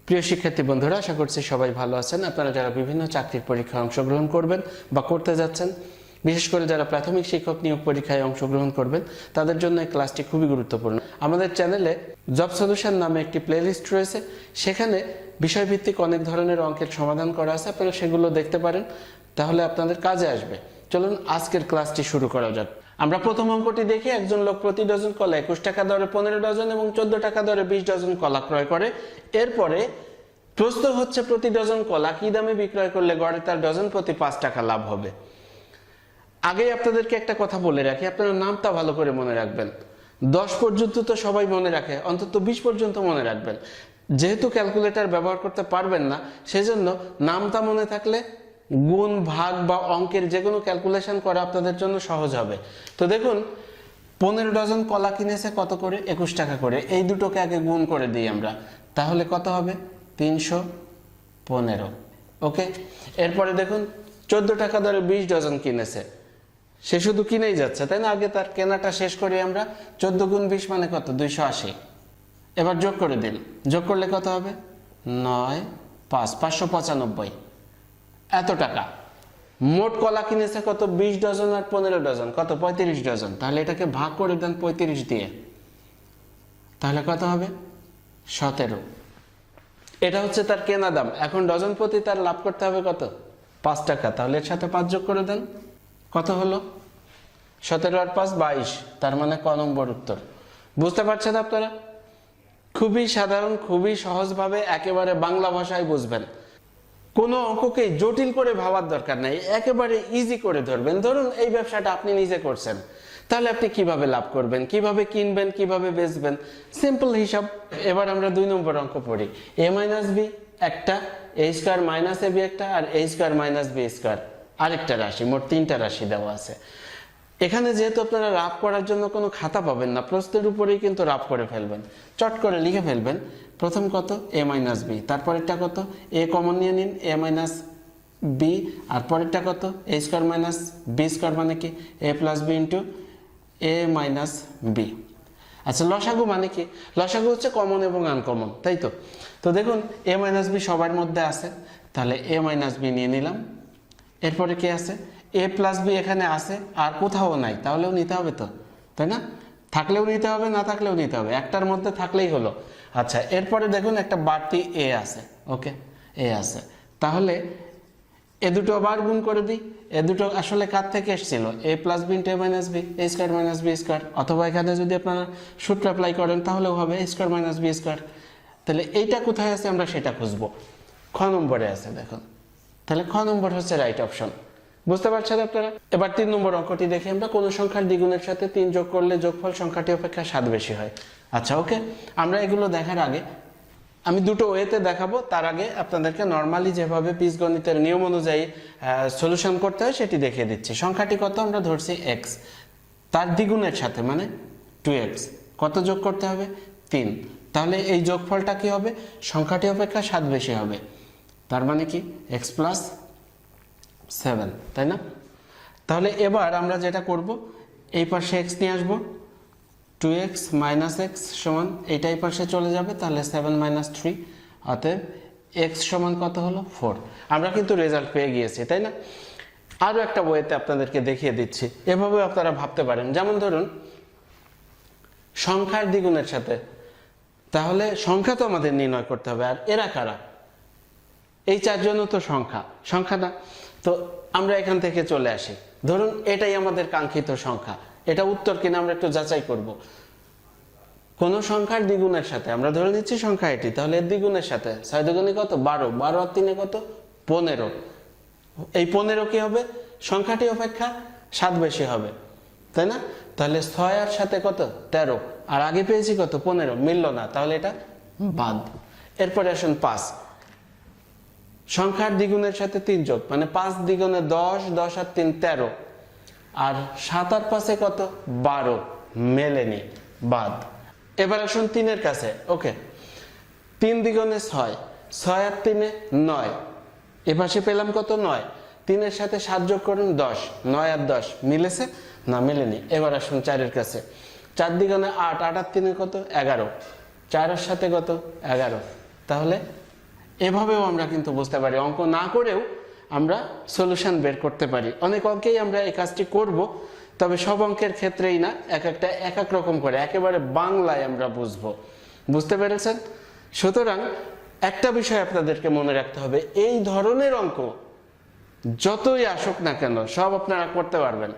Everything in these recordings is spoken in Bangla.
প্রিয় শিক্ষার্থী বন্ধুরা, আশা করছি সবাই ভালো আছেন। আপনারা যারা বিভিন্ন চাকরির পরীক্ষায় অংশগ্রহণ করবেন বা করতে যাচ্ছেন, বিশেষ করে যারা প্রাথমিক শিক্ষক নিয়োগ পরীক্ষায় অংশগ্রহণ করবেন, তাদের জন্য এই ক্লাসটি খুবই গুরুত্বপূর্ণ। আমাদের চ্যানেলে জব সলিউশন নামে একটি প্লেলিস্ট রয়েছে, সেখানে বিষয়ভিত্তিক অনেক ধরনের অঙ্কের সমাধান করা আছে। আপনারা সেগুলো দেখতে পারেন, তাহলে আপনাদের কাজে আসবে। চলুন আজকের ক্লাসটি শুরু করা যাক। আমরা প্রথম অঙ্কটি দেখি। একজন লোক প্রতি ডজন কলা 21 টাকা দরে 15 ডজন এবং 14 টাকা দরে 20 ডজন কলা ক্রয় করে। এরপরে প্রশ্ন হচ্ছে, প্রতি ডজন কলা কি দামে বিক্রয় করলে গড়ে তার ডজন প্রতি 5 টাকা লাভ হবে। আগেই আপনাদেরকে একটা কথা বলে রাখি, আপনারা নামটা ভালো করে মনে রাখবেন। 10 পর্যন্ত তো সবাই মনে রাখে, অন্তত 20 পর্যন্ত মনে রাখবেন। যেহেতু ক্যালকুলেটর ব্যবহার করতে পারবেন না, সেজন্য নামটা মনে থাকলে গুণ, ভাগ বা অঙ্কের যে কোনো ক্যালকুলেশন করা আপনাদের জন্য সহজ হবে। তো দেখুন, 15 ডজন কলা কিনেছে কত করে? 21 টাকা করে। এই দুটোকে আগে গুণ করে দিই আমরা, তাহলে কত হবে? 315। ওকে, এরপরে দেখুন 14 টাকা দরে 20 ডজন কিনেছে। সে শুধু কিনেই যাচ্ছে, তাই না? আগে তার কেনাটা শেষ করি আমরা। 14 গুণ 20 মানে কত? 280। এবার যোগ করে দিন, যোগ করলে কত হবে? 9 5 595। এত টাকা। মোট কলা কিনেছে কত? 20 ডজন আর 15 ডজন, কত? 35 ডজন। তাহলে এটাকে ভাগ করে দেন 35 দিয়ে, তাহলে কত হবে? 17। এটা হচ্ছে তার কেনা দাম। এখন ডজন প্রতি তার লাভ করতে হবে কত? 5 টাকা। তাহলে এর সাথে 5 যোগ করে দেন, কত হলো? 17 আর 5 22। তার মানে ক নম্বর উত্তর? বুঝতে পারছেন আপনারা? খুবই সাধারণ, খুবই সহজভাবে একেবারে বাংলা ভাষায় বুঝবেন। কোনো অঙ্ককে জটিল করে ভাবার দরকার নাই, একেবারে ইজি করে ধরবেন। ধরুন এই ব্যবসাটা আপনি নিজে করছেন, তাহলে আপনি কিভাবে লাভ করবেন, কিভাবে কিনবেন, কিভাবে বেচবেন, সিম্পল হিসাব। এবার আমরা 2 নম্বর অঙ্ক পড়ি। a মাইনাস বি একটা, a স্কয়ার মাইনাস ab একটা, আর a square minus b square আরেকটা রাশি। মোট 3টা রাশি দেওয়া আছে। এখানে যেহেতু আপনারা রাফ করার জন্য কোনো খাতা পাবেন না, প্রশ্নের উপরেই কিন্তু রাফ করে ফেলবেন, চট করে লিখে ফেলবেন। প্রথম কত? a minus B. তারপরেরটা কত? a কমন নিয়ে নিন, a মাইনাস বি। আর পরেরটা কত? a square minus B square মানে কি? a plus B into a minus B. আচ্ছা, লসাগু মানে কি? লসাগু হচ্ছে কমন এবং আনকমন, তাই তো? তো দেখুন a মাইনাস বি সবার মধ্যে আছে, তাহলে a মাইনাস বি নিয়ে নিলাম। এরপরে কি আছে? a প্লাস বি এখানে আছে, আর কোথাও নাই, তাহলেও নিতে হবে তো, তাই না? থাকলেও নিতে হবে, না থাকলেও নিতে হবে, একটার মধ্যে থাকলেই হলো। আচ্ছা, এরপরে দেখুন একটা বাড়তি a আছে। ওকে, a আছে, তাহলে এ দুটো আবার গুণ করে দিই। এ দুটো আসলে কার থেকে এসেছিল? a plus B into a minus B, a square minus B square. অথবা এখানে যদি আপনারা সূত্র অ্যাপ্লাই করেন তাহলেও হবে a square minus B square. তাহলে এইটা কোথায় আছে আমরা সেটা খুঁজবো। খ নম্বরে আছে দেখুন, তাহলে খ নম্বর হচ্ছে রাইট অপশন। বুঝতে পারছেন আপনারা? এবার 3 নম্বর অঙ্কটি দেখি আমরা। কোন সংখ্যার দ্বিগুণের সাথে 3 যোগ করলে যোগফল সংখ্যাটি অপেক্ষা 7 বেশি হয়? আচ্ছা, ওকে, আমরা এগুলো দেখার আগে আমি দুটো ওয়েতে দেখাবো। তার আগে আপনাদেরকে নর্মালি যেভাবে বীজগণিতের নিয়ম অনুযায়ী সলিউশন করতে হয় সেটি দেখিয়ে দিচ্ছি। সংখ্যাটি কত? আমরা ধরছি x, তার দ্বিগুণের সাথে মানে 2x। কত যোগ করতে হবে? 3। তাহলে এই যোগফলটা কি হবে? সংখ্যাটি অপেক্ষা 7 বেশি হবে। তার মানে কি? x প্লাস 7, তাই না? তাহলে এবার আমরা যেটা করব, এই পাশে x নিয়ে আসবো, 2x মাইনাস এক্স সমান এইটাই পাশে চলে যাবে, তাহলে 7 মাইনাস 3। অতএব x সমান কত হলো? 4। আমরা কিন্তু রেজাল্ট পেয়ে গিয়েছি, তাই না? আরও একটা বইতে আপনাদেরকে দেখিয়ে দিচ্ছি, এভাবে আপনারা ভাবতে পারেন। যেমন ধরুন সংখ্যার দ্বিগুণের সাথে, তাহলে সংখ্যা তো আমাদের নির্ণয় করতে হবে। আর এরা কারা? এই 4 জনও তো সংখ্যা না? তো আমরা এখান থেকে চলে আসি। ধরুন এটাই আমাদের কাঙ্ক্ষিত সংখ্যা, এটা উত্তর কিনা আমরা একটু যাচাই করব। কোন সংখ্যার দ্বিগুণের সাথে, আমরা ধরে নিচ্ছি সংখ্যা এটি, তাহলে এর দ্বিগুণের সাথে 6 দ্বিগুণে কত? 12, 12 আর 3 কত? 15। এই 15 কি হবে? সংখ্যাটি অপেক্ষা 7 বেশি হবে, তাই না? তাহলে 6 আর সাথে কত? 13, আর আগে পেয়েছি কত? 15, মিলল না, তাহলে এটা বাদ। এরপরে আসুন 5, সংখ্যার দ্বিগুণের সাথে 3 যোগ, মানে 5 দ্বিগুণে 10, 10 আর 3 13, আর 7 আর 5 কত? 12, মেলেনি, বাদ। এবার আসুন 3 এর কাছে। ওকে, 3 দ্বিগুণে 6, 6 আর 3 9, এপাশে পেলাম কত? 9। 3 এর সাথে 7 যোগ করুন, 10, 9 আর 10 মিলেছে না? মেলেনি। এবার আসুন 4 এর কাছে। 4 দ্বিগুণে 8, 8 আর 3 কত? 11, 4 এর সাথে কত? 11, তাহলে এভাবেও আমরা কিন্তু বুঝতে পারি, অঙ্ক না করেও আমরা সলিউশন বের করতে পারি। অনেক অঙ্কেই আমরা এই কাজটি করব, তবে সব অঙ্কের ক্ষেত্রেই না, এক একটা এক এক রকম করে একেবারে বাংলায় আমরা বুঝবো। বুঝতে পেরেছেন? সুতরাং একটা বিষয় আপনাদেরকে মনে রাখতে হবে, এই ধরনের অঙ্ক যতই আসুক না কেন সব আপনারা করতে পারবেন,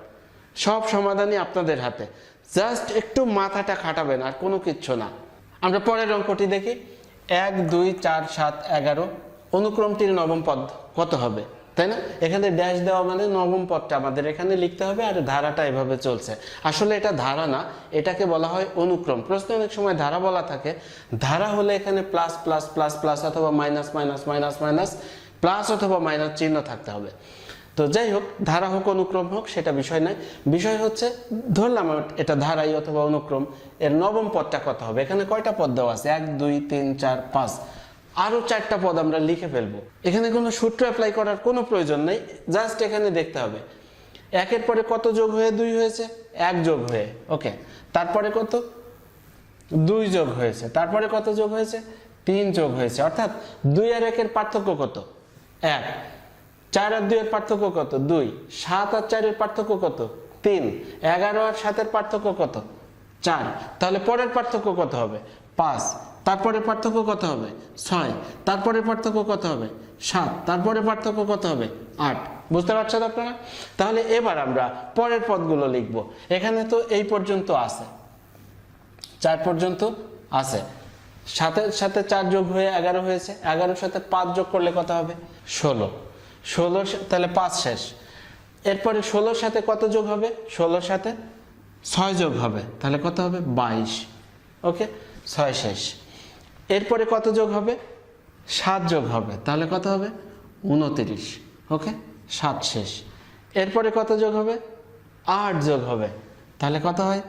সব সমাধানই আপনাদের হাতে, জাস্ট একটু মাথাটা খাটাবেন, আর কোনো কিচ্ছু না। আমরা পরের অঙ্কটি দেখি। 1 2 4 7 11 অনুক্রমটির নবম পদ কত হবে, তাই না? এখানে ড্যাশ দেওয়া মানে নবম পদটা আমাদের এখানে লিখতে হবে, আর ধারাটা এভাবে চলছে। আসলে এটা ধারা না, এটাকে বলা হয় অনুক্রম। প্রশ্নে অনেক সময় ধারা বলা থাকে, ধারা হলে এখানে প্লাস প্লাস প্লাস প্লাস অথবা minus minus minus minus plus অথবা মাইনাস চিহ্ন থাকতে হবে। তো যাই হোক, ধারা হোক অনুক্রম হোক সেটা বিষয় নয়, বিষয় হচ্ছে ধরলাম এটা ধারাই অথবা অনুক্রম, এর নবম পদটা কত হবে। এখানে কয়টা পদ দেওয়া আছে? 1 2 3 4 5, আরো 4টা পদ আমরা লিখে ফেলবো। এখানে কোনো সূত্র অ্যাপ্লাই করার কোনো প্রয়োজন নেই, জাস্ট এখানে দেখতে হবে 1 এর পরে কত যোগ হয়ে 2 হয়েছে, 1 যোগ হয়ে, ওকে। তারপরে কত? 2 যোগ হয়েছে। তারপরে কত যোগ হয়েছে? 3 যোগ হয়েছে। অর্থাৎ 2 আর 1 এর পার্থক্য কত? 1। 4 আর 2 এর পার্থক্য কত? 2। 7 আর 4 এর পার্থক্য কত? 3। 11 আর 7 এর পার্থক্য কত? 4। তাহলে পরের পার্থক্য কত হবে? 5। তারপরে পার্থক্য কত হবে? 6। তারপরে পার্থক্য কত হবে? 7। তারপরে পার্থক্য কত হবে? 8। বুঝতে পারছেন আপনারা? তাহলে এবার আমরা পরের পদগুলো লিখব। এখানে তো এই পর্যন্ত আছে, 4 পর্যন্ত আছে, 7 সাথে 4 যোগ হয়ে 11 হয়েছে, 11 সাথে 5 যোগ করলে কত হবে? 16। 16, তাহলে 5 শেষ। এরপরে 16 সাথে কত যোগ হবে? 16 সাথে 6 যোগ হবে, তাহলে কত হবে? 22। ওকে, 6 শেষ। এরপরে কত যোগ হবে? 7 যোগ হবে, তাহলে কত হবে? 29। ওকে, 7 শেষ। এরপরে কত যোগ হবে? 8 যোগ হবে, তাহলে কত হয়?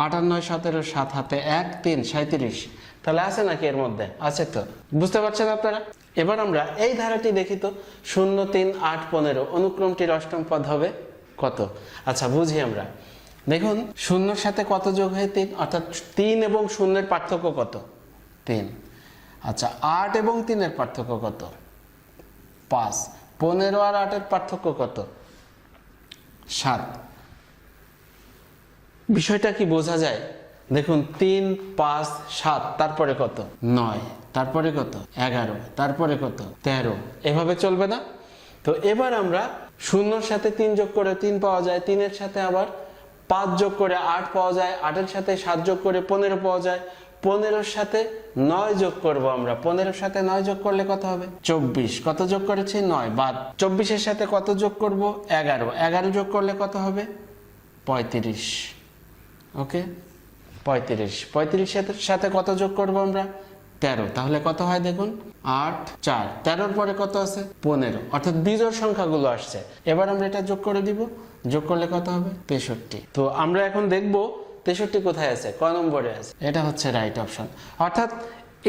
8 আর 9 17, 7 হাতে 1 3 37। তাহলে আছে নাকি এর মধ্যে? আছে তো। বুঝতে পারছেন আপনারা? এবার আমরা এই ধারাটি দেখি তো, 0 3 8 15 অনুক্রমটির অষ্টম পদ হবে কত? আচ্ছা বুঝি আমরা। দেখুন 0 সাথে কত যোগ হয়ে 3, অর্থাৎ 3 এবং 0 এর পার্থক্য কত? 3। আচ্ছা 8 এবং 3 এর পার্থক্য কত? 5। 15 আর 8 এর পার্থক্য কত? 7। বিষয়টা কি বোঝা যায়? দেখুন 3 5 7, তারপরে কত? 9, তারপরে কত? 11, তারপরে কত? 13। এভাবে চলবে না? তো এবার আমরা 0 এর সাথে 3 যোগ করে 3 পাওয়া যায়, 3 এর সাথে আবার 5 যোগ করে 8 পাওয়া যায়, 8 এর সাথে 7 যোগ করে 15 পাওয়া যায়, 15 এর সাথে 9 যোগ করব আমরা, 15 এর সাথে 9 যোগ করলে কত হবে? 24। কত যোগ করেছি? 9 বাদ। 24 এর সাথে কত যোগ করব? 11। 11 যোগ করলে কত হবে? 35। ওকে, 35। 35 এর সাথে কত যোগ করব আমরা? 13। তাহলে কত হয় দেখুন? 8 4। 13 পরে কত আছে? 15। অর্থাৎ বিজোড় সংখ্যাগুলো আসছে। এবার আমরা এটা যোগ করে দিব, যোগ করলে কত হবে? 63। তো আমরা এখন দেখব 63 কোথায় আছে, ক নম্বরে আছে। এটা হচ্ছে রাইট অপশন। অর্থাৎ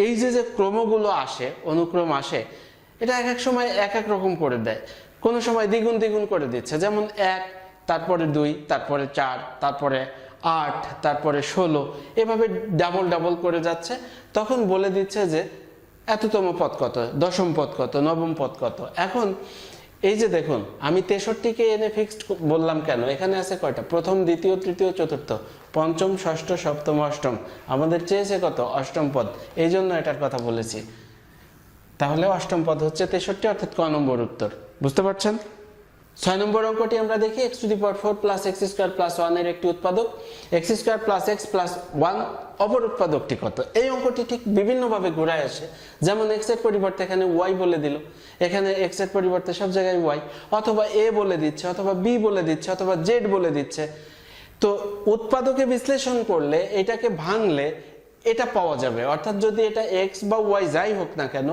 এই যে যে ক্রমগুলো আসে, অনুক্রম আসে, এটা এক এক সময় এক এক রকম করে দেয়। কোনো সময় দ্বিগুণ দ্বিগুণ করে দিচ্ছে, যেমন 1, তারপরে 2, তারপরে 4, তারপরে 8, তারপরে 16, এভাবে ডাবল ডাবল করে যাচ্ছে। তখন বলে দিচ্ছে যে এততম পদ কত, দশম পদ কত, নবম পদ কত। এখন এই যে দেখুন, আমি 63কে এনে ফিক্সড বললাম কেন? এখানে আছে কয়টা? প্রথম, দ্বিতীয়, তৃতীয়, চতুর্থ, পঞ্চম, ষষ্ঠ, সপ্তম, অষ্টম। আমাদের চেয়েছে কত? অষ্টম পদ, এই জন্য এটার কথা বলেছি। তাহলে অষ্টম পদ হচ্ছে 63, অর্থাৎ ক নম্বর উত্তর। বুঝতে পারছেন? 6 নম্বর অঙ্কটি আমরা দেখি। x⁴ প্লাস x² প্লাস 1 এর একটি উৎপাদক, x² প্লাস x প্লাস 1 অপর উৎপাদকটি কত? এই অঙ্কটি ঠিক বিভিন্নভাবে ঘুরায় আসে। যেমন x এর পরিবর্তে এখানে y বলে দিল, এখানে x এর পরিবর্তে সব জায়গায় y, অথবা a বলে দিচ্ছে, অথবা b বলে দিচ্ছে, অথবা z বলে দিচ্ছে। তো উৎপাদকে বিশ্লেষণ করলে, এটাকে ভাঙলে এটা পাওয়া যাবে। অর্থাৎ যদি এটা x বা y যাই হোক না কেন,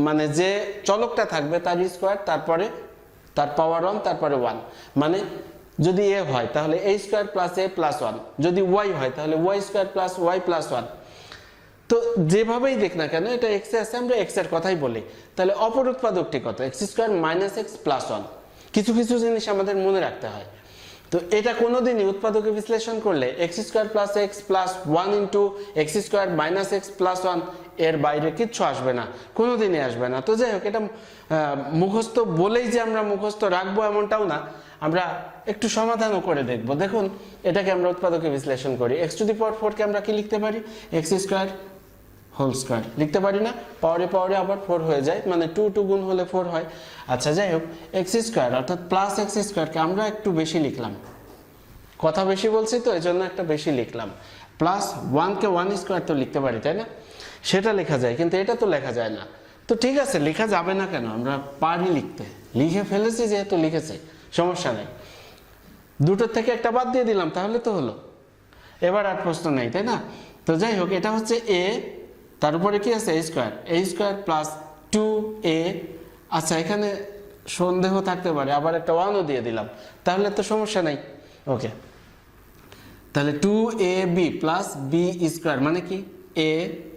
মানে যে চলকটা থাকবে তার স্কোয়ার, তারপরে তার পাওয়ার 1, তারপরে 1। মানে যদি a হয় তাহলে a² প্লাস a প্লাস 1, যদি y হয় তাহলে y² প্লাস y প্লাস 1। তো যেভাবেই দেখ না কেন, এটা x এ আছে, আমরা x এর কথাই বলি। তাহলে অপর উৎপাদকটি কত? x² minus x plus 1। কিছু কিছু জিনিস আমাদের মনে রাখতে হয়। তো এটা কোনোদিনই উৎপাদকে বিশ্লেষণ করলে x square plus X plus one into x square minus x plus one এর বাইরে কিচ্ছু আসবে না, কোনোদিনই আসবে না। তো যাই হোক, এটা মুখস্থ বলেই যে আমরা মুখস্থ রাখবো এমনটাও না, আমরা একটু সমাধানও করে দেখব। দেখুন, এটাকে আমরা উৎপাদকে বিশ্লেষণ করি। এক্স টু দি পাওয়ার 4 কে আমরা কি লিখতে পারি? এক্স স্কোয়ার হোল স্কোয়ার লিখতে পারি না? পাওয়ারে পাওয়ারে আবার 4 হয়ে যায়, মানে 2 গুণ হলে 4 হয়। আচ্ছা, যাই হোক, এক্স স্কোয়ার অর্থাৎ প্লাস এক্স স্কোয়ারকে আমরা একটু বেশি লিখলাম, কথা বেশি বলছি তো এই জন্য একটা বেশি লিখলাম। প্লাস 1কে 1 স্কোয়ার তো লিখতে পারি, তাই না? সেটা লেখা যায়, কিন্তু এটা তো লেখা যায় না। তো ঠিক আছে, লেখা যাবে না কেন? আমরা পারি লিখতে, লিখে ফেলেছি যেহেতু লিখেছি, সমস্যা নেই। দুটোর থেকে একটা বাদ দিয়ে দিলাম, তাহলে তো হলো। এবার আর প্রশ্ন নেই, তাই না? তো যাই হোক, এটা হচ্ছে এ, তার উপরে কি আছে? এ স্কোয়ার প্লাস 2a। আচ্ছা, এখানে সন্দেহ থাকতে পারে, আবার একটা 1ও দিয়ে দিলাম, তাহলে তো সমস্যা নাই। ওকে, তাহলে 2ab প্লাস বি স্কোয়ার মানে কি? এ,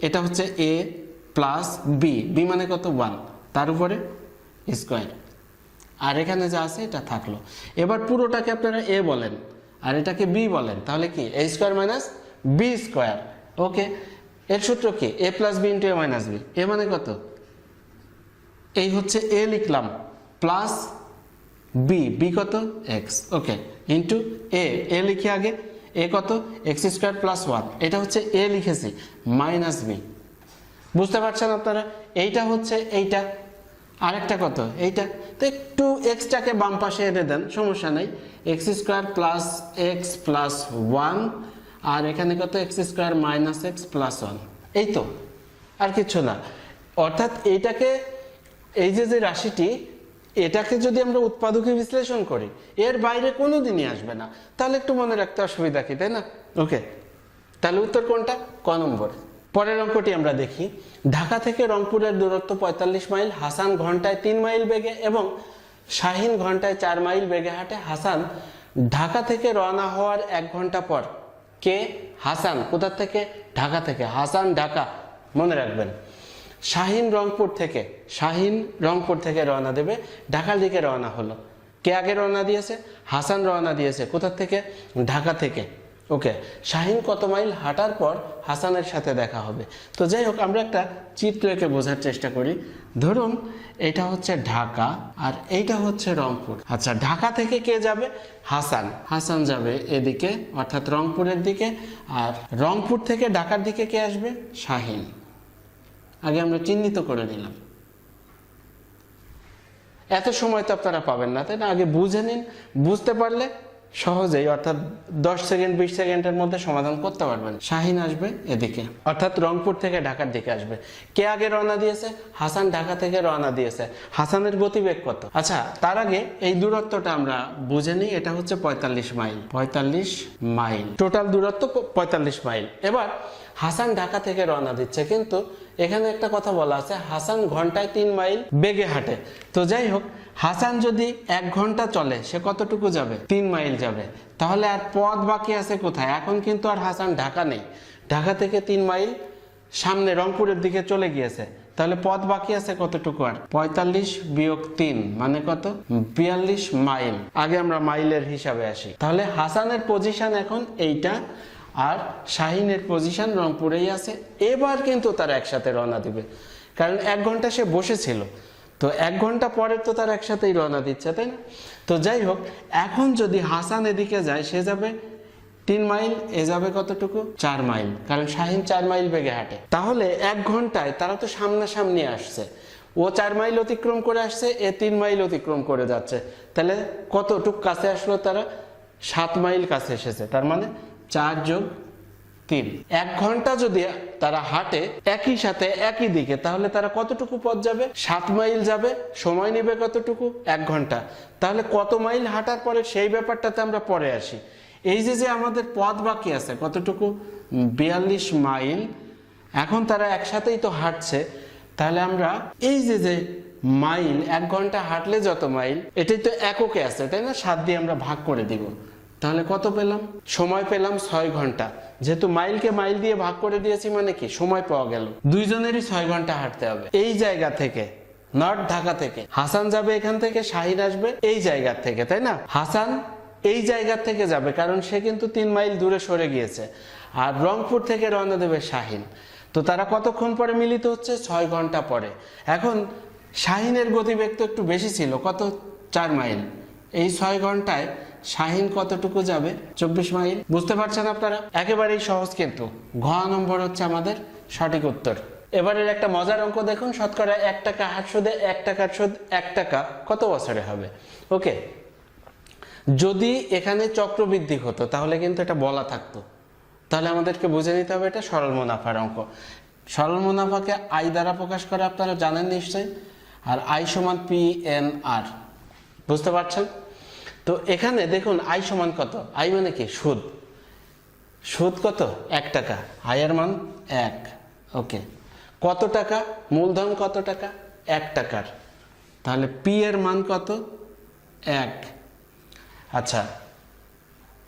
এটা হচ্ছে এ প্লাস বি, বি মানে কত? 1, তার উপরে স্কোয়ার, আর এখানে যা আছে এটা থাকলো। এবার পুরোটাকে আপনারা এ বলেন আর এটাকে বি বলেন, তাহলে কি? এ স্কোয়ার মাইনাস বি স্কোয়ার। ওকে, এর সূত্র কি? এ প্লাস বি ইন্টু এ মাইনাস বি। এ মানে কত? এই হচ্ছে এ লিখলাম, প্লাস বি, বি কত? এক্স। ওকে, ইন্টু এ লিখি আগে, এ কত? এক্স স্কোয়ার প্লাস 1, এটা হচ্ছে এ লিখেছি, মাইনাস বি। বুঝতে পারছেন আপনারা? এইটা হচ্ছে এইটা, আরেকটা কত? এইটা। তো একটু এক্সটাকে বাম পাশে এনে দেন, সমস্যা নেই। X square plus X plus 1, আর এখানে কত? X square minus x plus 1। এই তো, আর কিছু না। অর্থাৎ এইটাকে, এই যে রাশিটি, এটাকে যদি আমরা উৎপাদকে বিশ্লেষণ করি, এর বাইরে কোনোদিনই আসবে না। তাহলে একটু মনে রাখতে অসুবিধা কি, তাই না? ওকে, তাহলে উত্তর কোনটা? ক নম্বর। পরের অঙ্কটি আমরা দেখি। ঢাকা থেকে রংপুরের দূরত্ব 45 মাইল। হাসান ঘন্টায় 3 মাইল বেগে এবং শাহিন ঘন্টায় 4 মাইল বেগে হাঁটে। হাসান ঢাকা থেকে রওনা হওয়ার 1 ঘন্টা পর। কে? হাসান। কোথা থেকে? ঢাকা থেকে। হাসান ঢাকা, মনে রাখবেন। শাহিন রংপুর থেকে রওনা দেবে, ঢাকার দিকে রওনা হলো। কে আগে রওনা দিয়েছে? হাসান রওনা দিয়েছে। কোথা থেকে? ঢাকা থেকে। ওকে, শাহিন কত মাইল হাঁটার পর হাসানের সাথে দেখা হবে? তো যাই হোক, আমরা একটা চিত্র এঁকে বোঝার চেষ্টা করি। ধরুন এটা হচ্ছে ঢাকা আর এইটা হচ্ছে রংপুর। আচ্ছা, ঢাকা থেকে কে যাবে? হাসান যাবে এদিকে, অর্থাৎ রংপুরের দিকে। আর রংপুর থেকে ঢাকার দিকে কে আসবে? শাহিন। আগে আমরা চিহ্নিত করে নিলাম। এত সময় তো আপনারা পাবেন না, তাই না? আগে বুঝে নিন, বুঝতে পারলে সহজেই, অর্থাৎ 10 সেকেন্ড 20 সেকেন্ডের মধ্যে সমাধান করতে পারবেন। শাহিন আসবে এদিকে, অর্থাৎ রংপুর থেকে ঢাকার দিকে আসবে। কে আগে রওনা দিয়েছে? হাসান ঢাকা থেকে রওনা দিয়েছে। হাসানের গতিবেগ কত? আচ্ছা, তার আগে এই দূরত্বটা আমরা বুঝে নিই। এটা হচ্ছে 45 মাইল। 45 মাইল টোটাল দূরত্ব, 45 মাইল। এবার হাসান ঢাকা থেকে রওনা দিচ্ছে, কিন্তু এখানে একটা কথা বলা আছে, হাসান ঘন্টায় 3 মাইল বেগে হাঁটে। তো যাই হোক, হাসান যদি 1 ঘন্টা চলে, সে কতটুকু যাবে? 3 মাইল যাবে। তাহলে আর পথ বাকি আছে কোথায়? এখন কিন্তু আর হাসান ঢাকা নেই, ঢাকা থেকে 3 মাইল সামনে রংপুরের দিকে চলে গিয়েছে। তাহলে পথ বাকি আছে কতটুকু? আর 45 বিয়োগ 3 মানে কত? 42 মাইল। আগে আমরা মাইলের হিসাবে আসি। তাহলে হাসানের পজিশন এখন এইটা, আর শাহিনের পজিশন রংপুরেই আছে। এবার কিন্তু তারা একসাথে রওনা দিবে, কারণ 1 ঘন্টা সে বসেছিল, তো 1 ঘন্টা পরে তো তারা একসাথেই রওনা দিচ্ছে, তাই না? তো যাই হোক, এখন যদি হাসান এদিকে যায়, সে যাবে 3 মাইল, এ যাবে কতটুকু? 4 মাইল, কারণ শাহিন 4 মাইল বেগে হাঁটে। তাহলে 1 ঘন্টায় তারা তো সামনাসামনি আসছে। ও 4 মাইল অতিক্রম করে আসছে, এ 3 মাইল অতিক্রম করে যাচ্ছে। তাহলে কতটুকু কাছে আসলো? তারা 7 মাইল কাছে এসেছে। তার মানে 4 যোগ 3, 1 ঘন্টা যদি তারা হাঁটে একই সাথে একই দিকে, তাহলে তারা কতটুকু পথ যাবে? 7 মাইল যাবে। সময় নেবে কতটুকু? 1 ঘন্টা। তাহলে কত মাইল হাঁটার পরে, সেই ব্যাপারটাতে আমরা পরে আসি। এই যে আমাদের পথ বাকি আছে কতটুকু? 42 মাইল। এখন তারা একসাথেই তো হাঁটছে, তাহলে আমরা এই যে মাইল, 1 ঘন্টা হাঁটলে যত মাইল, এটাই তো এককে আছে, তাই না? 7 দিয়ে আমরা ভাগ করে দিব। তাহলে কত পেলাম? সময় পেলাম 6 ঘন্টা। যেহেতু মাইলকে মাইল দিয়ে ভাগ করে দিয়েছি, মানে কি সময় পাওয়া গেল। দুইজনেরই 6 ঘন্টা হাঁটতে হবে। এই জায়গা থেকে, নর্থ ঢাকা থেকে হাসান যাবে এখান থেকে, শাহিন আসবে এই জায়গা থেকে, তাই না? হাসান এই জায়গা থেকে যাবে, কারণ সে কিন্তু 3 মাইল দূরে সরে গিয়েছে। আর রংপুর থেকে রওনা দেবে শাহিন। তো তারা কতক্ষণ পরে মিলিত হচ্ছে? 6 ঘন্টা পরে। এখন শাহিনের গতিবেগ তো একটু বেশি ছিল, কত? 4 মাইল। এই 6 ঘন্টায় শাহিন কতটুকু যাবে? 24 মাইল। বুঝতে পারছেন আপনারা? একেবারেই সহজ, কিন্তু ঘ নম্বর হচ্ছে আমাদের সঠিক উত্তর। এবারের একটা মজার অঙ্ক দেখুন, শতকরা 1 টাকা হার সুদে 1 টাকার সুদ 1 টাকা কত বছরে হবে? ওকে, যদি এখানে চক্রবৃদ্ধি হতো তাহলে কিন্তু এটা বলা থাকতো, তাহলে আমাদেরকে বুঝে নিতে হবে এটা সরল মুনাফার অঙ্ক। সরল মুনাফাকে আই দ্বারা প্রকাশ করে আপনারা জানেন নিশ্চয়ই, আর আই সমান PNR। বুঝতে পারছেন? তো এখানে দেখুন আই সমান কত? আই মানে কি? সুদ। সুদ কত? 1 টাকা। আয়ের মান 1। ওকে, কত টাকা? মূলধন কত টাকা? 1 টাকার। তাহলে পি এর মান কত? 1। আচ্ছা,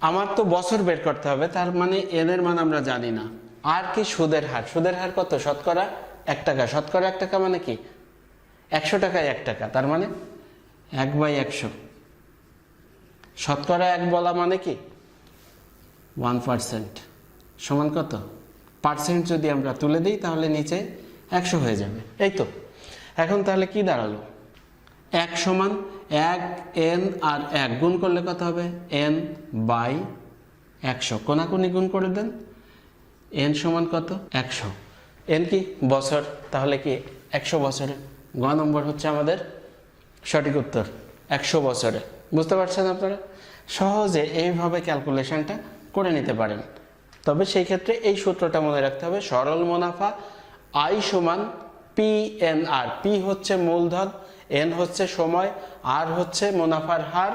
আমার তো বছর বের করতে হবে, তার মানে এন এর মান আমরা জানি না। আর কি? সুদের হার। সুদের হার কত? শতকরা 1 টাকা। শতকরা 1 টাকা মানে কি? 100 টাকায় 1 টাকা, তার মানে 1/100। শতকরা 1 বলা মানে কি? 1% সমান কত? পার্সেন্ট যদি আমরা তুলে দিই তাহলে নিচে 100 হয়ে যাবে। এই তো। এখন তাহলে কি দাঁড়ালো? 1 সমান 1 n আর 1 গুণ করলে কত হবে? n/100। কোনাকুনি গুণ করে দেন। n সমান কত? 100। n কি? বছর। তাহলে কি 100 বছরে? গ নম্বর হচ্ছে আমাদের সঠিক উত্তর, 100 বছরে। বুঝতে পারছেন আপনারা? সহজে এইভাবে ক্যালকুলেশনটা করে নিতে পারেন। তবে সেই ক্ষেত্রে এই সূত্রটা মনে রাখতে হবে, সরল মুনাফা আই সমান PNR। পি হচ্ছে মূলধন, এন হচ্ছে সময়, আর হচ্ছে মুনাফার হার,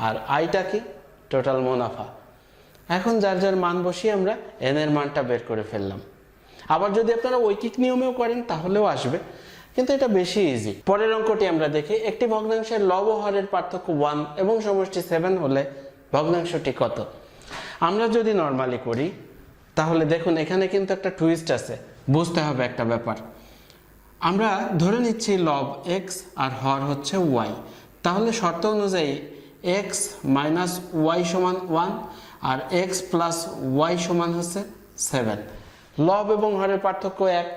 আর আইটা কি? টোটাল মুনাফা। এখন যার যার মান বসিয়ে আমরা এন এর মানটা বের করে ফেললাম। আবার যদি আপনারা ঐকিক নিয়মেও করেন তাহলেও আসবে, কিন্তু এটা বেশি ইজি। পরের অঙ্কটি আমরা দেখি, একটি ভগ্নাংশের লব ও হরের পার্থক্য 1 এবং সমষ্টি 7 হলে ভগ্নাংশটি কত? আমরা যদি নরমালি করি তাহলে দেখুন এখানে কিন্তু একটা টুইস্ট আছে, বুঝতে হবে একটা ব্যাপার। আমরা ধরে নিচ্ছি লব x আর হর হচ্ছে y, তাহলে শর্ত অনুযায়ী x মাইনাস y সমান 1 আর x প্লাস y সমান হচ্ছে 7। লব এবং হরের পার্থক্য 1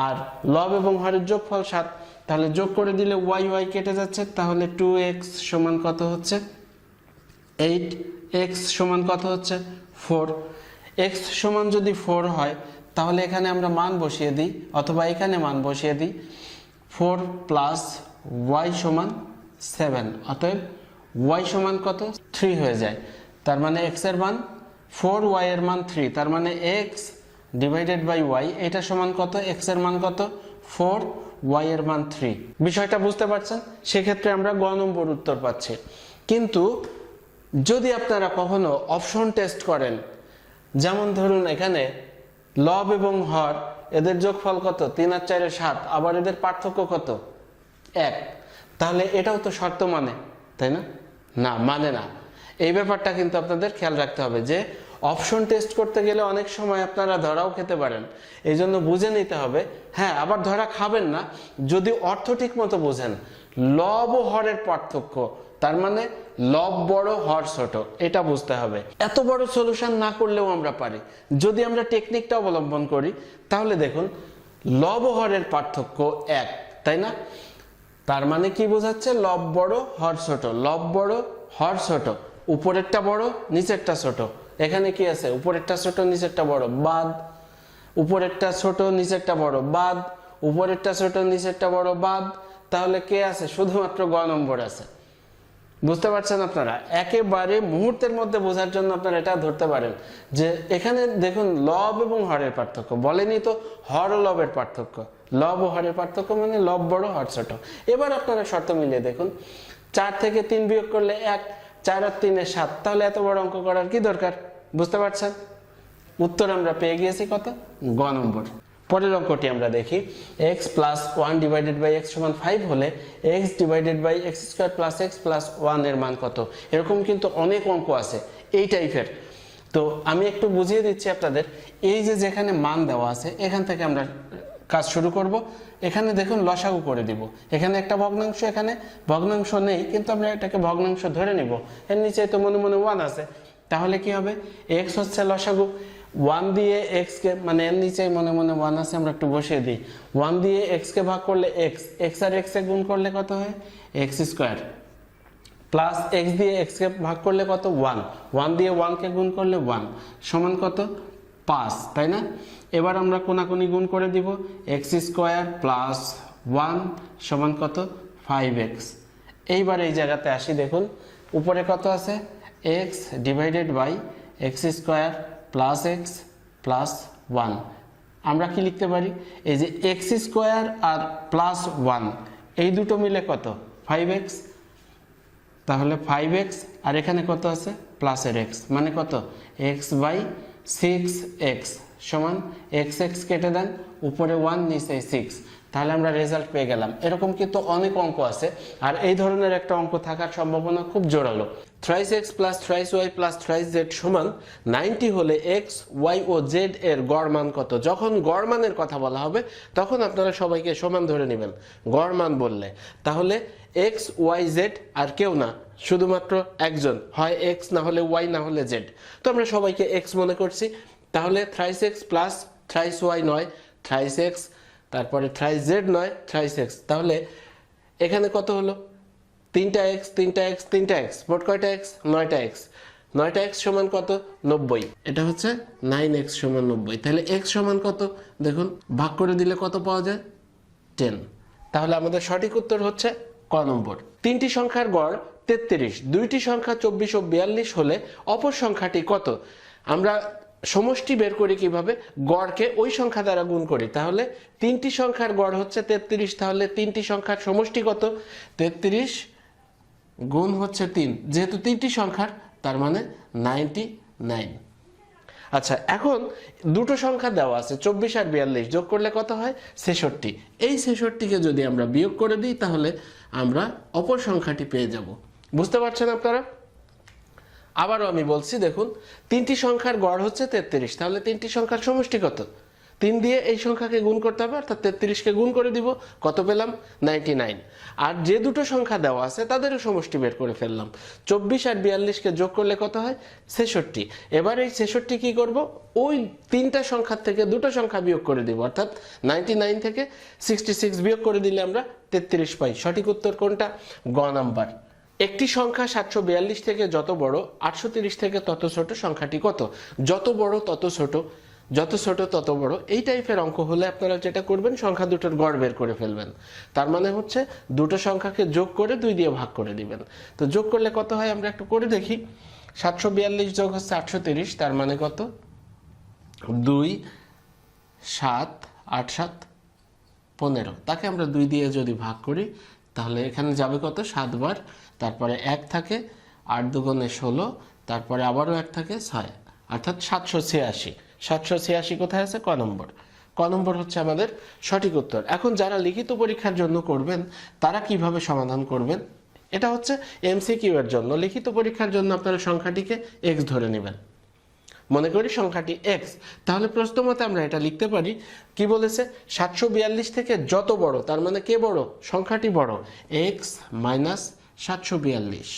আর লব এবং হরের যোগফল 7, তাহলে যোগ করে দিলে y y কেটে যাচ্ছে, তাহলে 2x সমান কত হচ্ছে? 8। x সমান কত হচ্ছে? 4। x সমান যদি 4 হয় তাহলে এখানে আমরা মান বসিয়ে দিই, অথবা এখানে মান বসিয়ে দিই। 4 প্লাস y সমান 7, অতএব y সমান কত? 3 হয়ে যায়। তার মানে x এর মান 4, y এর মান 3, তার মানে x ডিভাইডেড বাই y, এটা সমান কত? x এর মান কত? 4, y এর মান 3। বিষয়টা বুঝতে পারছেন? সেক্ষেত্রে আমরা গ নম্বর উত্তর পাচ্ছি। কিন্তু যদি আপনারা কখনো অপশন টেস্ট করেন, যেমন ধরুন এখানে লব এবং হর এদের যোগফল কত? 3 আর 4 7, আবার এদের পার্থক্য কত? 1, তাহলে এটাও তো শর্ত মানে, তাই না? না, মানে না। এই ব্যাপারটা কিন্তু আপনাদের খেয়াল রাখতে হবে যে অপশন টেস্ট করতে গেলে অনেক সময় আপনারা ধরাও খেতে পারেন, এই জন্য বুঝে নিতে হবে। হ্যাঁ, আবার ধরা খাবেন না যদি অর্থ ঠিক মতো বোঝেন। লব ও হরের পার্থক্য, তার মানে লব বড় হর ছোট, এটা বুঝতে হবে। এত বড় সলিউশন না করলেও আমরা পারি যদি আমরা টেকনিকটা অবলম্বন করি। তাহলে দেখুন লব ও হরের পার্থক্য 1, তাই না? তার মানে কি বোঝাচ্ছে? লব বড় হর ছোট। লব বড় হর ছোট, উপরেরটা বড় নিচেরটা ছোট। এখানে কি আছে? উপরেরটা ছোট নিচেরটা বড়, বাদ। উপরেরটা ছোট নিচেরটা বড়, বাদ। উপরেরটা ছোট নিচেরটা বড়, বাদ। তাহলে কে আছে? শুধুমাত্র গ নম্বর আছে। বুঝতে পারছেন আপনারা? একেবারে মুহূর্তের মধ্যে বোঝার জন্য আপনারা এটা ধরতে পারেন যে এখানে দেখুন লব এবং হরের পার্থক্য, বলেনি তো হর ও লবের পার্থক্য। লব ও হরের পার্থক্য মানে লব বড় হর ছোট। এবার আপনারা শর্ত মিলিয়ে দেখুন, 4 থেকে 3 বিয়োগ করলে 1, 4 আর 3 এ 7, তাহলে এত বড় অঙ্ক করার কি দরকার? বুঝতে পারছেন? উত্তর আমরা পেয়ে গিয়েছি কত? গ নম্বর। পরের অঙ্কটি আমরা দেখি, x plus 1 divided by x সমান 5 হলে x divided by x square plus x plus 1 এর মান কত? এরকম কিন্তু অনেক অঙ্ক আছে এই টাইপের। তো আমি একটু বুঝিয়ে দিচ্ছি আপনাদের। এই যে যেখানে মান দেওয়া আছে এখান থেকে আমরা কাজ শুরু করব। এখানে দেখুন লসাগু করে দিব। এখানে একটা ভগ্নাংশ, এখানে ভগ্নাংশ নেই, কিন্তু আমরা এটাকে ভগ্নাংশ ধরে নিব। এর নিচে তো মনে মনে 1 আছে, তাহলে কি হবে, এক্স হচ্ছে লসাগু। 1 দিয়ে এক্সকে, মানে এর নিচে মনে মনে 1 আছে, আমরা একটু বসিয়ে দিই। 1 দিয়ে এক্সকে ভাগ করলে এক্স, এক্স আর এক্সে গুণ করলে কত হয়, এক্স স্কোয়ার, প্লাস এক্স দিয়ে এক্সকে ভাগ করলে কত, 1, 1 দিয়ে 1কে গুণ করলে 1 সমান কত, 5, তাই না? এবার আমরা কোনাকুনি গুণ করে দিব, এক্স স্কোয়ার প্লাস 1 সমান কত, 5x। এইবার এই জায়গাতে আসি, দেখুন উপরে কত আছে, X divided by X square plus X plus 1। আমরা কি লিখতে পারি, এই যে এক্স স্কোয়ার আর প্লাস 1 এই দুটো মিলে কত, 5x। তাহলে 5x আর এখানে কত আছে, প্লাসের x, মানে কত, x বাই 6x সমান x কেটে দেন, উপরে 1 নিচে 6। তাহলে আমরা রেজাল্ট পেয়ে গেলাম। এরকম কিন্তু অনেক অঙ্ক আছে, আর এই ধরনের একটা অঙ্ক থাকার সম্ভাবনা খুব জোরালো। Thrice X plus thrice Y plus thrice Z সমান 90 হলে এক্স ওয়াই ও জেড এর গড় মান কত? যখন গড় মানের কথা বলা হবে তখন আপনারা সবাইকে সমান ধরে নেবেন গড় মান বললে। তাহলে এক্স ওয়াই জেড আর কেউ না, শুধুমাত্র একজন, হয় এক্স না হলে ওয়াই না হলে জেড। তো আমরা সবাইকে এক্স মনে করছি। তাহলে thrice X plus thrice Y নয়, থ্রাইস এক্স, তারপরে থ্রাইস জেড নয়, থ্রাইস এক্স। তাহলে এখানে কত হলো, 3টা এক্স 3টা এক্স 3টা এক্স, মোট কয়টা এক্স, 9টা এক্স। 9টা এক্স সমান কত, 90। এটা হচ্ছে 9x সমান 90। তাহলে এক্স সমান কত, দেখুন ভাগ করে দিলে কত পাওয়া যায়, 10। তাহলে আমাদের সঠিক উত্তর হচ্ছে ক নম্বর। 3টি সংখ্যার গড় 33, 2টি সংখ্যা 24 ও 42 হলে অপর সংখ্যাটি কত? আমরা সমষ্টি বের করি কিভাবে, গড়কে ওই সংখ্যা দ্বারা গুণ করি। তাহলে 3টি সংখ্যার গড় হচ্ছে 33, তাহলে 3টি সংখ্যার সমষ্টি কত, 33 গুণ হচ্ছে 3, যেহেতু 3টি সংখ্যার তার মানে 99। আচ্ছা, এখন দুটো সংখ্যা দেওয়া আছে 24 আর 42, যোগ করলে কত হয়, 66। এই 66কে যদি আমরা বিয়োগ করে দিই তাহলে আমরা অপর সংখ্যাটি পেয়ে যাব। বুঝতে পারছেন আপনারা? আবারও আমি বলছি, দেখুন 3টি সংখ্যার গড় হচ্ছে 33, তাহলে 3টি সংখ্যার সমষ্টি কত, 3 দিয়ে এই সংখ্যাকে গুণ করতে হবে, অর্থাৎ 33কে গুণ করে দিব, কত পেলাম, 99। আর যে দুটো সংখ্যা দেওয়া আছে তাদেরও সমষ্টি বের করে ফেললাম, 24 আর 42কে যোগ করলে কত হয়, 66। এবার এই 66 কি করব, ওই 3টা সংখ্যার থেকে দুটো সংখ্যা বিয়োগ করে দিব, অর্থাৎ 99 থেকে 66 বিয়োগ করে দিলে আমরা 33 পাই। সঠিক উত্তর কোনটা, গ নাম্বার। একটি সংখ্যা 742 থেকে যত বড়, 830 থেকে তত ছোট সংখ্যাটি কত? যত বড় তত ছোট, যত ছোট তত বড়, এই টাইপের অঙ্ক হলে আপনারা যেটা করবেন, সংখ্যা দুটোর গড় বের করে ফেলবেন। তার মানে হচ্ছে দুটো সংখ্যাকে যোগ করে 2 দিয়ে ভাগ করে দিবেন। তো যোগ করলে কত হয় আমরা একটু করে দেখি। 742 যোগ হচ্ছে 830, তার মানে কত, 2 7 8 7 15। তাকে আমরা 2 দিয়ে যদি ভাগ করি তাহলে এখানে যাবে কত, 7 বার, তারপরে 1 থাকে, 8 দুগুণে 16, তারপরে আবারও 1 থাকে, 6, অর্থাৎ 786। 786 কোথায় আছে, ক নম্বর। ক নম্বর হচ্ছে আমাদের সঠিক উত্তর। এখন যারা লিখিত পরীক্ষার জন্য করবেন তারা কিভাবে সমাধান করবেন, এটা হচ্ছে এমসিকিউ এর জন্য। লিখিত পরীক্ষার জন্য আপনারা সংখ্যাটিকে x ধরে নেবেন, মনে করি সংখ্যাটি x। তাহলে প্রশ্নমতে আমরা এটা লিখতে পারি, কি বলেছে, 742 থেকে যত বড়, তার মানে কে বড়, সংখ্যাটি বড়, x মাইনাস 742।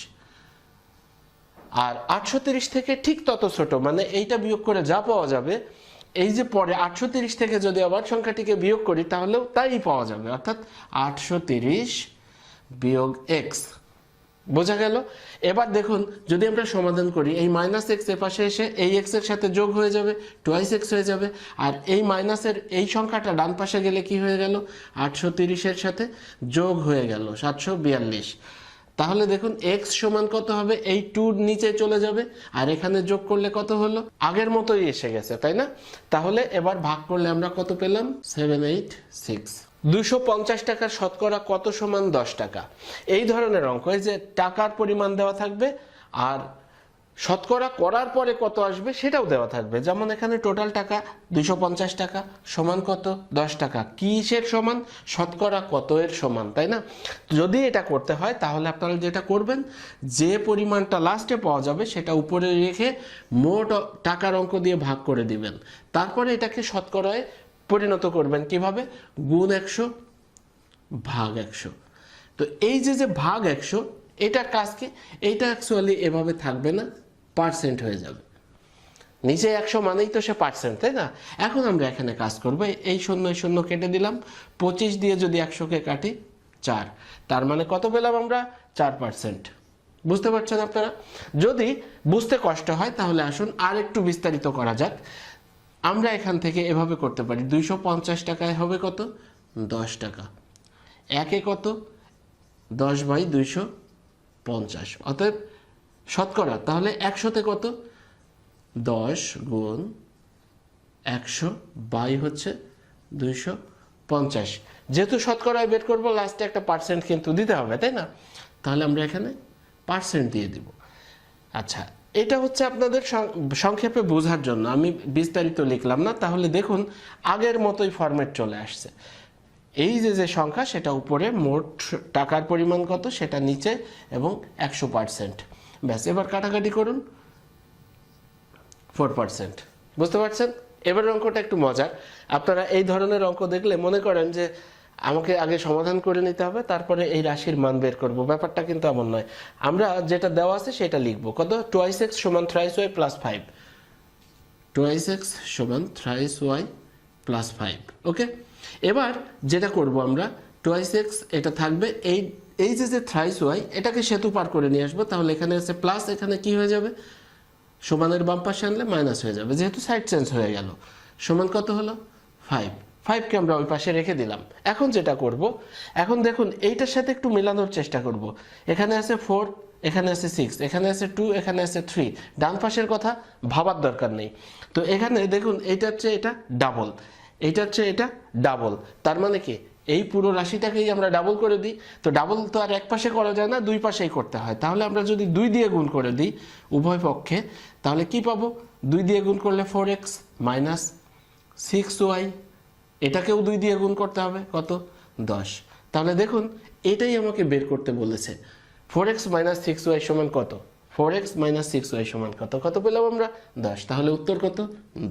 আর 830 থেকে ঠিক তত ছোট, মানে এইটা বিয়োগ করে যা পাওয়া যাবে, এই যে পরে 830 থেকে যদি আবার সংখ্যাটিকে বিয়োগ করি তাহলেও তাই পাওয়া যাবে, অর্থাৎ 830 বিয়োগ x। বোঝা গেল? এবার দেখুন যদি আমরা সমাধান করি, এই মাইনাস এক্স এ পাশে এসে এই এক্স এর সাথে যোগ হয়ে যাবে, টুয়াইস এক্স হয়ে যাবে, আর এই মাইনাসের এই সংখ্যাটা ডান পাশে গেলে কি হয়ে গেল, 830 সাথে যোগ হয়ে গেল 742। তাহলে দেখুন এক্স সমান কত হবে, এই 2 নিচে চলে যাবে, আর এখানে যোগ করলে কত হলো, আগের মতোই এসে গেছে, তাই না? তাহলে এবার ভাগ করলে আমরা কত পেলাম, 786। 250 টাকার শতকরা কত সমান 10 টাকা? এই ধরনের অঙ্ক, এই যে টাকার পরিমাণ দেওয়া থাকবে আর শতকরা করার পরে কত আসবে সেটাও দেওয়া থাকবে। যেমন এখানে টোটাল টাকা 250 টাকা সমান কত, 10 টাকা। কিসের সমান, শতকরা কত এর সমান, তাই না? যদি এটা করতে হয় তাহলে আপনারা যেটা করবেন, যে পরিমাণটা লাস্টে পাওয়া যাবে সেটা উপরে রেখে মোট টাকার অঙ্ক দিয়ে ভাগ করে দিবেন, তারপরে এটাকে শতকরায় পরিণত করবেন কিভাবে, গুণ 100 ভাগ 100। তো এই যে ভাগ 100, এটার কাজ কি, এইটা অ্যাকচুয়ালি এভাবে থাকবে না, পার্সেন্ট হয়ে যাবে। নিচে 100 মানেই তো সে পার্সেন্ট, তাই না? এখন আমরা এখানে কাজ করব, এই 0 কেটে দিলাম, 25 দিয়ে যদি 100কে কাটি 4, তার মানে কত পেলাম আমরা, 4%। বুঝতে পারছেন আপনারা? যদি বুঝতে কষ্ট হয় তাহলে আসুন আর একটু বিস্তারিত করা যাক। আমরা এখান থেকে এভাবে করতে পারি, 250 টাকায় হবে কত, 10 টাকা। একে কত, 10/250, অতএব শতকরা তাহলে 100তে কত, 10 গুণ 100 বাই হচ্ছে 250। যেহেতু শতকরায় বের করবো, লাস্টে একটা পার্সেন্ট কিন্তু দিতে হবে, তাই না? তাহলে আমরা এখানে পার্সেন্ট দিয়ে দিব। আচ্ছা, এটা হচ্ছে আপনাদের সংক্ষেপে বোঝার জন্য, আমি বিস্তারিত লিখলাম না। তাহলে দেখুন আগের মতোই ফরম্যাট চলে আসছে। এই যে সংখ্যা সেটা উপরে, মোট টাকার পরিমাণ কত সেটা নিচে, এবং 100%। ব্যাস, এবার কাটাকাটি করুন, 4%। বুঝতে পারছেন? এবার অঙ্কটা একটু মজার। আপনারা এই ধরনের অঙ্ক দেখলে মনে করেন যে আমাকে আগে সমাধান করে নিতে হবে, তারপরে এই রাশির মান বের করব। ব্যাপারটা কিন্তু এমন নয়। আমরা যেটা দেওয়া আছে সেটা লিখবো। কত, 2x = 3y + 5। 2x = 3y + 5। ওকে, এবার যেটা করব আমরা, 2x এটা থাকবে, এই যে 3y, এটাকে সেতু পার করে নিয়ে আসবো। তাহলে এখানে আছে প্লাস, এখানে কি হয়ে যাবে, সমানের বাম পাশে আনলে মাইনাস হয়ে যাবে, যেহেতু সাইড চেঞ্জ হয়ে গেল। সমান কত হলো, 5কে আমরা ওই পাশে রেখে দিলাম। এখন যেটা করব, এখন দেখুন এইটার সাথে একটু মেলানোর চেষ্টা করব। এখানে আছে 4, এখানে আছে 6, এখানে আছে 2, এখানে আছে 3। ডান পাশের কথা ভাবার দরকার নেই। তো এখানে দেখুন এইটার চেয়ে এটা ডাবল, এইটার চেয়ে এটা ডাবল। তার মানে কি, এই পুরো রাশিটাকেই আমরা ডাবল করে দিই। তো ডাবল তো আর এক পাশে করা যায় না, দুই পাশেই করতে হয়। তাহলে আমরা যদি 2 দিয়ে গুণ করে দিই উভয় পক্ষে, তাহলে কি পাবো, 2 দিয়ে গুণ করলে 4x - 6y, এটাকেও 2 দিয়ে গুণ করতে হবে, কত, 10। তাহলে দেখুন এটাই আমাকে বের করতে বলেছে, 4x - 6y সমান কত, 4x - 6y সমান কত, কত পেলাম আমরা, 10। তাহলে উত্তর কত,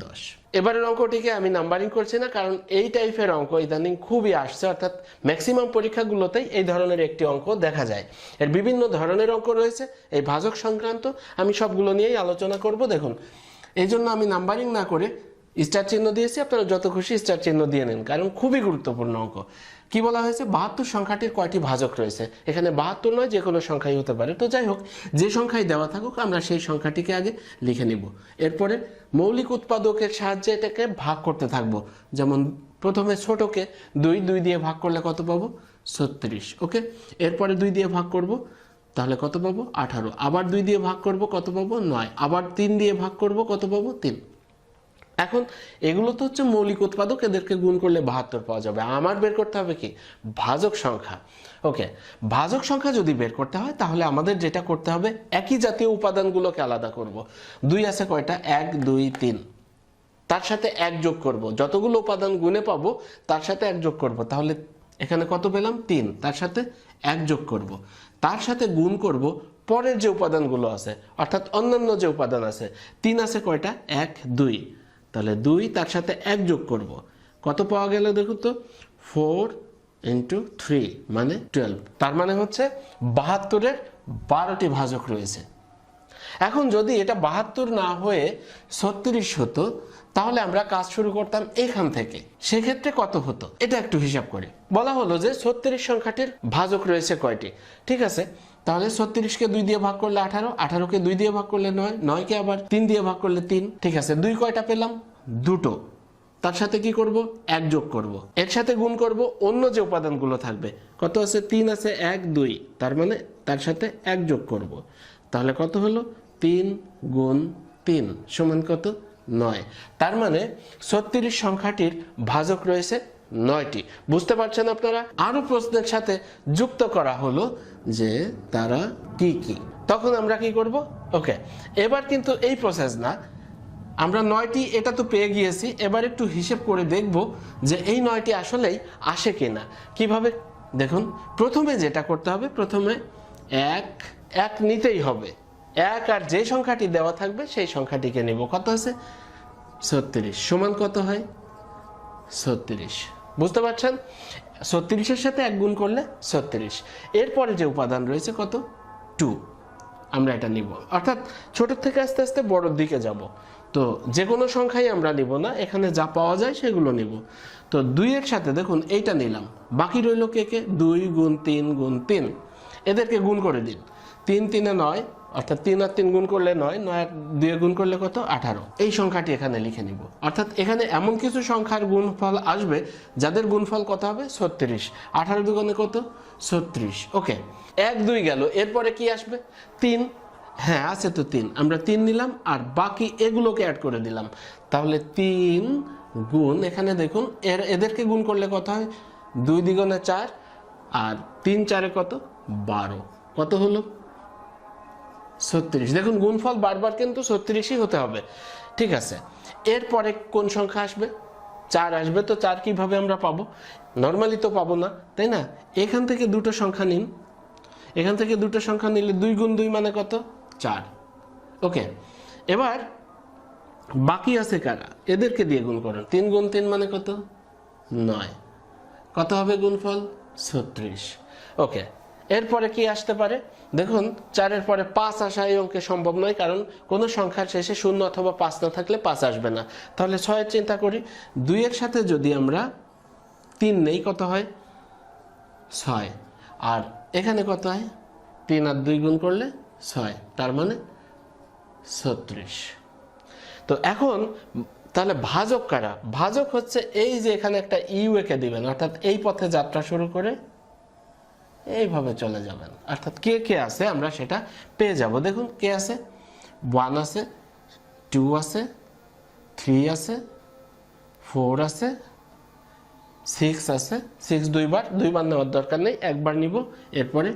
10। এবারের অঙ্কটিকে আমি নাম্বারিং করছি না, কারণ এই টাইপের অঙ্ক ইদানিং খুবই আসছে, অর্থাৎ ম্যাক্সিমাম পরীক্ষাগুলোতেই এই ধরনের একটি অঙ্ক দেখা যায়। এর বিভিন্ন ধরনের অঙ্ক রয়েছে, এই ভাজক সংক্রান্ত আমি সবগুলো নিয়েই আলোচনা করব। দেখুন, এই জন্য আমি নাম্বারিং না করে স্টার চিহ্ন দিয়েছি, আপনারা যত খুশি স্টার চিহ্ন দিয়ে নেন, কারণ খুবই গুরুত্বপূর্ণ অঙ্ক। কি বলা হয়েছে, 72 সংখ্যাটির কয়টি ভাজক রয়েছে। এখানে 72 নয়, যে কোনো সংখ্যাই হতে পারে। তো যাই হোক, যে সংখ্যাই দেওয়া থাকুক, আমরা সেই সংখ্যাটিকে আগে লিখে নিব। এরপরে মৌলিক উৎপাদকের সাহায্যে এটাকে ভাগ করতে থাকবো। যেমন প্রথমে ছোটকে 2 দিয়ে ভাগ করলে কত পাবো, 36। ওকে, এরপরে 2 দিয়ে ভাগ করব, তাহলে কত পাবো, 18। আবার 2 দিয়ে ভাগ করব, কত পাবো, 9। আবার 3 দিয়ে ভাগ করব, কত পাবো, 3। এখন এগুলো তো হচ্ছে মৌলিক উৎপাদক, এদেরকে গুণ করলে 72 পাওয়া যাবে। আমার বের করতে হবে কি, ভাজক সংখ্যা। ওকে, ভাজক সংখ্যা যদি বের করতে হয় তাহলে আমাদের যেটা করতে হবে, একই জাতীয় উপাদানগুলোকে আলাদা করব। 2 আছে কয়টা, 1 2 3, তার সাথে 1 যোগ করব। যতগুলো উপাদান গুণে পাবো তার সাথে 1 যোগ করব। তাহলে এখানে কত পেলাম, 3, তার সাথে 1 যোগ করব। তার সাথে গুণ করব পরের যে উপাদানগুলো আছে, অর্থাৎ অন্যান্য যে উপাদান আছে। 3 আছে কয়টা, 1 2, তাহলে 2, তার সাথে 1 যোগ করব। কত পাওয়া গেল দেখুন তো, 4 × 3 মানে 12। তার মানে হচ্ছে 72-এর 12টি ভাজক রয়েছে। এখন যদি এটা 72 না হয়ে 36 হতো, তাহলে আমরা কাজ শুরু করতাম এখান থেকে। সেক্ষেত্রে কত হতো, এটা একটু হিসাব করি। বলা হলো যে 36 সংখ্যাটির ভাজক রয়েছে কয়টি। ঠিক আছে, তাহলে 36কে 2 দিয়ে ভাগ করলে 18, 18কে 2 দিয়ে ভাগ করলে 9, 9কে আবার 3 দিয়ে ভাগ করলে 3। ঠিক আছে, 2 কয়টা পেলাম, 2টো। তার সাথে কি করব, 1 যোগ করব। এর সাথে গুণ করব অন্য যে উপাদানগুলো থাকবে। কত আছে, 3 আছে, 1 2, তার মানে তার সাথে 1 যোগ করব। তাহলে কত হলো, 3 × 3 সমান কত, 9। তার মানে 36 সংখ্যাটির ভাজক রয়েছে 9টি। বুঝতে পারছেন আপনারা? আরো প্রশ্নের সাথে যুক্ত করা হলো যে তারা কি কি। তখন আমরা কি করব, ওকে, এবার কিন্তু এই প্রসেস না, আমরা 9টি এটা তো পেয়ে গিয়েছি। এবার একটু হিসেব করে দেখব যে এই 9টি আসলেই আসে কিনা। কিভাবে, দেখুন, প্রথমে যেটা করতে হবে, প্রথমে 1 নিতেই হবে। 1 আর যে সংখ্যাটি দেওয়া থাকবে সেই সংখ্যাটিকে নেব। কত আছে, 36, সমান কত হয়, 36। বুঝতে পারছেন? 36-এর সাথে 1 গুণ করলে 36। এরপরে যে উপাদান রয়েছে কত? 2। আমরা এটা নিব, অর্থাৎ ছোট থেকে আস্তে আস্তে বড়র দিকে যাব। তো যে কোনো সংখ্যাই আমরা নিব না, এখানে যা পাওয়া যায় সেগুলো নিব। তো 2 এর সাথে দেখুন এইটা নিলাম, বাকি রইল কে কে? 2 গুণ 3 গুণ 3। এদেরকে গুণ করে দিন। 3 3 এ 9, অর্থাৎ 3 আর 3 গুণ করলে 9, 9 আর 2 গুণ করলে কত? 18। এই সংখ্যাটি এখানে লিখে নিব, অর্থাৎ এখানে এমন কিছু সংখ্যার গুণফল আসবে যাদের গুণফল কত হবে? 36। 18 দুগুণে কত? 36। ওকে, 1 2 গেল। এরপরে কি আসবে? 3। হ্যাঁ আছে তো 3, আমরা 3 নিলাম আর বাকি এগুলোকে অ্যাড করে দিলাম। তাহলে 3 গুণ, এখানে দেখুন এদেরকে গুণ করলে কত হয়? 2 দ্বিগুণে 4 আর 3 4 কত? 12। কত হলো? 36। দেখুন গুণফল বারবার কিন্তু 36ই হতে হবে। ঠিক আছে, এরপরে কোন সংখ্যা আসবে? 4 আসবে। তো 4 কিভাবে আমরা পাবো? নর্মালি তো পাবো না, তাই না? এখান থেকে দুটো সংখ্যা নিন, এখান থেকে দুটো সংখ্যা নিলে 2 গুণ 2 মানে কত? 4। ওকে, এবার বাকি আছে কারা? এদেরকে দিয়ে গুণ করুন। 3 গুণ 3 মানে কত? 9। কত হবে গুণফল? 36। ওকে, এরপরে কি আসতে পারে? দেখুন 4-এর পরে 5 আসা এই অঙ্কে সম্ভব নয়, কারণ কোনো সংখ্যার শেষে 0 অথবা 5 না থাকলে 5 আসবে না। তাহলে 6-এর চিন্তা করি। 2 এর সাথে যদি আমরা 3 নেই, কত হয়? 6। আর এখানে কত হয়? 3 আর 2 গুণ করলে 6, তার মানে 36। তো এখন তাহলে ভাজক কারা? ভাজক হচ্ছে এই যে এখানে একটা ইউ এঁকে দিবেন, অর্থাৎ এই পথে যাত্রা শুরু করে এইভাবে চলে যাবেন, অর্থাৎ কে কে আছে আমরা সেটা পেয়ে যাব। দেখুন কে আছে? 1 আছে, 2 আছে, 3 আছে, 4 আছে, 6 আছে। 6 দুইবার নেওয়ার দরকার নেই, একবার নিব। এরপরে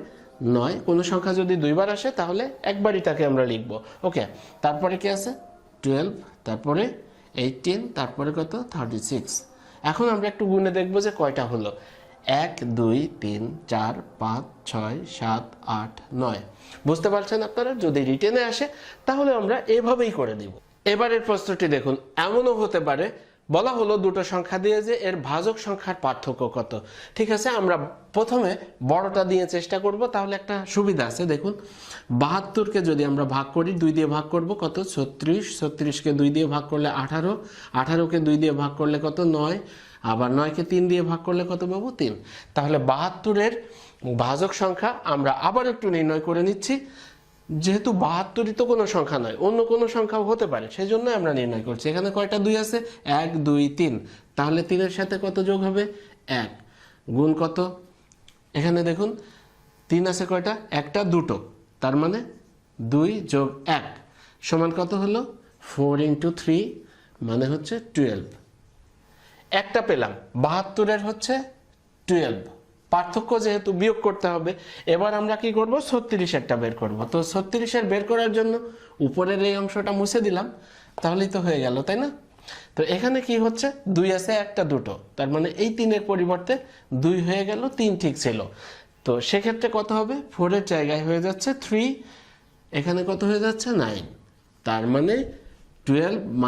9, কোনো সংখ্যা যদি দুইবার আসে তাহলে একবারই তাকে আমরা লিখব। ওকে, তারপরে কি আছে? 12, তারপরে 18, তারপরে কত? 36। এখন আমরা একটু গুণে দেখব যে কয়টা হলো। 1 2 3 4 5 6 7 8 9। বুঝতে পারছেন আপনারা? যদি রিটেনে আসে তাহলে আমরা এভাবেই করে দিব। এবারের প্রশ্নটি দেখুন, এমনও হতে পারে বলা হলো দুটো সংখ্যা দিয়ে যে এর ভাজক সংখ্যার পার্থক্য কত। ঠিক আছে, আমরা প্রথমে বড়টা দিয়ে চেষ্টা করব, তাহলে একটা সুবিধা আছে। দেখুন 72কে যদি আমরা ভাগ করি, 2 দিয়ে ভাগ করব কত? 36। 36কে 2 দিয়ে ভাগ করলে 18। 18কে 2 দিয়ে ভাগ করলে কত? 9। আবার 9কে 3 দিয়ে ভাগ করলে কত পাবো? 3। তাহলে 72-এর ভাজক সংখ্যা আমরা আবার একটু নির্ণয় করে নিচ্ছি। যেহেতু 72ই তো কোনো সংখ্যা নয়, অন্য কোনো সংখ্যাও হতে পারে, সেই জন্য আমরা নির্ণয় করছি। এখানে কয়টা 2 আছে? 1 2 3। তাহলে 3-এর সাথে কত যোগ হবে? 1 গুণ কত? এখানে দেখুন 3 আছে কয়টা? একটা, দুটো, তার মানে 2 যোগ 1 সমান কত হলো? 4 × 3 মানে হচ্ছে 12। একটা পেলাম, 72-এর হচ্ছে 12। পার্থক্য যেহেতু বিয়োগ করতে হবে, এবার আমরা কি করব? 36-এরটা বের করব। তো 36-এর বের করার জন্য উপরের এই অংশটা মুছে দিলাম, তাহলেই তো হয়ে গেল, তাই না? তো এখানে কি হচ্ছে? 2 আছে, একটা, দুটো, তার মানে এই 3-এর পরিবর্তে 2 হয়ে গেল, 3 ঠিক ছিল। তো সেক্ষেত্রে কত হবে? 4-এর জায়গায় হয়ে যাচ্ছে 3, এখানে কত হয়ে যাচ্ছে? 9। তার মানে 12 -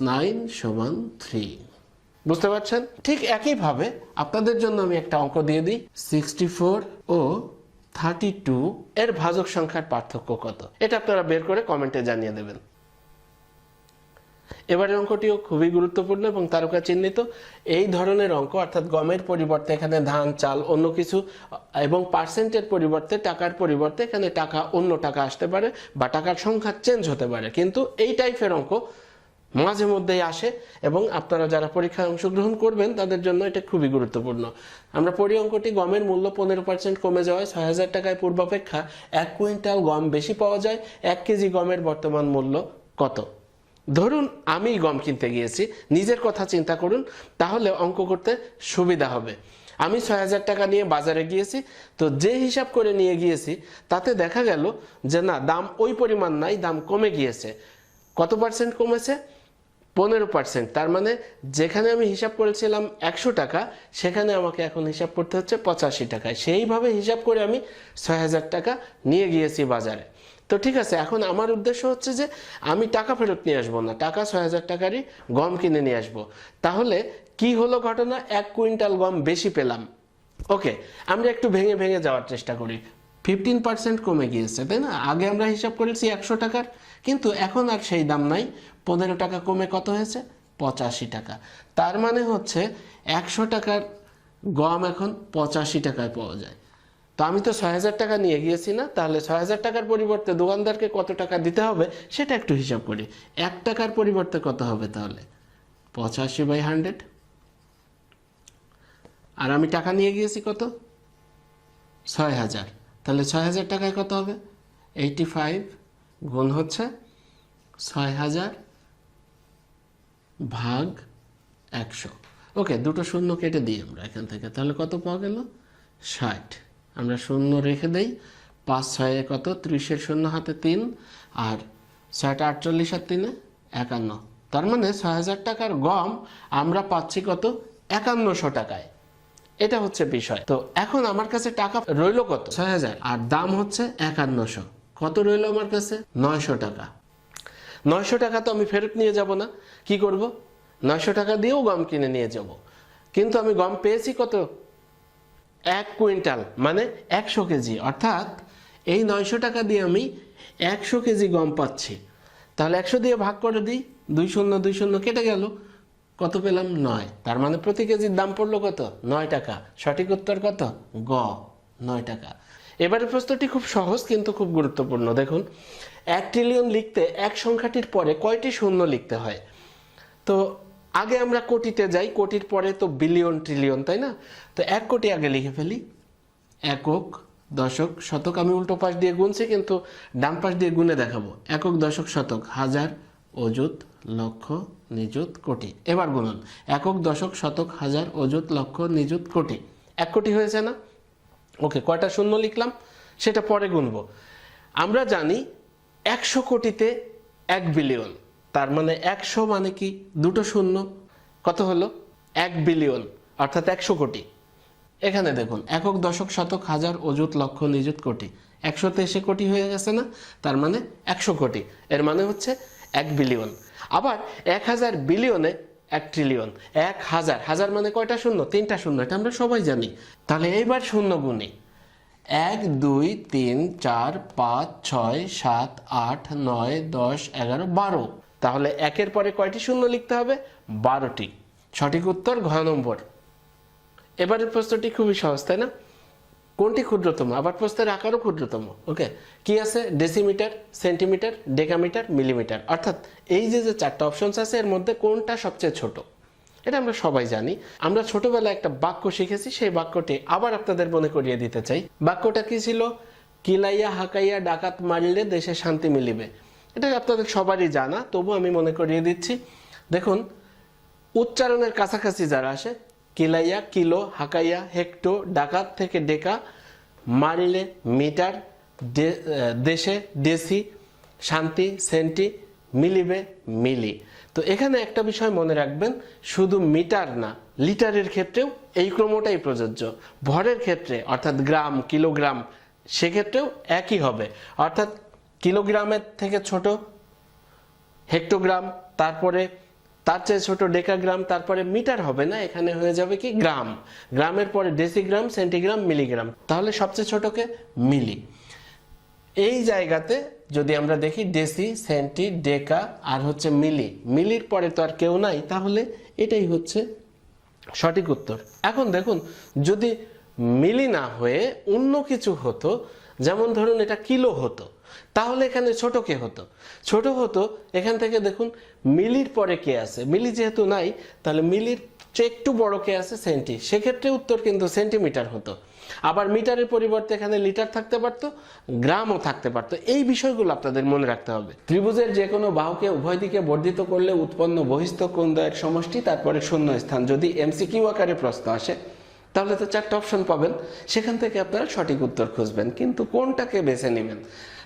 9 = 3। বুঝতে পারছেন? ঠিক একইভাবে আপনাদের জন্য আমি একটা অঙ্ক দিয়ে দিই। 64 ও 32 এর ভাজক সংখ্যার পার্থক্য কত? এটা আপনারা বের করে কমেন্টে জানিয়ে দেবেন। এবারের অঙ্কটিও খুবই গুরুত্বপূর্ণ এবং তারকা চিহ্নিত। এই ধরনের অঙ্ক, অর্থাৎ গমের পরিবর্তে এখানে ধান, চাল, অন্য কিছু, এবং পার্সেন্টের পরিবর্তে, টাকার পরিবর্তে এখানে টাকা, অন্য টাকা আসতে পারে, বা টাকার সংখ্যা চেঞ্জ হতে পারে, কিন্তু এই টাইপের অঙ্ক মাঝে মধ্যেই আসে এবং আপনারা যারা পরীক্ষায় অংশগ্রহণ করবেন তাদের জন্য এটা খুবই গুরুত্বপূর্ণ। আমরা পড়ি অঙ্কটি, গমের মূল্য 15% কমে যাওয়ায় 6000 টাকায় পূর্বাপেক্ষা 1 কুইন্টাল গম বেশি পাওয়া যায়। 1 কেজি গমের বর্তমান মূল্য কত? ধরুন আমি গম কিনতে গিয়েছি, নিজের কথা চিন্তা করুন, তাহলে অঙ্ক করতে সুবিধা হবে। আমি 6000 টাকা নিয়ে বাজারে গিয়েছি, তো যে হিসাব করে নিয়ে গিয়েছি তাতে দেখা গেল যে না, দাম ওই পরিমাণ নাই, দাম কমে গিয়েছে। কত পার্সেন্ট কমেছে? 15%। তার মানে যেখানে আমি হিসাব করেছিলাম 100 টাকা, সেখানে আমাকে এখন হিসাব করতে হচ্ছে 85 টাকায়। সেইভাবে হিসাব করে আমি 6000 টাকা নিয়ে গিয়েছি বাজারে। তো ঠিক আছে, এখন আমার উদ্দেশ্য হচ্ছে যে আমি টাকা ফেরত নিয়ে আসবো না, টাকা 6000 টাকারই গম কিনে নিয়ে আসবো। তাহলে কি হলো ঘটনা, 1 কুইন্টাল গম বেশি পেলাম। ওকে, আমরা একটু ভেঙে ভেঙে যাওয়ার চেষ্টা করি। 15% কমে গিয়েছে, তাই না? আগে আমরা হিসাব করেছি 100 টাকার, কিন্তু এখন আর সেই দাম নাই। 15 টাকা কমে কত হয়েছে? 85 টাকা। তার মানে হচ্ছে 100 টাকার গম এখন 85 টাকায় পাওয়া যায়। তো আমি তো 6000 টাকা নিয়ে গিয়েছি না, তাহলে 6000 টাকার পরিবর্তে দোকানদারকে কত টাকা দিতে হবে সেটা একটু হিসাব করি। 1 টাকার পরিবর্তে কত হবে তাহলে? 85/100। আর আমি টাকা নিয়ে গিয়েছি কত? 6000। তাহলে 6000 টাকায় কত হবে? 85 গুণ হচ্ছে 6000 ভাগ 100। ওকে, দুটো শূন্য কেটে দিই আমরা এখান থেকে, তাহলে কত পাওয়া গেল? 60। আমরা শূন্য রেখে দেই। 5 6 কত? 30-এর শূন্য হাতে 3, আর 6 48 আর 3 51। তার মানে 6000 টাকার গম আমরা পাচ্ছি কত? 5100 টাকায়। এটা হচ্ছে বিষয়। তো এখন আমার কাছে টাকা রইল কত? 6000, আর দাম হচ্ছে 5100। কত রইল আমার কাছে? 900 টাকা। 900 টাকা তো আমি ফেরত নিয়ে যাব না, কি করব? 900 টাকা দিয়েও গম কিনে নিয়ে যাব, কিন্তু আমি গম পেয়েছি কত? 1 কুইন্টাল, মানে 100 কেজি। অর্থাৎ এই 900 টাকা দিয়ে আমি 100 কেজি গম পাচ্ছি। তাহলে 100 দিয়ে ভাগ করে দিই, 2 শূন্য 2 শূন্য কেটে গেল, কত পেলাম? 9। তার মানে প্রতি কেজির দাম পড়লো কত? 9 টাকা। সঠিক উত্তর কত? গ, 9 টাকা। এবারের প্রশ্নটি খুব সহজ কিন্তু খুব গুরুত্বপূর্ণ। দেখুন, 1 ট্রিলিয়ন লিখতে এক সংখ্যাটির পরে কয়টি শূন্য লিখতে হয়? তো আগে আমরা কোটিতে যাই, কোটির পরে তো বিলিয়ন ট্রিলিয়ন, তাই না? তো 1 কোটি আগে লিখে ফেলি। একক, দশক, শতক আমি উল্টো পাশ দিয়ে গুনছি, কিন্তু ডান পাশ দিয়ে গুনে দেখাবো। একক, দশক, শতক, হাজার, অযুত, লক্ষ, নিযুত, কোটি। এবার গুনুন, একক, দশক, শতক, হাজার, অযুত, লক্ষ, নিযুত, কোটি। 1 কোটি হয়েছে না? ওকে, কয়টা শূন্য লিখলাম সেটা পরে গুনবো। আমরা জানি 100 কোটিতে 1 বিলিয়ন। তার মানে 100 মানে কি? দুটো শূন্য, কত হলো? 1 বিলিয়ন, অর্থাৎ 100 কোটি। এখানে দেখুন, একক, দশক, শতক, হাজার, অযুত, লক্ষ, নিযুত, কোটি। 100তে এসে কোটি হয়ে গেছে না? তার মানে 100 কোটি, এর মানে হচ্ছে 1 বিলিয়ন। আবার 1000 বিলিয়নে 1 ট্রিলিয়ন। 1000, হাজার মানে কয়টা শূন্য? 3টা শূন্য, এটা আমরা সবাই জানি। তাহলে এইবার শূন্য গুণি। 1 2 3 4 5 6 7 8 9 10 11 12। তাহলে 1-এর পরে কয়টি শূন্য লিখতে হবে? 12টি। সঠিক উত্তর ঘ নম্বর। এবারের প্রশ্নটি খুবই সহজ, তাই না? কোনটি ক্ষুদ্রতম? আবার প্রশ্নের আকারও ক্ষুদ্রতম। ওকে, কি আছে? Decimetre, centimetre, decametre, millimetre. অর্থাৎ এই যে 4টা অপশনস আছে, এর মধ্যে কোনটা সবচেয়ে ছোট? এটা আমরা সবাই জানি। আমরা ছোটবেলায় একটা বাক্য শিখেছি, সেই বাক্যটি আবার আপনাদের মনে করিয়ে দিতে চাই। বাক্যটা কি ছিল? কিলাইয়া হাকাইয়া ডাকাত মারলে দেশে শান্তি মিলিবে। এটা আপনাদের সবারই জানা, তবু আমি মনে করিয়ে দিচ্ছি। দেখুন, উচ্চারণের কাছাকাছি যারা আসে, কিলাইয়া কিলো, হাকাইয়া হেক্টো, ডাকাত থেকে ডেকা, মারিলে মিটার, দেশে ডেসি, শান্তি সেন্টি, মিলিবে মিলি। তো এখানে একটা বিষয় মনে রাখবেন, শুধু মিটার না, লিটারের ক্ষেত্রেও এই ক্রমটাই প্রযোজ্য। ভরের ক্ষেত্রে অর্থাৎ গ্রাম, কিলোগ্রাম, সেক্ষেত্রেও একই হবে। অর্থাৎ কিলোগ্রামের থেকে ছোট হেক্টোগ্রাম, তারপরে তার চেয়ে ছোট ডেকাগ্রাম, তারপরে মিটার হবে না, এখানে হয়ে যাবে কি? গ্রাম। গ্রামের পরে ডেসিগ্রাম, সেন্টিগ্রাম, মিলিগ্রাম। তাহলে সবচেয়ে ছোটকে মিলি। এই জায়গাতে যদি আমরা দেখি ডেসি, সেন্টি, ডেকা আর হচ্ছে মিলি, মিলির পরে তো আর কেউ নাই, তাহলে এটাই হচ্ছে সঠিক উত্তর। এখন দেখুন, যদি মিলি না হয়ে অন্য কিছু হতো, যেমন ধরুন এটা কিলো হতো, তাহলে এখানে ছোট কে হতো? ছোট হতো এখান থেকে দেখুন, মিলির পরে কে আছে? মিলি যেহেতু নাই, তাহলে মিলির চেয়ে একটু বড় কে আছে? সেন্টি। সেক্ষেত্রে উত্তর কিন্তু সেন্টিমিটার হতো। আবার মিটারের পরিবর্তে এখানে লিটার থাকতে পারতো, গ্রামও থাকতে পারতো। এই বিষয়গুলো আপনাদের মনে রাখতে হবে। ত্রিভুজের যে কোনো বাহুকে উভয় দিকে বর্ধিত করলে উৎপন্ন বহিস্থ কোণদ্বয়ের সমষ্টি, তারপরে শূন্য স্থান। যদি এমসিকিউ আকারে প্রশ্ন আসে, তাহলে তো 4টা অপশন পাবেন, সেখান থেকে আপনারা সঠিক উত্তর খুঁজবেন, কিন্তু কোনটাকে বেছে নেবেন।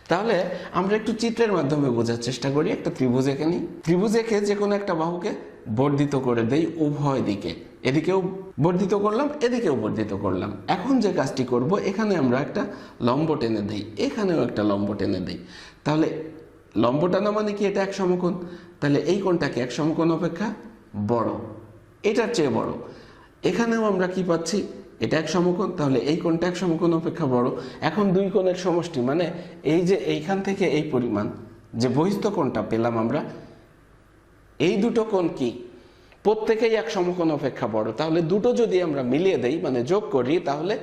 তাহলে আমরা একটু চিত্রের মাধ্যমে বোঝার চেষ্টা করি। একটা ত্রিভুজ এঁকে নিই। ত্রিভুজ এঁকে যে কোনো একটা বাহুকে বর্ধিত করে দেই উভয় দিকে। এদিকেও বর্ধিত করলাম, এদিকেও বর্ধিত করলাম। এখন যে কাজটি করব, এখানে আমরা একটা লম্ব টেনে দিই, এখানেও একটা লম্ব টেনে দিই। তাহলে লম্ব টানা মানে কি? এটা এক সমকোণ। তাহলে এই কোণটাকে এক সমকোণ অপেক্ষা বড়, এটার চেয়ে বড়। এখানেও আমরা কি পাচ্ছি, এটা এক সমকোণ, তাহলে এই কোণটা এক সমকোণ অপেক্ষা বড়। এখন দুই কোণের সমষ্টি মানে এই যে এইখান থেকে এই পরিমাণ যে বহিস্থ কোণটা পেলাম আমরা, এই দুটো কোণ কি প্রত্যেকেই এক সমকোণ অপেক্ষা বড়। তাহলে দুটো যদি আমরা মিলিয়ে দেই মানে যোগ করি, তাহলে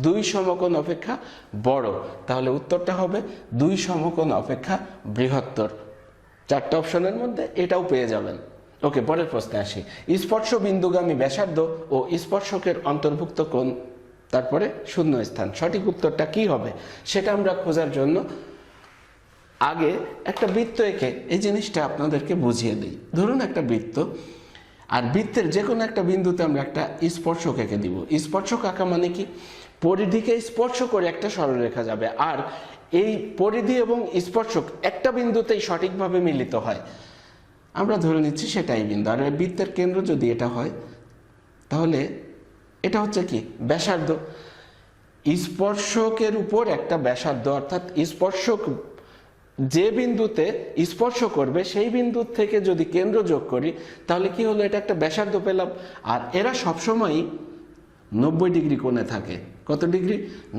দুই সমকোণ অপেক্ষা বড়। তাহলে উত্তরটা হবে দুই সমকোণ অপেক্ষা বৃহত্তর। চারটা অপশনের মধ্যে এটাও পেয়ে যাবেন। ওকে, পরের প্রশ্নে আসি। স্পর্শ বিন্দুগামী ব্যাসার্ধ ও স্পর্শকের অন্তর্ভুক্ত কোণ, তারপরে শূন্য স্থান। সঠিক উত্তরটা কি হবে সেটা আমরা খোঁজার জন্য আগে একটা বৃত্ত এঁকে এই জিনিসটা আপনাদেরকে বুঝিয়ে দিই। ধরুন একটা বৃত্ত, আর বৃত্তের যে কোনো একটা বিন্দুতে আমরা একটা স্পর্শক এঁকে দিব। স্পর্শক আঁকা মানে কি, পরিধিকে স্পর্শ করে একটা সরলরেখা যাবে, আর এই পরিধি এবং স্পর্শক একটা বিন্দুতেই সঠিকভাবে মিলিত হয়। আমরা ধরে নিচ্ছি সেটাই বিন্দু। আর বৃত্তের কেন্দ্র যদি এটা হয়, তাহলে এটা হচ্ছে কি ব্যাসার্ধ। স্পর্শকের উপর একটা ব্যাসার্ধ, অর্থাৎ স্পর্শক যে বিন্দুতে স্পর্শ করবে সেই বিন্দু থেকে যদি কেন্দ্র যোগ করি, তাহলে কি হলো, এটা একটা ব্যাসার্ধ পেলাম। আর এরা সবসময়ই 90 ডিগ্রি কোণে থাকে। কত ডিগ্রি?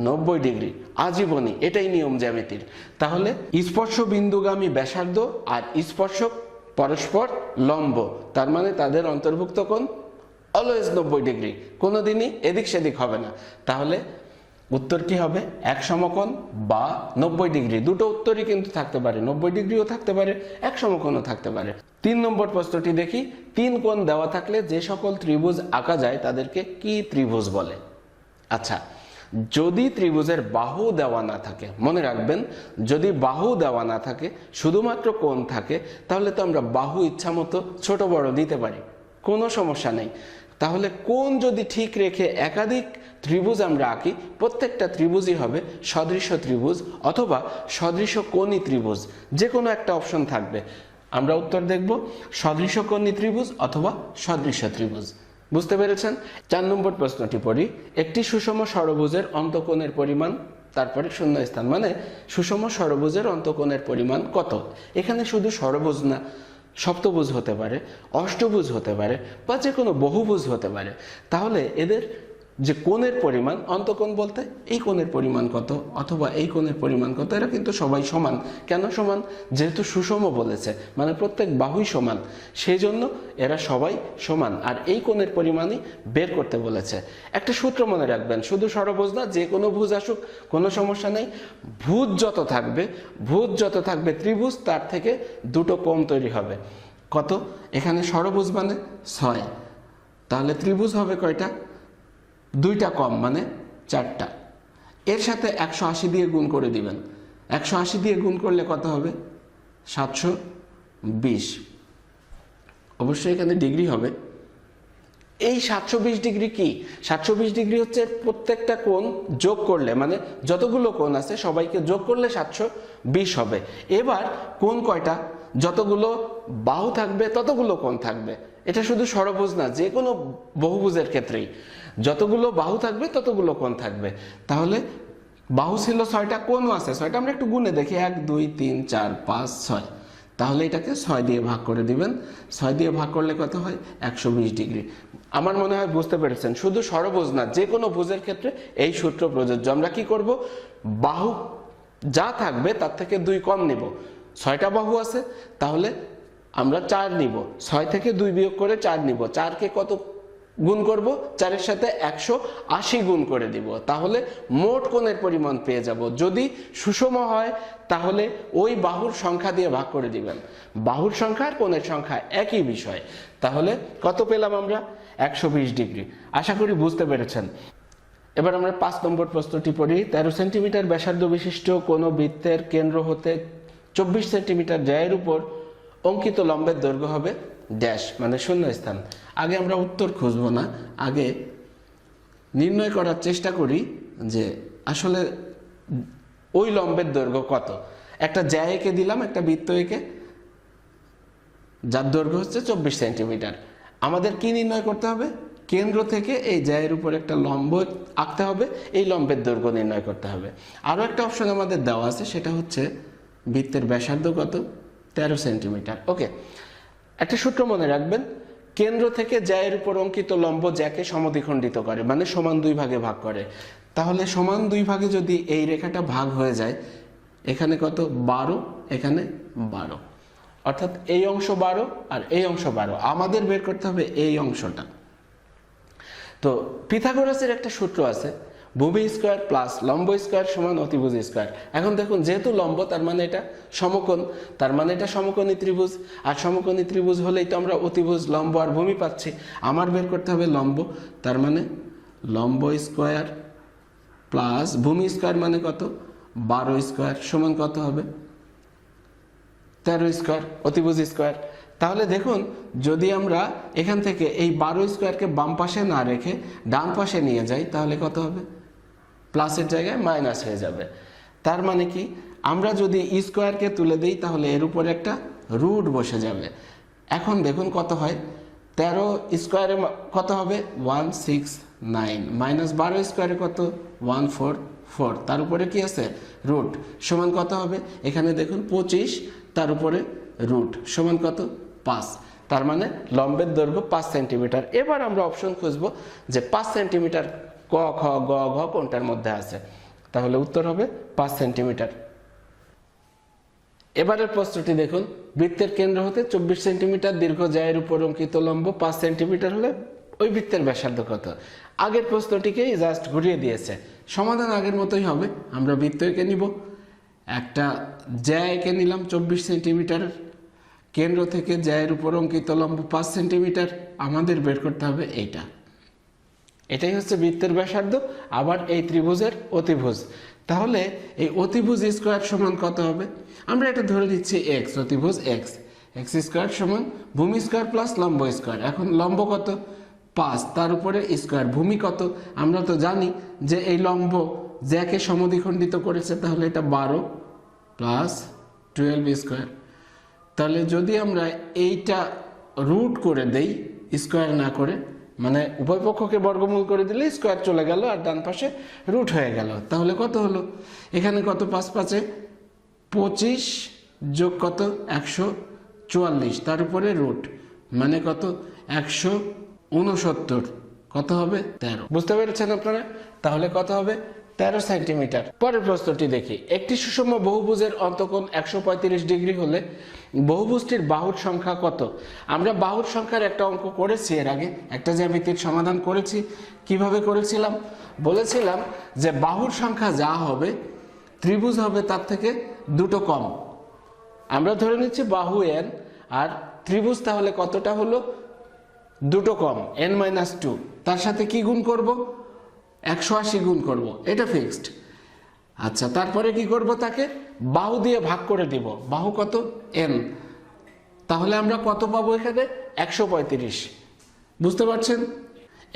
90 ডিগ্রি, আজীবনই। এটাই নিয়ম জ্যামিতির। তাহলে স্পর্শ বিন্দুগামী ব্যাসার্ধ আর স্পর্শক পরস্পর লম্ব, তার মানে তাদের অন্তর্ভুক্ত কোণ অলওয়েজ 90 ডিগ্রি, কোনোদিনই এদিক সেদিক হবে না। তাহলে উত্তর কি হবে, এক সমকোণ বা 90 ডিগ্রি। দুটো উত্তরই কিন্তু থাকতে পারে, 90 ডিগ্রিও থাকতে পারে, এক সমকোণও থাকতে পারে। 3 নম্বর প্রশ্নটি দেখি। 3 কোণ দেওয়া থাকলে যে সকল ত্রিভুজ আঁকা যায় তাদেরকে কি ত্রিভুজ বলে? আচ্ছা, যদি ত্রিভুজের বাহু দেওয়া না থাকে, মনে রাখবেন যদি বাহু দেওয়া না থাকে, শুধুমাত্র কোণ থাকে, তাহলে তো আমরা বাহু ইচ্ছা মতো ছোট বড় দিতে পারি, কোনো সমস্যা নেই। তাহলে কোণ যদি ঠিক রেখে একাধিক ত্রিভুজ আমরা আঁকি, প্রত্যেকটা ত্রিভুজই হবে সদৃশ ত্রিভুজ অথবা সদৃশ কোণী ত্রিভুজ, যে কোনো একটা অপশন থাকবে। আমরা উত্তর দেখব সদৃশ কোণী ত্রিভুজ অথবা সদৃশ ত্রিভুজ। বুঝতে পেরেছেন? 4 নম্বর প্রশ্নটি পড়ি। একটি সুষম ষড়ভুজের অন্তঃকোণের পরিমাণ, তারপরে শূন্য স্থান। মানে সুষম ষড়ভুজের অন্তঃকোণের পরিমাণ কত? এখানে শুধু ষড়ভুজ না, সপ্তভুজ হতে পারে, অষ্টভুজ হতে পারে, বা যে কোনো বহুভুজ হতে পারে। তাহলে এদের যে কোণের পরিমাণ, অন্তঃকোণ বলতে এই কোণের পরিমাণ কত অথবা এই কোণের পরিমাণ কত, এরা কিন্তু সবাই সমান। কেন সমান? যেহেতু সুষম বলেছে, মানে প্রত্যেক বাহুই সমান, সেই জন্য এরা সবাই সমান। আর এই কোণের পরিমাণই বের করতে বলেছে। একটা সূত্র মনে রাখবেন, শুধু ষড়ভুজ না, যে কোনো ভুজ আসুক কোনো সমস্যা নেই, ভুজ যত থাকবে ত্রিভুজ তার থেকে দুটো কম তৈরি হবে। কত? এখানে ষড়ভুজ মানে 6, তাহলে ত্রিভুজ হবে কয়টা? 2টা কম, মানে 4টা। এর সাথে 180 দিয়ে গুণ করে দিবেন। 180 দিয়ে গুণ করলে কত হবে? 720। অবশ্যই এখানে ডিগ্রি হবে। এই 720 ডিগ্রি কি? 720 ডিগ্রি হচ্ছে প্রত্যেকটা কোণ যোগ করলে, মানে যতগুলো কোণ আছে সবাইকে যোগ করলে 720 হবে। এবার কোণ কয়টা? যতগুলো বাহু থাকবে ততগুলো কোণ থাকবে। এটা শুধু ষড়ভুজ না, যে কোনো বহুভুজের ক্ষেত্রেই যতগুলো বাহু থাকবে ততগুলো কোণ থাকবে। তাহলে বাহু ছিল 6টা, কোণও আছে 6টা। আমরা একটু গুণে দেখি, 1 2 3 4 5 6। তাহলে এটাকে 6 দিয়ে ভাগ করে দিবেন। 6 দিয়ে ভাগ করলে কত হয়? 120 ডিগ্রি। আমার মনে হয় বুঝতে পেরেছেন। শুধু ষড়ভুজ না, যে কোনো ভুজের ক্ষেত্রে এই সূত্র প্রযোজ্য। আমরা কি করব? বাহু যা থাকবে তার থেকে 2 কম নিব। 6টা বাহু আছে, তাহলে আমরা 4 নিব। 6 থেকে 2 বিয়োগ করে 4 নিব। 4কে কত গুণ করব? 4-এর সাথে 180 গুণ করে দিব। তাহলে মোট কোণের পরিমাণ পেয়ে যাব। যদি সুষম হয় তাহলে ওই বাহুর সংখ্যা দিয়ে ভাগ করে দিবেন। বাহুর সংখ্যা আর কোণের সংখ্যা একই বিষয়। তাহলে কত পেলাম আমরা? 120 ডিগ্রি। আশা করি বুঝতে পেরেছেন। এবার আমরা 5 নম্বর প্রশ্নটি পড়ি। 13 সেন্টিমিটার ব্যাসার্ধ বিশিষ্ট কোনো বৃত্তের কেন্দ্র হতে 24 সেন্টিমিটার জ্যায়ের উপর অঙ্কিত লম্বের দৈর্ঘ্য হবে ড্যাশ, মানে শূন্য স্থান। আগে আমরা উত্তর খুঁজবো না, আগে নির্ণয় করার চেষ্টা করি যে আসলে ওই লম্বের দৈর্ঘ্য কত। একটা জ্যা এঁকে দিলাম, একটা বৃত্ত এঁকে, যার দৈর্ঘ্য হচ্ছে 24 সেন্টিমিটার। আমাদের কি নির্ণয় করতে হবে? কেন্দ্র থেকে এই জ্যায়ের উপর একটা লম্ব আঁকতে হবে, এই লম্বের দৈর্ঘ্য নির্ণয় করতে হবে। আরও একটা অপশন আমাদের দেওয়া আছে, সেটা হচ্ছে বৃত্তের ব্যাসার্ধ কত? 13 সেন্টিমিটার। ওকে, একটা সূত্র মনে রাখবেন, কেন্দ্র থেকে জ্যায়ের উপর অঙ্কিত লম্ব জ্যাকে সমদ্বিখণ্ডিত করে, মানে সমান দুই ভাগে ভাগ করে। তাহলে সমান দুই ভাগে যদি এই রেখাটা ভাগ হয়ে যায়, এখানে কত 12, এখানে 12, অর্থাৎ এই অংশ 12 আর এই অংশ 12। আমাদের বের করতে হবে এই অংশটা। তো পিথাগোরাসের একটা সূত্র আছে, ভূমি স্কয়ার প্লাস লম্ব স্কয়ার সমান অতিভুজ স্কয়ার। এখন দেখুন, যেহেতু লম্ব তার মানে এটা সমকোণ, তার মানে এটা সমকোণী ত্রিভুজ, আর সমকোণী ত্রিভুজ হলেই তো আমরা অতিভুজ, লম্ব আর ভূমি পাচ্ছি। আমার বের করতে হবে লম্ব, তার মানে লম্ব স্কয়ার প্লাস ভূমি স্কয়ার মানে কত 12 স্কয়ার সমান কত হবে 13 স্কয়ার, অতিভুজ স্কয়ার। তাহলে দেখুন, যদি আমরা এখান থেকে এই 12 স্কয়ারকে বাম পাশে না রেখে ডান পাশে নিয়ে যাই, তাহলে কত হবে, প্লাসের জায়গায় মাইনাস হয়ে যাবে। তার মানে কি, আমরা যদি স্কয়ারকে তুলে দিই তাহলে এর উপরে একটা রুট বসে যাবে। এখন দেখুন কত হয়, 13 স্কয়ারে কত হবে 169, মাইনাস 12 স্কয়ারে কত 144, তার উপরে কি আছে রুট, সমান কত হবে, এখানে দেখুন 25, তার উপরে রুট সমান কত 5। তার মানে লম্বের দৈর্ঘ্য 5 সেন্টিমিটার। এবার আমরা অপশন খুঁজবো যে 5 সেন্টিমিটার ক, খ, গ, ঘ কোনটার মধ্যে আছে। তাহলে উত্তর হবে 5 সেন্টিমিটার। এবারের প্রশ্নটি দেখুন, বৃত্তের কেন্দ্র হতে 24 সেন্টিমিটার দীর্ঘ জ্যায়ের উপর অঙ্কিত লম্ব 5 সেন্টিমিটার হলে ওই বৃত্তের ব্যাসার্ধ কত। আগের প্রশ্নটিকেই জাস্ট ঘুরিয়ে দিয়েছে, সমাধান আগের মতোই হবে। আমরা বৃত্ত এঁকে নিব, একটা জ্যা এঁকে নিলাম 24 সেন্টিমিটার, কেন্দ্র থেকে জ্যায়ের উপর অঙ্কিত লম্ব 5 সেন্টিমিটার। আমাদের বের করতে হবে এইটা, এটাই হচ্ছে বৃত্তের ব্যাসার্ধ। আবার এই ত্রিভুজের অতিভুজ, তাহলে এই অতিভুজ স্কয়ার সমান কত হবে, আমরা এটা ধরে নিচ্ছি এক্স, অতিভুজ এক্স, এক্স স্কয়ার সমান ভূমি স্কয়ার প্লাস লম্ব স্কয়ার। এখন লম্ব কত 5, তার উপরে স্কয়ার, ভূমি কত, আমরা তো জানি যে এই লম্ব জ্যাকে সমদ্বিখণ্ডিত করেছে, তাহলে এটা 12 প্লাস 12 স্কয়ার। তাহলে যদি আমরা এইটা রুট করে দেই স্কয়ার না করে, মানে উভয় পক্ষকে বর্গমূল করে দিলে স্কয়ার চলে গেল আর ডান পাশে রুট হয়ে গেল, তাহলে কত হলো, এখানে কত 5 5 25 যোগ কত 144, তার উপরে রুট মানে কত 169, কত হবে 13। বুঝতে পেরেছেন আপনারা, তাহলে কত হবে 13 সেন্টিমিটার। পরের প্রশ্নটি দেখি, একটি সুষম বহুভুজের অন্তকোণ 135 ডিগ্রি হলে বহুভুজটির বাহুর সংখ্যা কত। আমরা বাহুর সংখ্যার একটা অঙ্ক করেছি এর আগে, একটা জ্যামিতির সমাধান করেছি। কিভাবে করেছিলাম, বলেছিলাম যে বাহুর সংখ্যা যা হবে ত্রিভুজ হবে তার থেকে দুটো কম। আমরা ধরে নিচ্ছি বাহু n, আর ত্রিভুজ তাহলে কতটা হলো, দুটো কম, n-2। তার সাথে কি গুণ করব, 180 গুণ করব, এটা ফিক্সড। আচ্ছা, তারপরে কি করব, তাকে বাহু দিয়ে ভাগ করে দিব, বাহু কত n, তাহলে আমরা কত পাবো এখানে 135। বুঝতে পারছেন,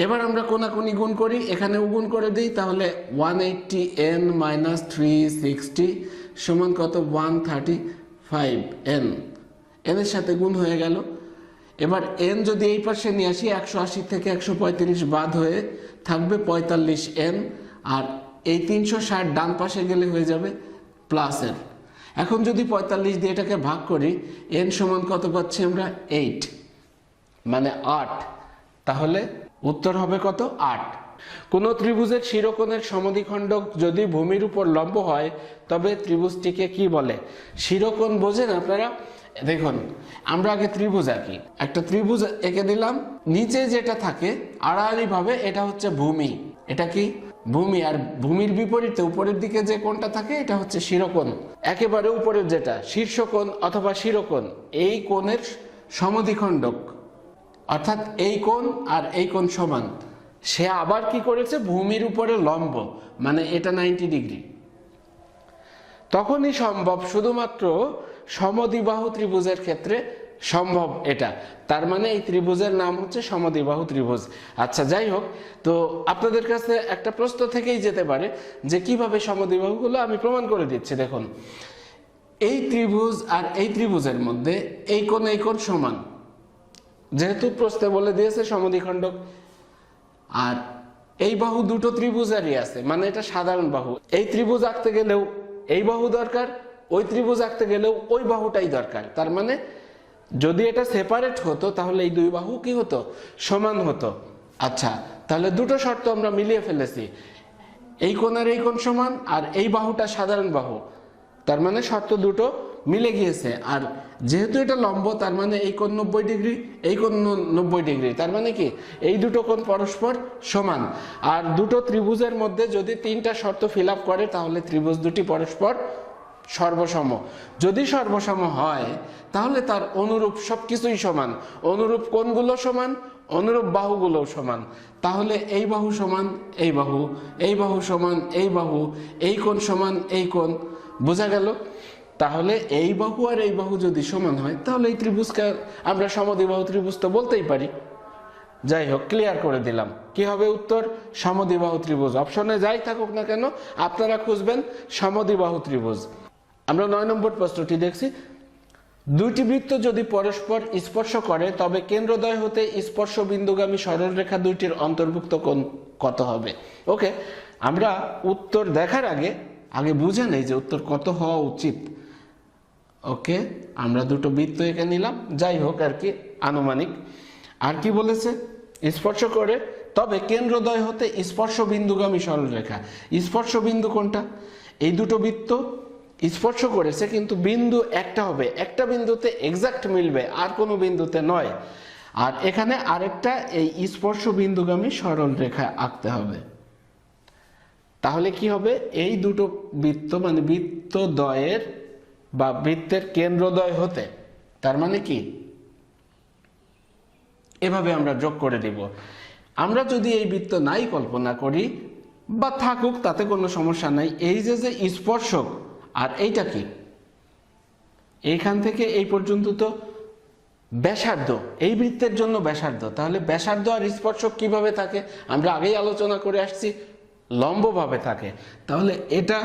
এবার আমরা কোনাকুনি গুণ করি, এখানেও গুণ করে দিই, তাহলে 180 n - 360 সমান কত 135 n, এর সাথে গুণ হয়ে গেল। এবার n যদি এই পাশে নিয়ে আসি, 180 থেকে 135 বাদ হয়ে থাকবে 45 n, আর এই 360 ডান পাশে গেলে হয়ে যাবে প্লাসের। এখন যদি 45 দিয়ে এটাকে ভাগ করি, n সমান কত পাচ্ছি আমরা 8, মানে 8, তাহলে উত্তর হবে কত 8। কোন ত্রিভুজের শিরোকোণের সমদ্বিখণ্ডক যদি ভূমির উপর লম্ব হয় তবে ত্রিভুজটিকে কি বলে। শিরোকোণ বোঝেন আপনারা, দেখুন আমরা আগে ত্রিভুজ আঁকি, একটা ত্রিভুজ এঁকে দিলাম, নিচে যেটা থাকে আড়াআড়ি ভাবে এটা হচ্ছে ভূমি, এটা কি ভূমি, আর ভূমির বিপরীতে উপরের দিকে যে কোণটা থাকে এটা হচ্ছে শিরোকোণ। একেবারে উপরের যেটা শীর্ষকোণ অথবা শিরোকোণ, এই কোণের সমদ্বিখণ্ডক, অর্থাৎ এই কোণ আর এই কোণ সমান, সে আবার কি করেছে ভূমির উপরে লম্ব, মানে এটা 90 ডিগ্রি। তখনই সম্ভব, শুধুমাত্র সমদ্বিবাহু ত্রিভুজের ক্ষেত্রে সম্ভব এটা। তার মানে এই ত্রিভুজের নাম হচ্ছে সমদ্বিবাহু ত্রিভুজ। আচ্ছা, যাই হোক, তো আপনাদের কাছে একটা প্রশ্ন থেকেই যেতে পারে যে কিভাবে সমদ্বিবাহুগুলো, আমি প্রমাণ করে দিচ্ছি। দেখুন, এই ত্রিভুজ আর এই ত্রিভুজের মধ্যে এই কোণ সমান, যেহেতু প্রশ্নে বলে দিয়েছে সমদ্বিখণ্ডক, আর এই বাহু দুটো ত্রিভুজেরই আছে, মানে এটা সাধারণ বাহু। এই ত্রিভুজ আঁকতে গেলেও এই বাহু দরকার, ওই ত্রিভুজ আঁকতে গেলেও ওই বাহুটাই দরকার। তার মানে যদি এটা সেপারেট হতো তাহলে এই দুই বাহু কি হতো, সমান হতো। আচ্ছা, তাহলে দুটো শর্ত আমরা মিলিয়ে ফেলেছি, এই কোণ আর এই কোণ সমান, আর এই বাহুটা সাধারণ বাহু, তার মানে শর্ত দুটো মিলে গিয়েছে। আর যেহেতু এটা লম্ব, তার মানে এই কোণ 90 ডিগ্রি, এই কোণ 90 ডিগ্রি, তার মানে কি এই দুটো কোণ পরস্পর সমান। আর দুটো ত্রিভুজের মধ্যে যদি তিনটা শর্ত ফিল আপ করে তাহলে ত্রিভুজ দুটি পরস্পর সর্বসম। যদি সর্বসম হয় তাহলে তার অনুরূপ সবকিছুই সমান, অনুরূপ কোণগুলো সমান, অনুরূপ বাহুগুলোও সমান। তাহলে এই বাহু সমান এই বাহু, এই বাহু সমান এই বাহু, এই কোণ সমান এই কোণ। বোঝা গেল? তাহলে এই বাহু আর এই বাহু যদি সমান হয় তাহলে এই ত্রিভুজকে আমরা সমদ্বিবাহু ত্রিভুজ তো বলতেই পারি। যাই হোক, ক্লিয়ার করে দিলাম। কি হবে উত্তর? সমদ্বিবাহু ত্রিভুজ। অপশনে যাই থাকুক না কেন আপনারা খুঁজবেন সমদ্বিবাহু ত্রিভুজ। আমরা 9 নম্বর প্রশ্নটি দেখছি। দুইটি বৃত্ত যদি পরস্পর স্পর্শ করে তবে কেন্দ্রদ্বয় হতে স্পর্শ বিন্দুগামী সরলরেখা দুইটির অন্তর্ভুক্ত কোণ কত হবে? ওকে, আমরা উত্তর দেখার আগে বুঝে নেই যে উত্তর কত হওয়া উচিত। ওকে, আমরা দুটো বৃত্ত এঁকে নিলাম, যাই হোক আর কি, আনুমানিক। আর কি বলেছে? স্পর্শ করে তবে কেন্দ্রদ্বয় হতে স্পর্শ বিন্দুগামী সরলরেখা। স্পর্শ বিন্দু কোনটা? এই দুটো বৃত্ত স্পর্শ করেছে কিন্তু বিন্দু একটা হবে, একটা বিন্দুতে এক্সাক্ট মিলবে, আর কোনো বিন্দুতে নয়। আর এখানে আরেকটা এই স্পর্শ বিন্দুগামী সরল রেখা আঁকতে হবে। তাহলে কি হবে? এই দুটো বৃত্ত মানে বৃত্তদ্বয়ের বা বৃত্তের কেন্দ্রদ্বয় হতে, তার মানে কি এভাবে আমরা যোগ করে দিব। আমরা যদি এই বৃত্ত নাই কল্পনা করি বা থাকুক তাতে কোনো সমস্যা নাই, এই যে স্পর্শক আর এইটা কি, এইখান থেকে এই পর্যন্ত তো ব্যাসার্ধ, এই বৃত্তের জন্য ব্যাসার্ধ। তাহলে ব্যাসার্ধ আর স্পর্শক কিভাবে থাকে আমরা আগেই আলোচনা করে আসছি, লম্বভাবে থাকে। তাহলে এটা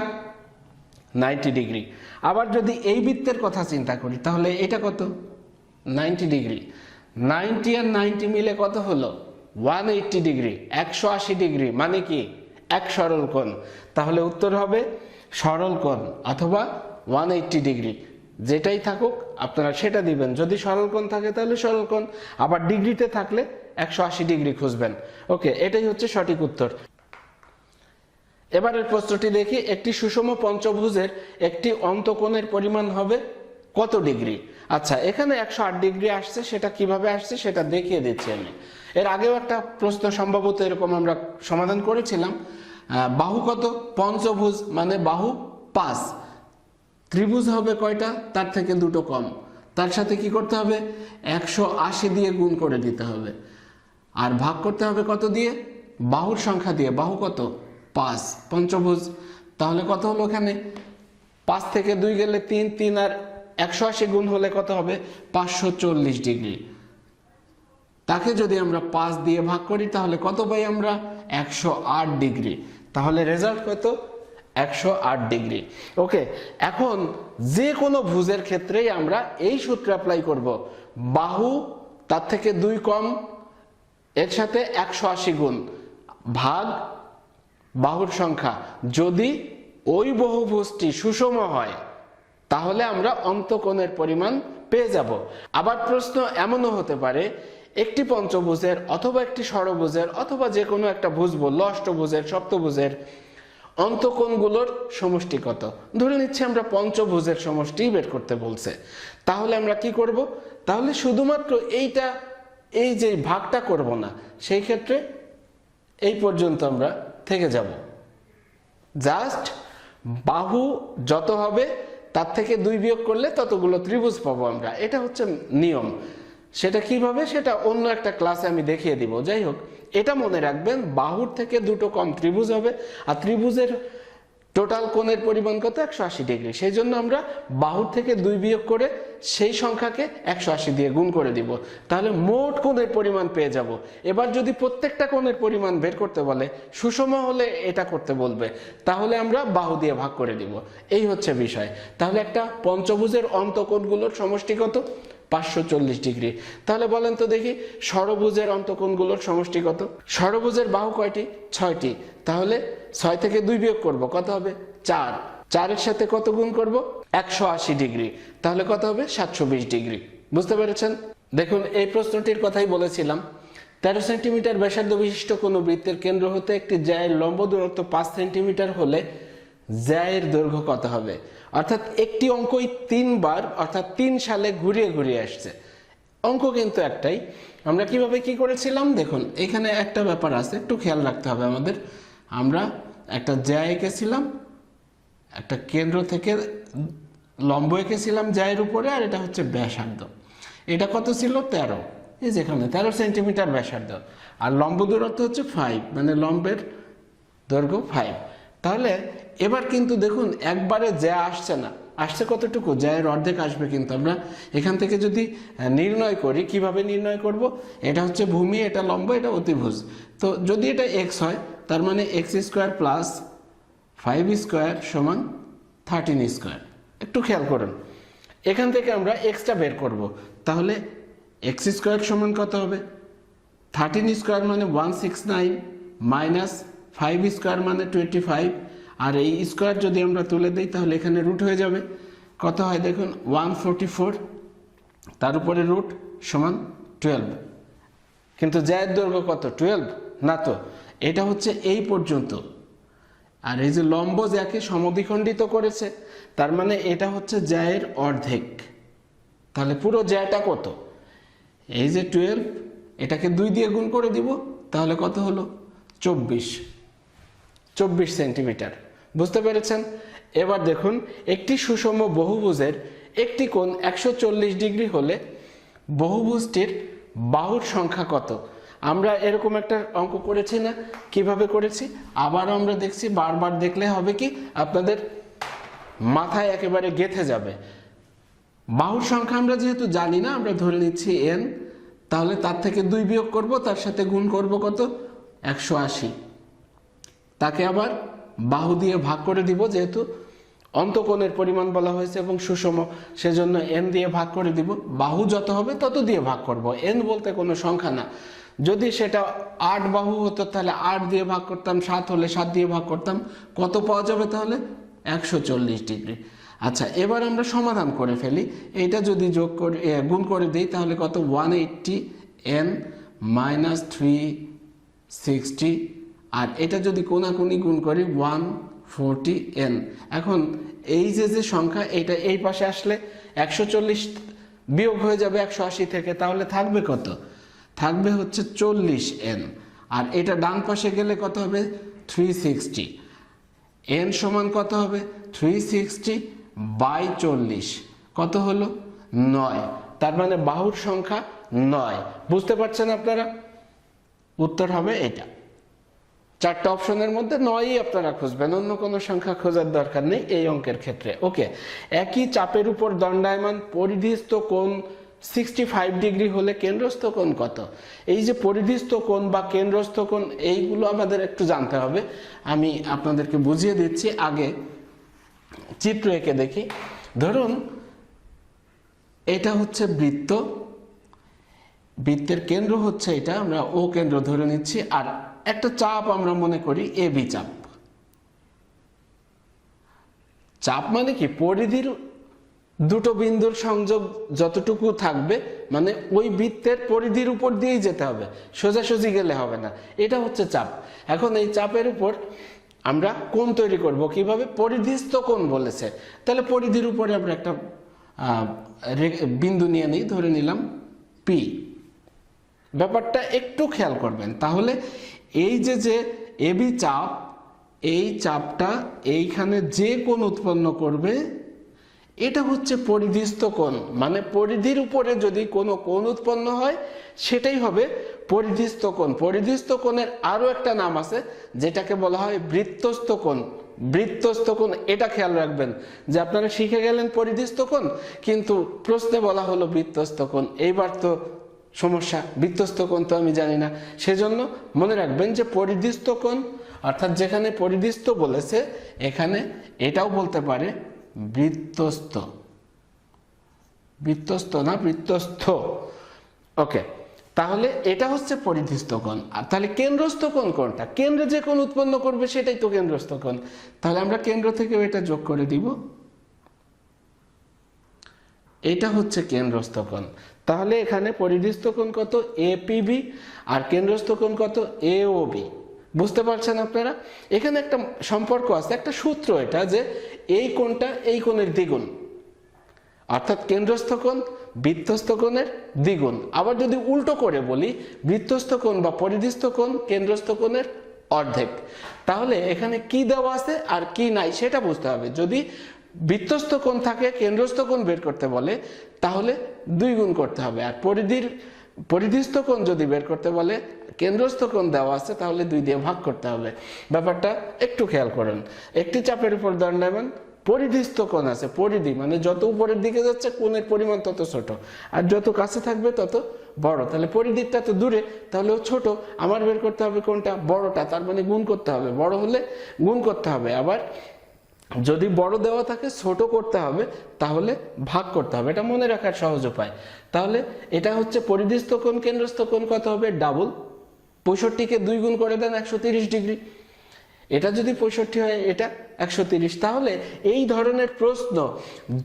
90 ডিগ্রি। আবার যদি এই বৃত্তের কথা চিন্তা করি তাহলে এটা কত? 90 ডিগ্রি। 90 আর 90 মিলে কত হলো? 180 ডিগ্রি, 180 ডিগ্রি, মানে কি এক সরল কোণ। তাহলে উত্তর হবে সরল কোণ অথবা 180 ডিগ্রি, যেটাই থাকুক আপনারা সেটা দিবেন। যদি সরল কোণ থাকে তাহলে সরল কোণ, আবার ডিগ্রিতে থাকলে 180 ডিগ্রি খুঁজবেন। ওকে, এটাই হচ্ছে সঠিক উত্তর। এবারের প্রশ্নটি দেখি। একটি সুষম পঞ্চভুজের একটি অন্তকোণের পরিমাণ হবে কত ডিগ্রি? আচ্ছা, এখানে 108 ডিগ্রি আসছে, সেটা কিভাবে আসছে সেটা দেখিয়ে দিচ্ছি আমি। এর আগেও একটা প্রশ্ন সম্ভবত এরকম আমরা সমাধান করেছিলাম। বাহু কত? পঞ্চভুজ মানে বাহু 5, ত্রিভুজ হবে কয়টা? তার থেকে দুটো কম। তার সাথে কি করতে হবে? 180 দিয়ে গুণ করে দিতে হবে, আর ভাগ করতে হবে কত দিয়ে? বাহুর সংখ্যা দিয়ে। বাহু কত? 5, পঞ্চভুজ। তাহলে কত হলো এখানে? 5 থেকে 2 গেলে 3, 3 আর 180 গুণ হলে কত হবে? 540 ডিগ্রি। তাকে যদি আমরা 5 দিয়ে ভাগ করি তাহলে কত পাই আমরা? 108 ডিগ্রি। তাহলে রেজাল্ট কত? 108 ডিগ্রি। ওকে, এখন যে কোনো ভুজের ক্ষেত্রেই আমরা এই সূত্র অ্যাপ্লাই করব। বাহু তার থেকে 2 কম, এর সাথে 180 গুণ, ভাগ বাহুর সংখ্যা। যদি ওই বহুভুজটি সুষম হয় তাহলে আমরা অন্তকোণের পরিমাণ পেয়ে যাব। আবার প্রশ্ন এমনও হতে পারে, একটি পঞ্চভুজের অথবা একটি ষড়ভুজের অথবা যে কোনো একটা ভুজ বলল, অষ্টভুজের, সপ্তভুজের অন্তকোণগুলোর সমষ্টি কত? ধরে নিচ্ছে আমরা পঞ্চভুজের সমষ্টি বের করতে বলছে, তাহলে আমরা কি করব? তাহলে শুধুমাত্র এইটা, এই যে ভাগটা করব না, সেই ক্ষেত্রে এই পর্যন্ত আমরা থেকে যাব। জাস্ট বাহু যত হবে তার থেকে 2 বিয়োগ করলে ততগুলো ত্রিভুজ পাবো আমরা। এটা হচ্ছে নিয়ম। সেটা কিভাবে সেটা অন্য একটা ক্লাসে আমি দেখিয়ে দিব। যাই হোক, এটা মনে রাখবেন, বাহুর থেকে 2 কম ত্রিভুজ হবে, আর ত্রিভুজের টোটাল কোণের পরিমাণ কত? 180 ডিগ্রি। সেই জন্য আমরা বাহুর থেকে 2 বিয়োগ করে সেই সংখ্যাকে 180 দিয়ে গুণ করে দিব, তাহলে মোট কোণের পরিমাণ পেয়ে যাব। এবার যদি প্রত্যেকটা কোণের পরিমাণ বের করতে বলে, সুষম হলে এটা করতে বলবে, তাহলে আমরা বাহু দিয়ে ভাগ করে দিব। এই হচ্ছে বিষয়। তাহলে একটা পঞ্চভুজের অন্তকোণগুলোর সমষ্টি কত? 540 ডিগ্রি। তাহলে বলেন তো দেখি, ষড়ভুজের অন্তকোণগুলোর সমষ্টি কত? ষড়ভুজের বাহু কয়টি? 6টি। তাহলে 6 থেকে 2 বিয়োগ করব, কত হবে? 4। 4 এর সাথে কত গুণ করব? 180 ডিগ্রি। তাহলে কত হবে? 720 ডিগ্রি। বুঝতে পেরেছেন? দেখুন এই প্রশ্নটির কথাই বলেছিলাম, 13 সেন্টিমিটার ব্যাসার্ধ বিশিষ্ট কোনো বৃত্তের কেন্দ্র হতে একটি জ্যায়ের লম্ব দূরত্ব 5 সেন্টিমিটার হলে জ্যায়ের দৈর্ঘ্য কত হবে। অর্থাৎ একটি অঙ্কই 3 বার অর্থাৎ 3 সালে ঘুরিয়ে ঘুরিয়ে আসছে। অঙ্ক কিন্তু একটাই। আমরা কিভাবে কি করেছিলাম দেখুন, এখানে একটা ব্যাপার আছে, একটু খেয়াল রাখতে হবে আমাদের। আমরা একটা জ্যা এঁকেছিলাম, একটা কেন্দ্র থেকে লম্ব এঁকেছিলাম জ্যায়ের উপরে, আর এটা হচ্ছে ব্যাসার্ধ। এটা কত ছিল? 13, এই যেখানে 13 সেন্টিমিটার ব্যাসার্ধ, আর লম্ব দূরত্ব হচ্ছে 5, মানে লম্বের দৈর্ঘ্য 5। তাহলে এবার কিন্তু দেখুন একবারে জ্যা আসছে না, আসছে কতটুকু? জ্যায়ের অর্ধেক আসবে। কিন্তু আমরা এখান থেকে যদি নির্ণয় করি, কিভাবে নির্ণয় করব? এটা হচ্ছে ভূমি, এটা লম্ব, এটা অতিভুজ। তো যদি এটা এক্স হয়, তার মানে এক্স স্কোয়ার প্লাস 5 স্কোয়ার সমান 13 স্কোয়ার। একটু খেয়াল করুন, এখান থেকে আমরা এক্সটা বের করব। তাহলে এক্স স্কোয়ার সমান কত হবে? 13 স্কোয়ার মানে 169 মাইনাস 5 স্কোয়ার মানে 25, আর এই স্কোয়ার যদি আমরা তুলে দিই তাহলে এখানে রুট হয়ে যাবে। কত হয় দেখুন? 144, তার উপরে রুট সমান 12। কিন্তু জ্যায়ের দৈর্ঘ্য কত? 12 না তো, এটা হচ্ছে এই পর্যন্ত। আর এই যে লম্ব জ্যাকে সমদ্বিখণ্ডিত করেছে, তার মানে এটা হচ্ছে জ্যায়ের অর্ধেক। তাহলে পুরো জ্যাটা কত? এই যে 12, এটাকে 2 দিয়ে গুণ করে দিব, তাহলে কত হলো? 24 সেন্টিমিটার। বুঝতে পেরেছেন? এবার দেখুন, একটি সুষম বহুভুজের একটি কোণ 140 ডিগ্রি হলে বহুভুজটির বাহুর সংখ্যা কত? আমরা এরকম একটা অঙ্ক করেছি না? কিভাবে করেছি আবারও আমরা দেখছি, বারবার দেখলে হবে কি আপনাদের মাথায় একেবারে গেঁথে যাবে। বাহুর সংখ্যা আমরা যেহেতু জানি না, আমরা ধরে নিচ্ছি n, তাহলে তার থেকে 2 বিয়োগ করব, তার সাথে গুণ করব কত? 180। তাকে আবার বাহু দিয়ে ভাগ করে দিব, যেহেতু অন্তকোণের পরিমাণ বলা হয়েছে এবং সুষম, সেজন্য n দিয়ে ভাগ করে দিব। বাহু যত হবে তত দিয়ে ভাগ করব, n বলতে কোনো সংখ্যা না। যদি সেটা 8 বাহু হতো তাহলে 8 দিয়ে ভাগ করতাম, 7 হলে 7 দিয়ে ভাগ করতাম। কত পাওয়া যাবে তাহলে? 140 ডিগ্রি। আচ্ছা, এবার আমরা সমাধান করে ফেলি। এইটা যদি যোগ করে গুণ করে দিই তাহলে কত? 180 n মাইনাস 360, আর এটা যদি কোনাকুনি গুণ করি 140 n। এখন এই যে সংখ্যা, এটা এই পাশে আসলে 140 বিয়োগ হয়ে যাবে 180 থেকে, তাহলে থাকবে কত? থাকবে হচ্ছে 40 n। আর এটা ডান পাশে গেলে কত হবে? 360। n সমান কত হবে? 360 বাই 40, কত হলো? 9। তার মানে বাহুর সংখ্যা 9। বুঝতে পারছেন আপনারা? উত্তর হবে এটা। 4টা অপশনের মধ্যে 9ই আপনারা খুঁজবেন, অন্য কোনো সংখ্যা খোঁজার দরকার নেই এই অঙ্কের ক্ষেত্রে। ওকে, একই চাপের উপর দণ্ডায়মান পরিধিস্থ কোণ 65 ডিগ্রি হলে কেন্দ্রস্থ কোণ কত? এই যে পরিধিস্থ কোণ বা কেন্দ্রস্থ কোণ, এইগুলো আমাদের একটু জানতে হবে। আমি আপনাদেরকে বুঝিয়ে দিচ্ছি, আগে চিত্র এঁকে দেখি। ধরুন এটা হচ্ছে বৃত্ত, বৃত্তের কেন্দ্র হচ্ছে এটা, আমরা ও কেন্দ্র ধরে নিচ্ছি, আর একটা চাপ আমরা মনে করি এ বি চাপ। চাপ মানে কি? পরিধির দুটো বিন্দুর সংযোগ যতটুকু থাকবে, মানে ওই বৃত্তের পরিধির উপর দিয়েই যেতে হবে, সোজাসুজি গেলে হবে না। এটা হচ্ছে চাপ। এখন এই চাপের উপর আমরা কোণ তৈরি করব কিভাবে? পরিধিস্থ কোণ বলেছে, তাহলে পরিধির উপরে আমরা একটা বিন্দু নিয়ে নিই, ধরে নিলাম পি। ব্যাপারটা একটু খেয়াল করবেন। তাহলে এই যে এবি চাপ, এই চাপটা এইখানে যে কোণ উৎপন্ন করবে, এটা হচ্ছে পরিধিস্থ কোণ। মানে পরিধির উপরে যদি কোনো কোণ উৎপন্ন হয় সেটাই হবে পরিধিস্থ কোণ। পরিধিস্থ কোণের আরো একটা নাম আছে, যেটাকে বলা হয় বৃত্তস্থ কোণ। বৃত্তস্থ কোণ, এটা খেয়াল রাখবেন যে আপনারা শিখে গেলেন পরিধিস্থ কোণ, কিন্তু প্রশ্নে বলা হলো বৃত্তস্থ কোণ। এইবার তো সমস্যা, বৃত্তস্থ কোণ তো আমি জানি না। সেজন্য মনে রাখবেন যে পরিধিস্থ কোণ, অর্থাৎ যেখানে পরিধিস্থ বলেছে এখানে এটাও বলতে পারে বৃত্তস্থ। বৃত্তস্থ না, বৃত্তস্থ। ওকে, তাহলে এটা হচ্ছে পরিধিস্থ কোণ। আর তাহলে কেন্দ্রস্থ কোণ কোনটা? কেন্দ্রে যে কোণ উৎপন্ন করবে সেটাই তো কেন্দ্রস্থ কোণ। তাহলে আমরা কেন্দ্র থেকে এটা যোগ করে দিব। এটা হচ্ছে কেন্দ্রস্থ কোণ। তাহলে এখানে পরিধিস্থ কোণ কত? এপিবি, আর কেন্দ্রস্থ কোণ কত? এওবি। বুঝতে পারছেন আপনারা? এখানে একটা সম্পর্ক আছে, একটা সূত্র এটা, যে এই কোণটা এই কোণের দ্বিগুণ, অর্থাৎ কেন্দ্রস্থ কোণ বৃত্তস্থ কোণের দ্বিগুণ। আবার যদি উল্টো করে বলি, বৃত্তস্থ কোণ বা পরিধিস্থ কোণ কেন্দ্রস্থ কোণের অর্ধেক। তাহলে এখানে কি দেওয়া আছে আর কি নাই সেটা বুঝতে হবে। যদি বৃত্তস্থ কোণ থাকে, কেন্দ্রস্থ কোণ বের করতে বলে, তাহলে 2 গুণ করতে হবে। আর পরিধিস্থ কোণ যদি বের করতে বলে, কেন্দ্রস্থ কোণ দেওয়া আছে, তাহলে 2 দিয়ে ভাগ করতে হবে। ব্যাপারটা একটু খেয়াল করুন। একটি চাপের উপর দণ্ডায়মান পরিধিস্থ কোণ আছে, পরিধি মানে যত উপরের দিকে যাচ্ছে কোণের পরিমাণ তত ছোট, আর যত কাছে থাকবে তত বড়। তাহলে পরিধিটা তো দূরে, তাহলে ও ছোট। আমার বের করতে হবে কোনটা? বড়টা। তার মানে গুণ করতে হবে, বড় হলে গুণ করতে হবে। আবার যদি বড় দেওয়া থাকে ছোট করতে হবে, তাহলে ভাগ করতে হবে। এটা মনে রাখার সহজ উপায়। তাহলে এটা হচ্ছে পরিধিস্থ কোণ, কেন্দ্রস্থ কোণ কত হবে? ডাবল। 65-কে 2 গুণ করে দেন 130 ডিগ্রি। এটা যদি 65 হয়, এটা 130। তাহলে এই ধরনের প্রশ্ন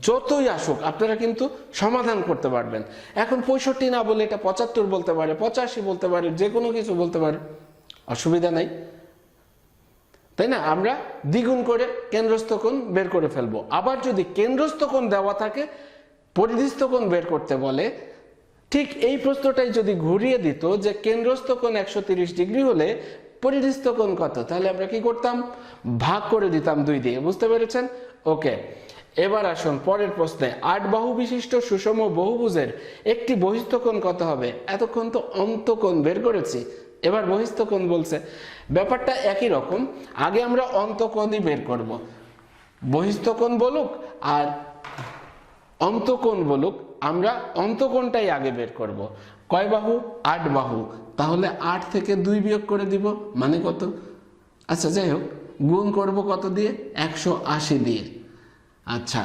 যতই আসুক আপনারা কিন্তু সমাধান করতে পারবেন। এখন 65 না বলে এটা 75 বলতে পারে, 85 বলতে পারে, যে কোনো কিছু বলতে পারে, অসুবিধা নাই, তাই না? আমরা দ্বিগুণ করে কেন্দ্রস্থ কোণ বের করে ফেলবো। আবার যদি কেন্দ্রস্থ কোণ দেওয়া থাকে, পরিধিস্থ কোণ বের করতে বলে, ঠিক এই প্রশ্নটাই যদি ঘুরিয়ে দিত যে কেন্দ্রস্থ কোণ 130 ডিগ্রি হলে পরিধিস্থ কোণ কত, তাহলে আমরা কি করতাম? ভাগ করে দিতাম 2 দিয়ে। বুঝতে পেরেছেন? ওকে, এবার আসুন পরের প্রশ্নে। 8 বাহু বিশিষ্ট সুষম বহুভুজের একটি বহিস্থ কোণ কত হবে? এতক্ষণ তো অন্তঃকোণ বের করেছি, এবার বহিস্থ কোণ বলছে। ব্যাপারটা একই রকম, আগে আমরা অন্তঃকোণই বের করব। বহিস্থ কোণ বলুক আর অন্তঃকোণ বলুক, আমরা অন্তঃকোণটাই আগে বের করব। কয় বাহু? 8 বাহু। তাহলে 8 থেকে 2 বিয়োগ করে দিব, মানে কত? আচ্ছা যাই হোক, গুণ করব কত দিয়ে? 180 দিয়ে। আচ্ছা,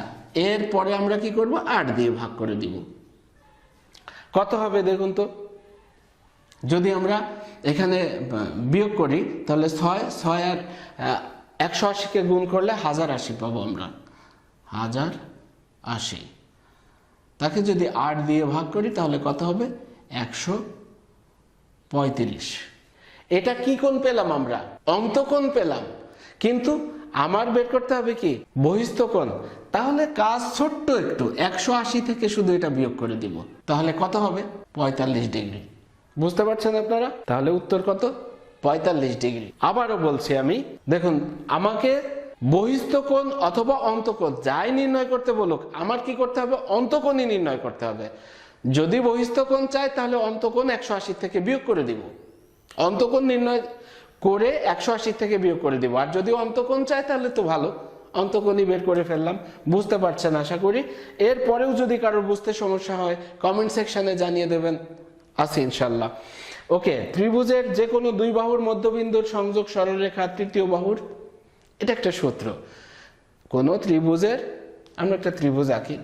এরপরে আমরা কি করব? 8 দিয়ে ভাগ করে দিব। কত হবে দেখুন তো? যদি আমরা এখানে বিয়োগ করি, তাহলে 6 আর 180-কে গুণ করলে 1080 পাবো আমরা, 1080। তাকে যদি 8 দিয়ে ভাগ করি তাহলে কত হবে? 135। এটা কি কোণ পেলাম? আমরা অন্তঃকোণ পেলাম, কিন্তু আমার বের করতে হবে কি? বহিস্থ কোণ। তাহলে কাজ ছোট্ট একটু, 180 থেকে শুধু এটা বিয়োগ করে দিব, তাহলে কত হবে? 45 ডিগ্রি। বুঝতে পারছেন আপনারা? তাহলে উত্তর কত? 45 ডিগ্রি। আবারও বলছি আমি, দেখুন, আমাকে বহিস্থ কোণ অথবা অন্তঃকোণ যাই নির্ণয় করতে বলুক, আমার কি করতে হবে? অন্তঃকোণই নির্ণয় করতে হবে। যদি বহিস্থ কোণ চাই, তাহলে অন্তঃকোণ 180 থেকে বিয়োগ করে দিব। অন্তঃকোণ নির্ণয় করে 180 থেকে বিয়োগ করে দিব। আর যদি অন্তঃকোণ চাই তাহলে তো ভালো, অন্তঃকোণই বের করে ফেললাম। বুঝতে পারছেন আশা করি। এরপরেও যদি কারোর বুঝতে সমস্যা হয় কমেন্ট সেকশনে জানিয়ে দেবেন, আছে ইনশাল্লাহ। ওকে, ত্রিভুজের যে কোনো 2 বাহুর মধ্যবিন্দুর সংযোগ সরলরেখা তৃতীয় বাহুর, এটা একটা সূত্র। কোন ত্রিভুজের, আমরা একটা ত্রিভুজ আঁকি,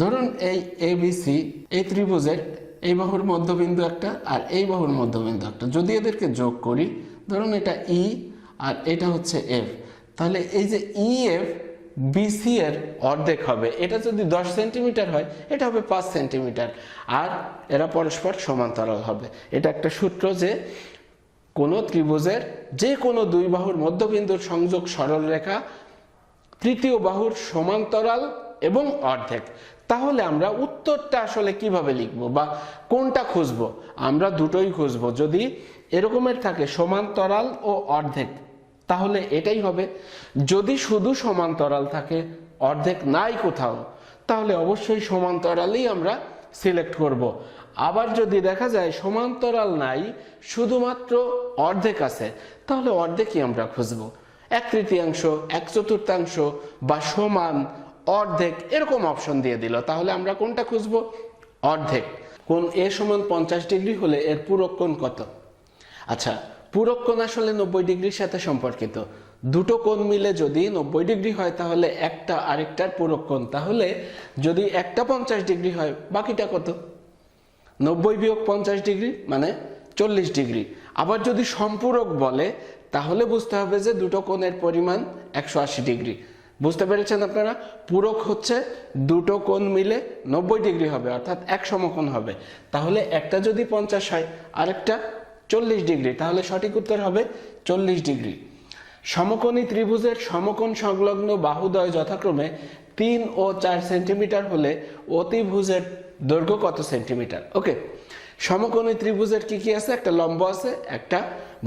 ধরুন এই ABC, এই ত্রিভুজের এই বাহুর মধ্যবিন্দু একটা আর এই বাহুর মধ্যবিন্দু একটা। যদি এদেরকে যোগ করি, ধরুন এটা E আর এটা হচ্ছে F, তাহলে এই যে EF BC এর অর্ধেক হবে। এটা যদি 10 সেন্টিমিটার হয়, এটা হবে 5 সেন্টিমিটার, আর এরা পরস্পর সমান্তরাল হবে। এটা একটা সূত্র যে কোন ত্রিভুজের যে কোনো 2 বাহুর মধ্যবিন্দুর সংযোগ সরলরেখা তৃতীয় বাহুর সমান্তরাল এবং অর্ধেক। তাহলে আমরা উত্তরটা আসলে কিভাবে লিখবো বা কোনটা খুঁজবো? আমরা দুটোই খুঁজবো। যদি এরকমের থাকে সমান্তরাল ও অর্ধেক, তাহলে এটাই হবে। যদি শুধু সমান্তরাল থাকে, অর্ধেক নাই কোথাও, তাহলে অবশ্যই সমান্তরালই আমরা সিলেক্ট করব। আবার যদি দেখা যায় সমান্তরাল নাই, শুধুমাত্র অর্ধেক আছে, তাহলে অর্ধেকই আমরা খুঁজবো। 1/3, 1/4 বা সমান, অর্ধেক, এরকম অপশন দিয়ে দিল, তাহলে আমরা কোনটা খুঁজবো? অর্ধেক। কোণ A সমান 50 ডিগ্রি হলে এর পূরক কোণ কত? আচ্ছা, পূরক কোণ আসলে 90 ডিগ্রির সাথে সম্পর্কিত। দুটো কোণ মিলে যদি 90 ডিগ্রি হয়, তাহলে একটা আরেকটার পূরক কোণ। তাহলে যদি একটা 50 ডিগ্রি হয়, বাকিটা কত? 90 বিয়োগ 50 ডিগ্রি মানে 40 ডিগ্রি। আবার যদি সম্পূরক বলে, তাহলে বুঝতে হবে যে দুটো কোণের পরিমাণ 180 ডিগ্রি। বুঝতে পেরেছেন আপনারা? পূরক হচ্ছে দুটো কোণ মিলে 90 ডিগ্রি হবে, অর্থাৎ এক সমকোণ হবে। তাহলে একটা যদি 50 হয় আরেকটা 40 ডিগ্রি, তাহলে সঠিক উত্তর হবে 40 ডিগ্রি। সমকোণী ত্রিভুজের সমকোণ সংলগ্ন বাহুদ্বয় যথাক্রমে 3 ও 4 সেন্টিমিটার হলে অতিভুজের দৈর্ঘ্য কত সেন্টিমিটার? ওকে, সমকোণী ত্রিভুজের কি কি আছে? একটা লম্ব আছে, একটা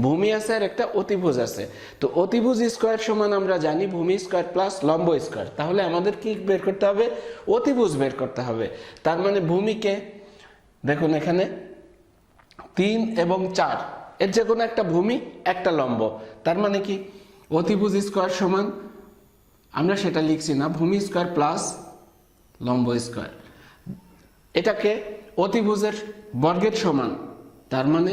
ভূমি আছে, আর একটা অতিভুজ আছে। তো অতিভুজ স্কয়ার সমান আমরা জানি ভূমি স্কয়ার প্লাস লম্ব স্কয়ার। তাহলে আমাদের কি বের করতে হবে? অতিভুজ বের করতে হবে। তার মানে ভূমিকে দেখুন এখানে 3 এবং 4, এর যে কোনো একটা ভূমি একটা লম্ব। তার মানে কি অতিভুজ স্কয়ার সমান, আমরা সেটা লিখছি না, ভূমি স্কয়ার প্লাস লম্ব স্কয়ার। এটাকে অতিভুজের বর্গের সমান, তার মানে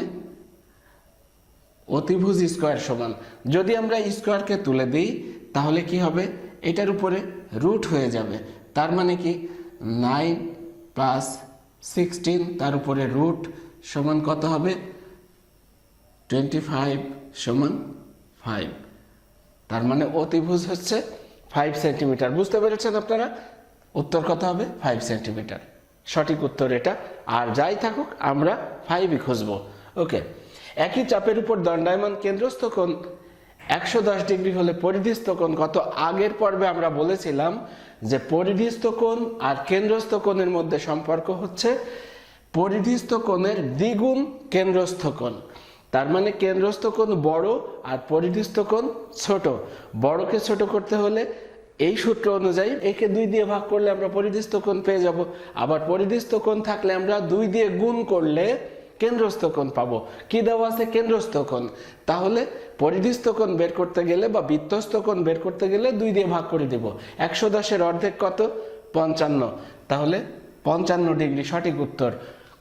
অতিভুজ স্কয়ার সমান। যদি আমরা স্কয়ারকে তুলে দিই তাহলে কি হবে? এটার উপরে রুট হয়ে যাবে। তার মানে কি 9 প্লাস 16 তার উপরে রুট সমান কত হবে? 25 সমান 5। তার মানে অতিভুজ হচ্ছে 5 সেন্টিমিটার। বুঝতে পেরেছেন আপনারা? উত্তর কত হবে? 5 সেন্টিমিটার। সঠিক উত্তর এটা। আর যাই থাকুক আমরা 5ই খুঁজবো। ওকে, একই চাপের উপর দণ্ডায়মান কেন্দ্রস্থ কোণ 110 ডিগ্রি হলে পরিধিস্থ কোণ কত? আগের পর্বে আমরা বলেছিলাম যে পরিধিস্থ কোণ আর কেন্দ্রস্থ কোণের মধ্যে সম্পর্ক হচ্ছে পরিধিস্থ কোণের দ্বিগুণ কেন্দ্রস্থ কোণ। তার মানে কেন্দ্রস্থ কোণ বড় আর পরিধিস্থ কোণ ছোট। বড়কে ছোট করতে হলে এই সূত্র অনুযায়ী একে 2 দিয়ে ভাগ করলে আমরা পরিধিস্থ কোণ পেয়ে যাব। আবার পরিধিস্থ কোণ থাকলে আমরা 2 দিয়ে গুণ করলে কেন্দ্রস্থ কোণ পাবো। কি দেওয়া আছে? কেন্দ্রস্থ কোণ। তাহলে পরিধিস্থ কোণ বের করতে গেলে বা বৃত্তস্থ কোণ বের করতে গেলে 2 দিয়ে ভাগ করে দেব। 110 এর অর্ধেক কত? 55। তাহলে 55 ডিগ্রি সঠিক উত্তর।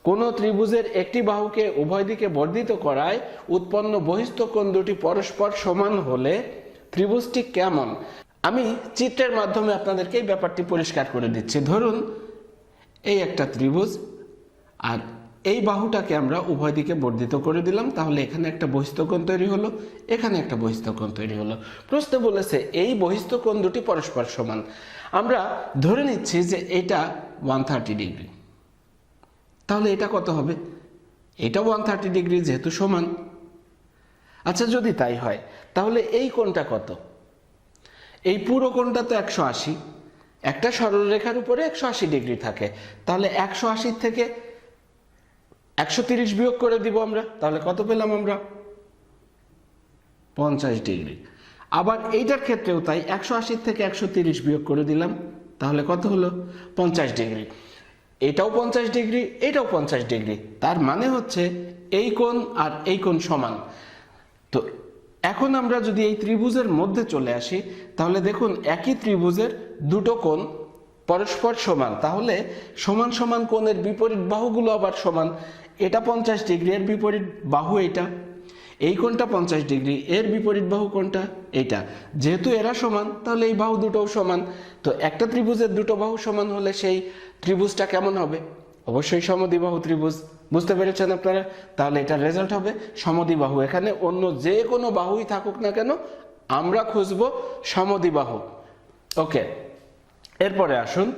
কোন ত্রিভুজের একটি বাহুকে উভয় দিকে বর্ধিত করায় উৎপন্ন বহিস্থ কোণ দুটি পরস্পর সমান হলে ত্রিভুজটি কেমন? আমি চিত্রের মাধ্যমে আপনাদেরকে এই ব্যাপারটি পরিষ্কার করে দিচ্ছি। ধরুন এই একটা ত্রিভুজ, আর এই বাহুটাকে আমরা উভয় দিকে বর্ধিত করে দিলাম। তাহলে এখানে একটা বহিস্থ কোণ তৈরি হলো, এখানে একটা বহিস্থ কোণ তৈরি হলো। প্রশ্নে বলেছে এই বহিস্থ কোণ দুটি পরস্পর সমান। আমরা ধরে নিচ্ছি যে এটা 130 ডিগ্রি। তাহলে এটা কত হবে? এটা 130 ডিগ্রি যেহেতু সমান। আচ্ছা, যদি তাই হয় তাহলে এই কোণটা কত? এই পুরো কোণটা তো 180। একটা সরলরেখার উপরে 180 ডিগ্রি থাকে। তাহলে 180 থেকে 130 বিয়োগ করে দিব আমরা। তাহলে কত পেলাম আমরা? 50 ডিগ্রি। আবার এইটার ক্ষেত্রেও তাই, 180 থেকে 130 বিয়োগ করে দিলাম। তাহলে কত হলো? 50 ডিগ্রি। এটাও 50 ডিগ্রি, এটাও 50 ডিগ্রি। তার মানে হচ্ছে এই কোণ আর এই কোণ সমান। তো এখন আমরা যদি এই ত্রিভুজের মধ্যে চলে আসি তাহলে দেখুন একই ত্রিভুজের দুটো কোণ পরস্পর সমান। তাহলে সমান সমান কোণের বিপরীত বাহুগুলো আবার সমান। এটা 50 ডিগ্রি, এর বিপরীত বাহু এটা। এই কোণটা 50 ডিগ্রি, এর বিপরীত বাহু কোণটা এইটা। যেহেতু এরা সমান তাহলে এই বাহু দুটোও সমান। তো একটা ত্রিভুজের দুটো বাহু সমান হলে সেই ত্রিভুজটা কেমন হবে? অবশ্যই সমদ্বিবাহু ত্রিভুজ। বুঝতে পেরেছেন আপনারা? তাহলে এটার রেজাল্ট হবে সমদ্বিবাহু। এখানে অন্য যে কোনো বাহুই থাকুক না কেন আমরা খুঁজবো সমদ্বিবাহু। ওকে, এরপরে আসুন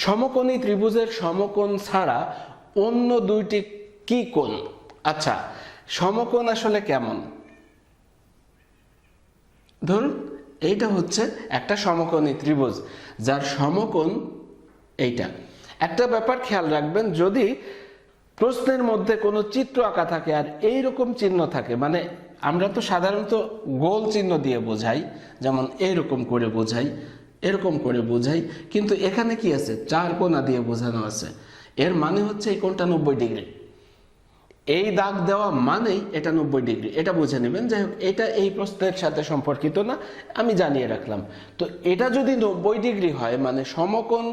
সমকোণী ত্রিভুজের সমকোণ ছাড়া অন্য দুইটি কি কোণ? আচ্ছা, সমকোণ আসলে কেমন? ধরুন এইটা হচ্ছে একটা সমকোণী ত্রিভুজ যার সমকোণ এইটা। একটা ব্যাপার খেয়াল রাখবেন, যদি প্রশ্নের মধ্যে কোনো চিত্র আঁকা থাকে আর এইরকম চিহ্ন থাকে, মানে আমরা তো সাধারণত গোল চিহ্ন দিয়ে বোঝাই, যেমন এইরকম করে বোঝাই, এরকম করে বোঝাই, কিন্তু এখানে কি আছে? 4 কোণা দিয়ে বোঝানো আছে। এর মানে হচ্ছে এই কোণটা 90 ডিগ্রি। এই দাগ দেওয়া মানেই এটা 90 ডিগ্রি, এটা বুঝে নেবেন। যাই হোক, এটা এই প্রশ্নের সাথে সম্পর্কিত না, আমি জানিয়ে রাখলাম। তো এটা যদি 90 ডিগ্রি হয় মানে সমকোণ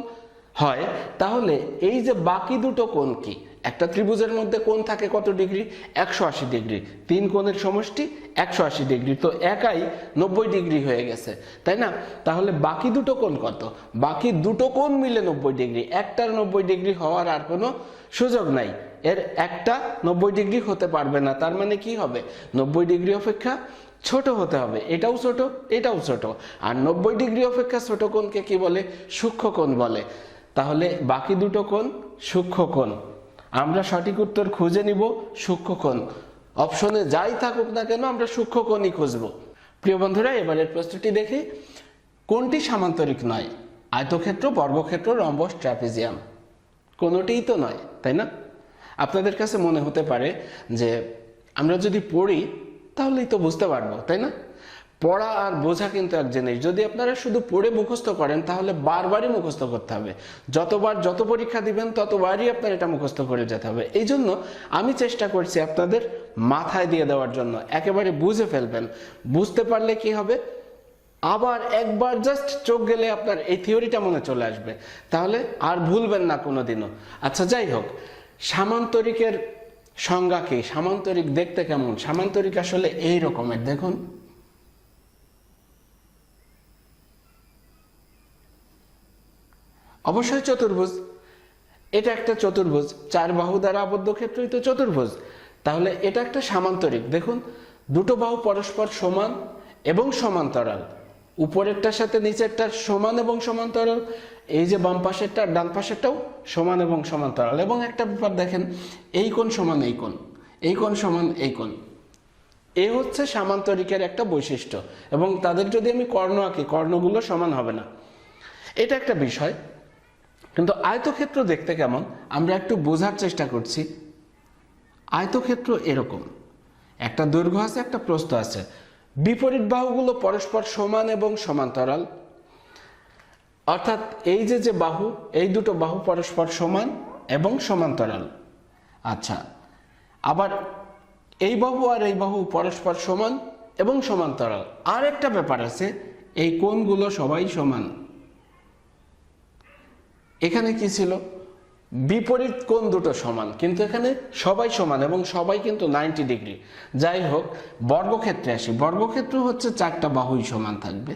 হয়, তাহলে এই যে বাকি দুটো কোণ কি? একটা ত্রিভুজের মধ্যে কোণ থাকে কত ডিগ্রি? 180 ডিগ্রি। 3 কোণের সমষ্টি 180 ডিগ্রি। তো একাই 90 ডিগ্রি হয়ে গেছে, তাই না? তাহলে বাকি দুটো কোণ কত? বাকি দুটো কোণ মিলে 90 ডিগ্রি। একটার 90 ডিগ্রি হওয়ার আর কোনো সুযোগ নাই। এর একটা 90 ডিগ্রি হতে পারবে না। তার মানে কি হবে? 90 ডিগ্রি অপেক্ষা ছোট হতে হবে, এটাও ছোট এটাও ছোট। আর 90 ডিগ্রি অপেক্ষা ছোট কোণকে কি বলে? সূক্ষ্ম কোণ বলে। তাহলে বাকি দুটো কোণ সূক্ষ্ম কোণ। আমরা সঠিক উত্তর খুঁজে নিব সূক্ষ্ম কোণ। অপশনে যাই থাকুক না কেন আমরা সূক্ষ্ম কোণই খুঁজব। প্রিয় বন্ধুরা, এবারের প্রশ্নটি দেখি। কোনটি সামান্তরিক নয়? আয়তক্ষেত্র, বর্গক্ষেত্র, রম্বস, ট্রাপিজিয়াম। কোনোটিই তো নয়, তাই না? আপনাদের কাছে মনে হতে পারে যে আমরা যদি পড়ি তাহলেই তো বুঝতে পারবো, তাই না? পড়া আর বোঝা কিন্তু এক জিনিস। যদি আপনারা শুধু পড়ে মুখস্থ করেন তাহলে বারবারই মুখস্থ করতে হবে। যত পরীক্ষা দিবেন ততবারই আপনার এটা মুখস্থ করে যেতে হবে। এই জন্য আমি চেষ্টা করছি আপনাদের মাথায় দিয়ে দেওয়ার জন্য, একেবারে বুঝে ফেলবেন। বুঝতে পারলে কি হবে, আবার একবার জাস্ট চোখ গেলে আপনার এই থিওরিটা মনে চলে আসবে, তাহলে আর ভুলবেন না কোনোদিনও। আচ্ছা, যাই হোক, সামান্তরিকের সংজ্ঞা কি? সামান্তরিক দেখতে কেমন? সামান্তরিক আসলে এই রকমের, দেখুন। অবশ্যই চতুর্ভুজ। এটা একটা চতুর্ভুজ, 4 বাহু দ্বারা আবদ্ধ ক্ষেত্রই তো চতুর্ভুজ। তাহলে এটা একটা সামান্তরিক। দেখুন, দুটো বাহু পরস্পর সমান এবং সমান্তরাল। উপরেরটার সাথে নিচেরটার সমান এবং সমান্তরাল। এই যে বাম পাশেরটা ডান পাশেরটাও সমান এবং সমান্তরাল। এবং একটা ব্যাপার দেখেন, এই কোণ সমান এই কোণ, এই কোণ সমান এই কোণ। এই হচ্ছে সামান্তরিকের একটা বৈশিষ্ট্য। এবং তাদের যদি আমি কর্ণ আঁকি, কর্ণগুলো সমান হবে না। এটা একটা বিষয়। কিন্তু আয়তক্ষেত্র দেখতে কেমন আমরা একটু বোঝার চেষ্টা করছি। আয়তক্ষেত্র এরকম, একটা দৈর্ঘ্য আছে, একটা প্রস্থ আছে। বিপরীত বাহুগুলো পরস্পর সমান এবং সমান্তরাল। অর্থাৎ এই যে বাহু, এই দুটো বাহু পরস্পর সমান এবং সমান্তরাল। আচ্ছা, আবার এই বাহু আর এই বাহু পরস্পর সমান এবং সমান্তরাল। আর একটা ব্যাপার আছে, এই কোণগুলো সবাই সমান। এখানে কি ছিল? বিপরীত কোণ দুটো সমান, কিন্তু এখানে সবাই সমান এবং সবাই কিন্তু 90 ডিগ্রি। যাই হোক, বর্গক্ষেত্রে আসি। বর্গক্ষেত্র হচ্ছে 4টা বাহুই সমান থাকবে,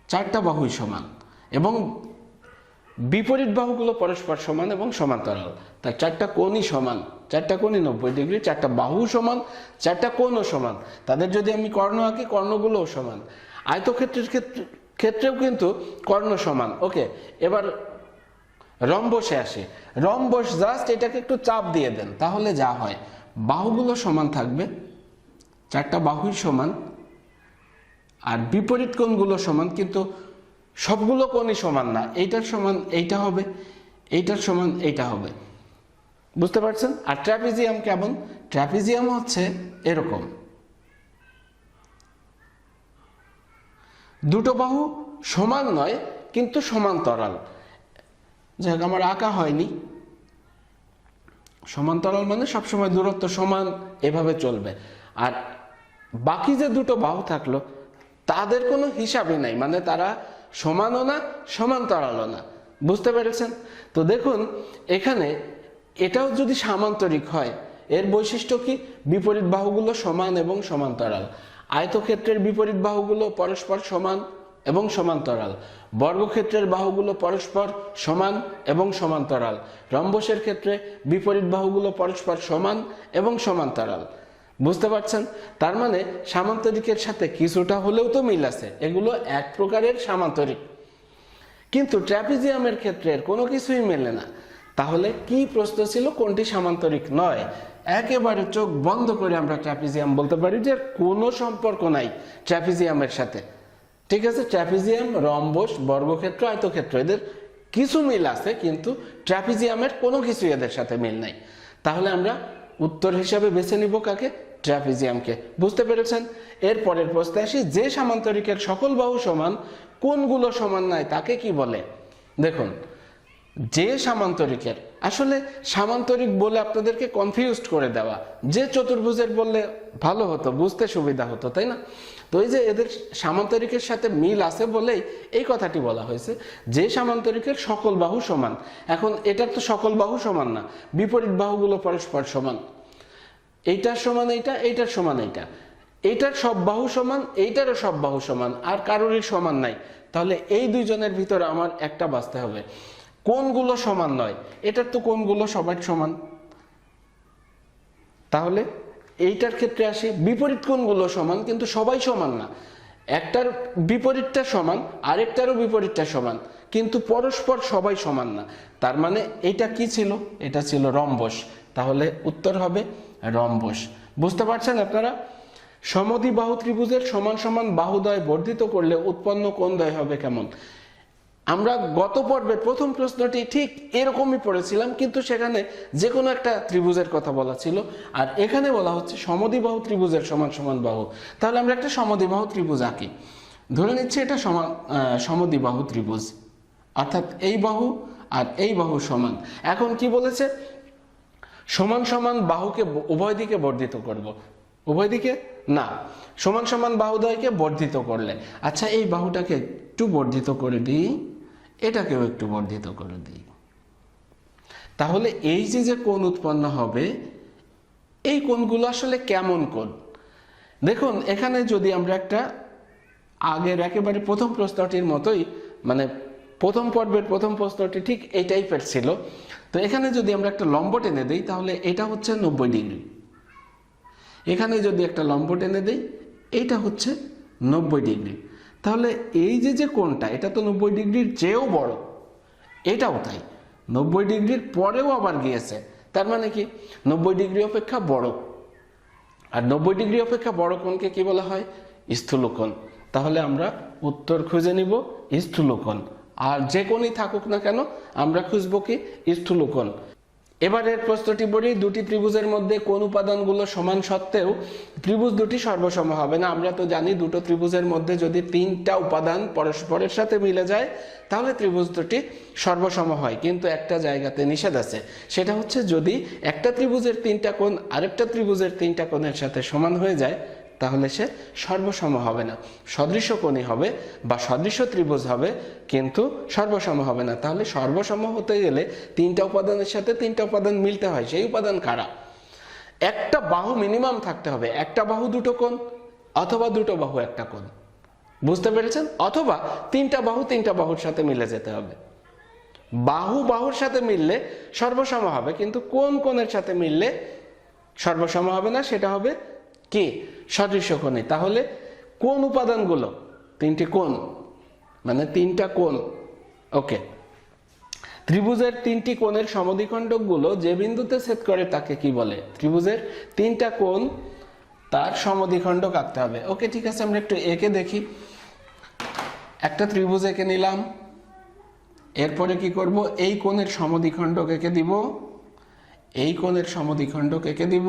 4টা বাহুই সমান এবং বিপরীত বাহুগুলো পরস্পর সমান এবং সমান্তরাল। তাই 4টা কোণই সমান, 4টা কোণই 90 ডিগ্রি, 4টা বাহু সমান, 4টা কোণও সমান। তাদের যদি আমি কর্ণ আঁকি, কর্ণগুলোও সমান। আয়তক্ষেত্রের ক্ষেত্রেও কিন্তু কর্ণ সমান। ওকে, এবার রম্বসে আসে। রম্বস জাস্ট এটাকে একটু চাপ দিয়ে দেন, তাহলে যা হয়, বাহুগুলো সমান থাকবে, 4টা বাহুই সমান, আর বিপরীত কোণগুলো সমান, কিন্তু সবগুলো কোণই সমান না। এইটার সমান এইটা হবে, এইটার সমান এইটা হবে। বুঝতে পারছেন? আর ট্রাপিজিয়াম কেমন? ট্রাপিজিয়াম হচ্ছে এরকম, দুটো বাহু সমান নয় কিন্তু সমান্তরাল। যাই হোক, আমার আঁকা হয়নি। সমান্তরাল মানে সবসময় দূরত্ব সমান, এভাবে চলবে। আর বাকি যে দুটো বাহু থাকলো তাদের কোনো হিসাবই নাই, মানে তারা সমানও না সমান্তরালও না। বুঝতে পেরেছেন? তো দেখুন, এখানে এটাও যদি সামান্তরিক হয়, এর বৈশিষ্ট্য কি? বিপরীত বাহুগুলো সমান এবং সমান্তরাল। আয়তক্ষেত্রের বিপরীত বাহুগুলো পরস্পর সমান এবং সমান্তরাল। বর্গক্ষেত্রের বাহুগুলো পরস্পর সমান এবং সমান্তরাল। রম্বসের ক্ষেত্রে বিপরীত বাহুগুলো পরস্পর সমান এবং সমান্তরাল। বুঝতে পারছেন? তার মানে সামান্তরিকের সাথে কিছুটা হলেও তো মিল আছে, এগুলো এক প্রকারের সামান্তরিক। কিন্তু ট্র্যাপিজিয়ামের ক্ষেত্রে কোনো কিছুই মেলে না। তাহলে কি প্রশ্ন ছিল? কোনটি সামান্তরিক নয়? একেবারে চোখ বন্ধ করে আমরা ট্র্যাপিজিয়াম বলতে পারি যে কোনো সম্পর্ক নাই ট্র্যাপিজিয়ামের সাথে। ঠিক আছে, ট্র্যাপিজিয়াম, রম্বস, বর্গক্ষেত্র, আয়তক্ষেত্র এদের কিছু মিল আছে, কিন্তু ট্র্যাপিজিয়ামের কোনো কিছু এদের সাথে মিল নাই। তাহলে আমরা উত্তর হিসাবে বেছে নিব কাকে? ট্র্যাপিজিয়ামকে। বুঝতে পেরেছেন? এর পরের প্রশ্নে আসি, যে সামান্তরিকের সকল বাহু সমান, কোনগুলো সমান নয় তাকে কি বলে? দেখুন, যে সামান্তরিকের, আসলে সামান্তরিক বলে আপনাদেরকে কনফিউজড করে দেওয়া, যে চতুর্ভুজের বললে ভালো হতো, বুঝতে সুবিধা হতো, তাই না? তো এই যে এদের সামান্তরিকের সাথে মিল আছে বলেই এই কথাটি বলা হয়েছে, যে সামান্তরিকের সকল বাহু সমান। এখন এটার তো সকল বাহু সমান না, বিপরীত বাহুগুলো পরস্পর সমান। এইটার সমান এইটা, এইটার সমান এইটা, এইটার সব বাহু সমান, এইটারও সব বাহু সমান, আর কারোরই সমান নাই। তাহলে এই দুইজনের ভিতরে আমার একটা বাঁচতে হবে। কোনগুলো সমান নয়? এটার তো কোনগুলো সবাই সমান। তাহলে এইটার ক্ষেত্রে আসি, বিপরীত কোণগুলো সমান কিন্তু সবাই সমান না। একটার বিপরীতটা সমান, আরেকটারও বিপরীতটা সমান, কিন্তু পরস্পর সবাই সমান না। তার মানে এটা কি ছিল? এটা ছিল রম্বস। তাহলে উত্তর হবে রম্বস। বুঝতে পারছেন আপনারা? সমদ্বিবাহু ত্রিভুজের সমান সমান বাহুদ্বয় বর্ধিত করলে উৎপন্ন কোণদ্বয় হবে কেমন? আমরা গত পর্বের প্রথম প্রশ্নটি ঠিক এরকমই পড়েছিলাম, কিন্তু সেখানে যে কোনো একটা ত্রিভুজের কথা বলা ছিল, আর এখানে বলা হচ্ছে সমদ্বিবাহু ত্রিভুজের সমান সমান বাহু। তাহলে আমরা একটা সমদ্বিবাহু ত্রিভুজ আঁকি। ধরে নিচ্ছি এটা সমদ্বিবাহু ত্রিভুজ, অর্থাৎ এই বাহু আর এই বাহু সমান। এখন কি বলেছে? সমান সমান বাহুকে উভয় দিকে বর্ধিত করব। উভয় দিকে না, সমান সমান বাহুদ্বয়কে বর্ধিত করলে। আচ্ছা, এই বাহুটাকে একটু বর্ধিত করে দিই, এটাকেও একটু বর্ধিত করে দিই। তাহলে এই যে কোণ উৎপন্ন হবে, এই কোণগুলো আসলে কেমন কোণ? দেখুন, এখানে যদি আমরা একটা আগের একেবারে প্রথম প্রশ্নটির মতোই, মানে প্রথম পর্বের প্রথম প্রশ্নটি ঠিক এই টাইপের ছিল, তো এখানে যদি আমরা একটা লম্ব টেনে দিই তাহলে এটা হচ্ছে 90 ডিগ্রি। এখানে যদি একটা লম্ব টেনে দিই, এইটা হচ্ছে 90 ডিগ্রি। তাহলে এই যে কোণটা, এটা তো 90 ডিগ্রির চেয়েও বড়, এটাও তাই 90 ডিগ্রির পরেও আবার গিয়েছে। তার মানে কি 90 ডিগ্রি অপেক্ষা বড়, আর 90 ডিগ্রি অপেক্ষা বড় কোণকে কি বলা হয়? স্থূলকোণ। তাহলে আমরা উত্তর খুঁজে নিব স্থূলকোণ। আর যে কোণই থাকুক না কেন আমরা খুঁজব কি? স্থূলকোণ। এবারের প্রশ্নটি বলি, দুটি ত্রিভুজের মধ্যে কোন উপাদানগুলো সমান সত্ত্বেও ত্রিভুজ দুটি সর্বসম হবে না? আমরা তো জানি দুটো ত্রিভুজের মধ্যে যদি তিনটা উপাদান পরস্পরের সাথে মিলে যায় তাহলে ত্রিভুজ দুটি সর্বসম হয়, কিন্তু একটা জায়গাতে নিষেধ আছে। সেটা হচ্ছে যদি একটা ত্রিভুজের তিনটা কোণ আরেকটা ত্রিভুজের তিনটা কোণের সাথে সমান হয়ে যায় তাহলে সে সর্বসম হবে না। সদৃশ্য কোণই হবে বা সদৃশ্য ত্রিভুজ হবে, কিন্তু সর্বসম হবে না। তাহলে সর্বসম হতে গেলে তিনটা উপাদানের সাথে তিনটা উপাদান মিলতে হয়। সেই উপাদান কারা? একটা বাহু মিনিমাম থাকতে হবে, একটা বাহু দুটো কোণ, অথবা দুটো বাহু একটা কোণ। বুঝতে পেরেছেন? অথবা তিনটা বাহুর সাথে মিলে যেতে হবে। বাহু বাহুর সাথে মিললে সর্বসম হবে, কিন্তু কোণ কোণের সাথে মিললে সর্বসম হবে না, সেটা হবে কি? সদৃশ্য কোণে। তাহলে কোন উপাদানগুলো? তিনটি কোণ, মানে তিনটা কোণ। ওকে, ত্রিভুজের তিনটি কোণের সমদ্বিখণ্ডকগুলো যে বিন্দুতে ছেদ করে তাকে কি বলে? ত্রিভুজের তিনটা কোণ তার সমদ্বিখণ্ডক আঁকতে হবে। ওকে, ঠিক আছে, আমরা একটু এঁকে দেখি। একটা ত্রিভুজ এঁকে নিলাম, এরপরে কি করব? এই কোণের সমদ্বিখণ্ডক এঁকে দিব, এই কোণের সমদ্বিখণ্ডক এঁকে দিব,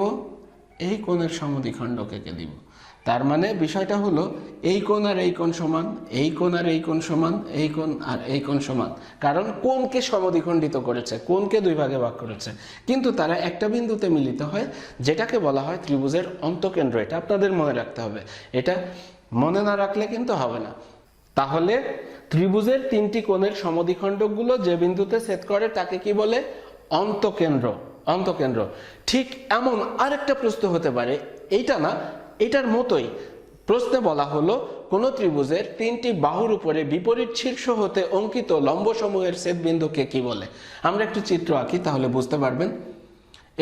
এই কোণের সমদ্বিখণ্ডক এঁকে দিব। তার মানে বিষয়টা হলো এই কোণ আর এই কোণ সমান, এই কোণ আর এই কোণ সমান, এই কোণ আর এই কোণ সমান। কারণ কোণকে সমদ্বিখণ্ডিত করেছে, কোণকে দুই ভাগে ভাগ করেছে, কিন্তু তারা একটা বিন্দুতে মিলিত হয়, যেটাকে বলা হয় ত্রিভুজের অন্তঃকেন্দ্র। এটা আপনাদের মনে রাখতে হবে, এটা মনে না রাখলে কিন্তু হবে না। তাহলে ত্রিভুজের তিনটি কোণের সমদ্বিখণ্ডকগুলো যে বিন্দুতে ছেদ করে তাকে কি বলে? অন্তঃকেন্দ্র। অন্তঃকেন্দ্র। ঠিক এমন আরেকটা প্রশ্ন হতে পারে, এইটা না, এটার মতোই। প্রশ্নে বলা হলো কোন ত্রিভুজের তিনটি বাহুর উপরে বিপরীত শীর্ষ হতে অঙ্কিত লম্ব সমূহের ছেদ বিন্দুকে কি বলে? আমরা একটু চিত্র আঁকি তাহলে বুঝতে পারবেন।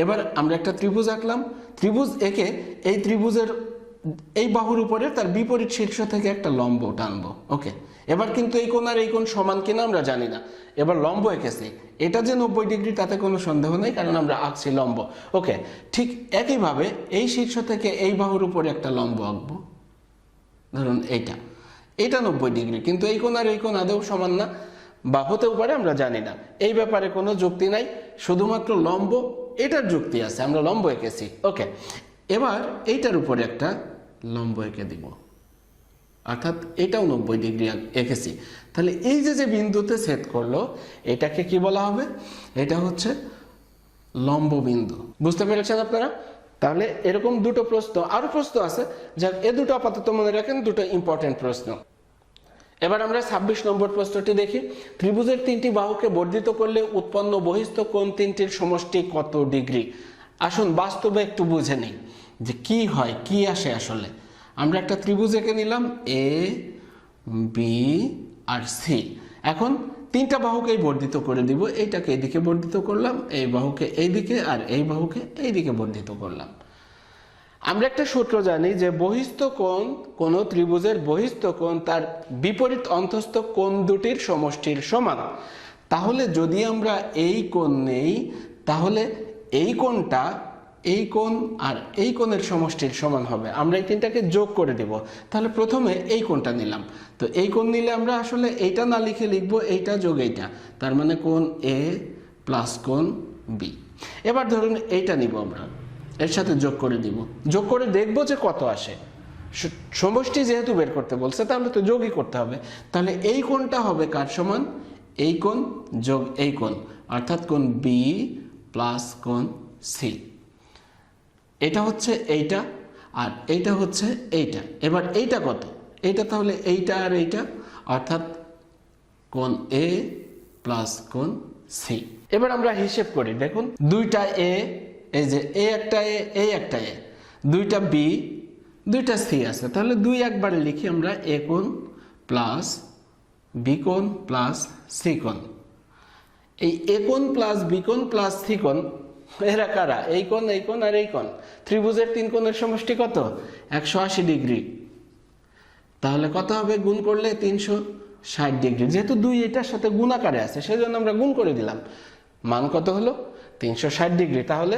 এবার আমরা একটা ত্রিভুজ আঁকলাম, ত্রিভুজ এঁকে এই ত্রিভুজের এই বাহুর উপরে তার বিপরীত শীর্ষ থেকে একটা লম্ব টানবো। ওকে, এবার কিন্তু এই কোণ আর এই কোণ সমান কিনা আমরা জানি না। এবার লম্ব এঁকেছি, এটা যে 90 ডিগ্রি তাতে কোনো সন্দেহ নেই, কারণ আমরা আঁকছি লম্ব। ওকে, ঠিক একইভাবে এই শীর্ষ থেকে এই বাহুর উপরে একটা লম্ব আঁকবো। ধরুন এটা 90 ডিগ্রি, কিন্তু এই কোণ আর এই কোণ আদৌ সমান না, বা হতেও পারে, আমরা জানি না। এই ব্যাপারে কোনো যুক্তি নাই, শুধুমাত্র লম্ব, এটার যুক্তি আছে, আমরা লম্ব এঁকেছি। ওকে, এবার এইটার উপরে একটা লম্ব এঁকে দিব, অর্থাৎ এটাও 90 ডিগ্রি এঁকেছি। তাহলে এই যে বিন্দুতে ছেদ করলো এটাকে কি বলা হবে? এটা হচ্ছে লম্ব বিন্দু। বুঝতে পেরেছেন আপনারা? তাহলে এরকম দুটো প্রশ্ন, আরো প্রশ্ন আছে, যাক এ দুটো আপাতত মনে রাখেন, দুটো ইম্পর্টেন্ট প্রশ্ন। এবার আমরা 26 নম্বর প্রশ্নটি দেখি। ত্রিভুজের তিনটি বাহুকে বর্ধিত করলে উৎপন্ন বহিস্থ কোণ তিনটির সমষ্টি কত ডিগ্রি? আসুন বাস্তবে একটু বুঝে নিই যে কি হয়, কি আসে আসলে। আমরা একটা ত্রিভুজ এঁকে নিলাম, এ বি আর সি। এখন তিনটা বাহুকেই বর্ধিত করে দিব। এইটাকে এইদিকে বর্ধিত করলাম, এই বাহুকে এইদিকে, আর এই বাহুকে এইদিকে বর্ধিত করলাম। আমরা একটা সূত্র জানি যে বহিস্থ কোণ, কোন ত্রিভুজের বহিস্থ কোণ তার বিপরীত অন্তস্থ কোণ দুটির সমষ্টির সমান। তাহলে যদি আমরা এই কোণ নেই, তাহলে এই কোণটা এই কোণ আর এই কোণের সমষ্টির সমান হবে। আমরা এই তিনটাকে যোগ করে দেব। তাহলে প্রথমে এই কোণটা নিলাম, তো এই কোণ নিলে আমরা আসলে এইটা না লিখে লিখবো এইটা যোগ এইটা, তার মানে কোণ এ প্লাস কোণ বি। এবার ধরুন এইটা নিব, আমরা এর সাথে যোগ করে দিব, যোগ করে দেখবো যে কত আসে। সমষ্টি যেহেতু বের করতে বলছে তাহলে তো যোগই করতে হবে। তাহলে এই কোণটা হবে কার সমান? এই কোণ যোগ এই কোণ, অর্থাৎ কোণ বি প্লাস কোণ সি। এটা হচ্ছে এইটা আর এইটা হচ্ছে এইটা। এবার এইটা কত? এইটা তাহলে এইটা আর এইটা, অর্থাৎ কোণ এ প্লাস কোণ সি। এবার আমরা হিসেব করি, দেখুন দুইটা এ, এই যে এ একটা এ, এই একটা এ, দুইটা বি, দুইটা সি আছে, তাহলে দুই একবারে লিখি আমরা, এ কোণ প্লাস বি কোণ প্লাস সি কোণ। এই এ কোণ প্লাস বি কোণ প্লাস সি কোণ এরা কারা? এই কোণ, এই কোণ আর এই কোণ। ত্রিভুজের তিন কোণের সমষ্টি কত? 180 ডিগ্রি। তাহলে কত হবে গুণ করলে? 360 ডিগ্রি। যেহেতু দুই এটার সাথে গুণ আকারে আছে সেজন্য আমরা গুণ করে দিলাম। মান কত হলো? 360 ডিগ্রি। তাহলে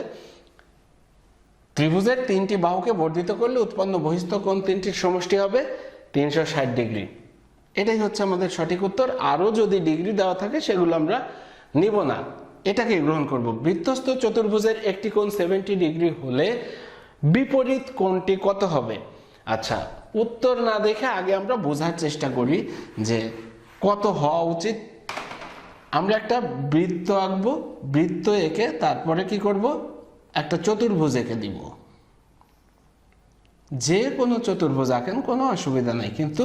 ত্রিভুজের তিনটি বাহুকে বর্ধিত করলে উৎপন্ন বহিস্থ কোণ তিনটির সমষ্টি হবে 360 ডিগ্রি। এটাই হচ্ছে আমাদের সঠিক উত্তর। আরও যদি ডিগ্রি দেওয়া থাকে সেগুলো আমরা নিব না, এটাকে গ্রহণ করব। বৃত্তস্থ চতুর্ভুজের একটি কোণ 70 ডিগ্রি হলে বিপরীত কোণটি কত হবে? আচ্ছা, উত্তর না দেখে আগে আমরা বোঝার চেষ্টা করি যে কত হওয়া উচিত। আমরা একটা বৃত্ত আঁকবো, বৃত্ত এঁকে তারপরে কি করব? একটা চতুর্ভুজ এঁকে দিব। যে কোনো চতুর্ভুজ আঁকেন, কোনো অসুবিধা নাই, কিন্তু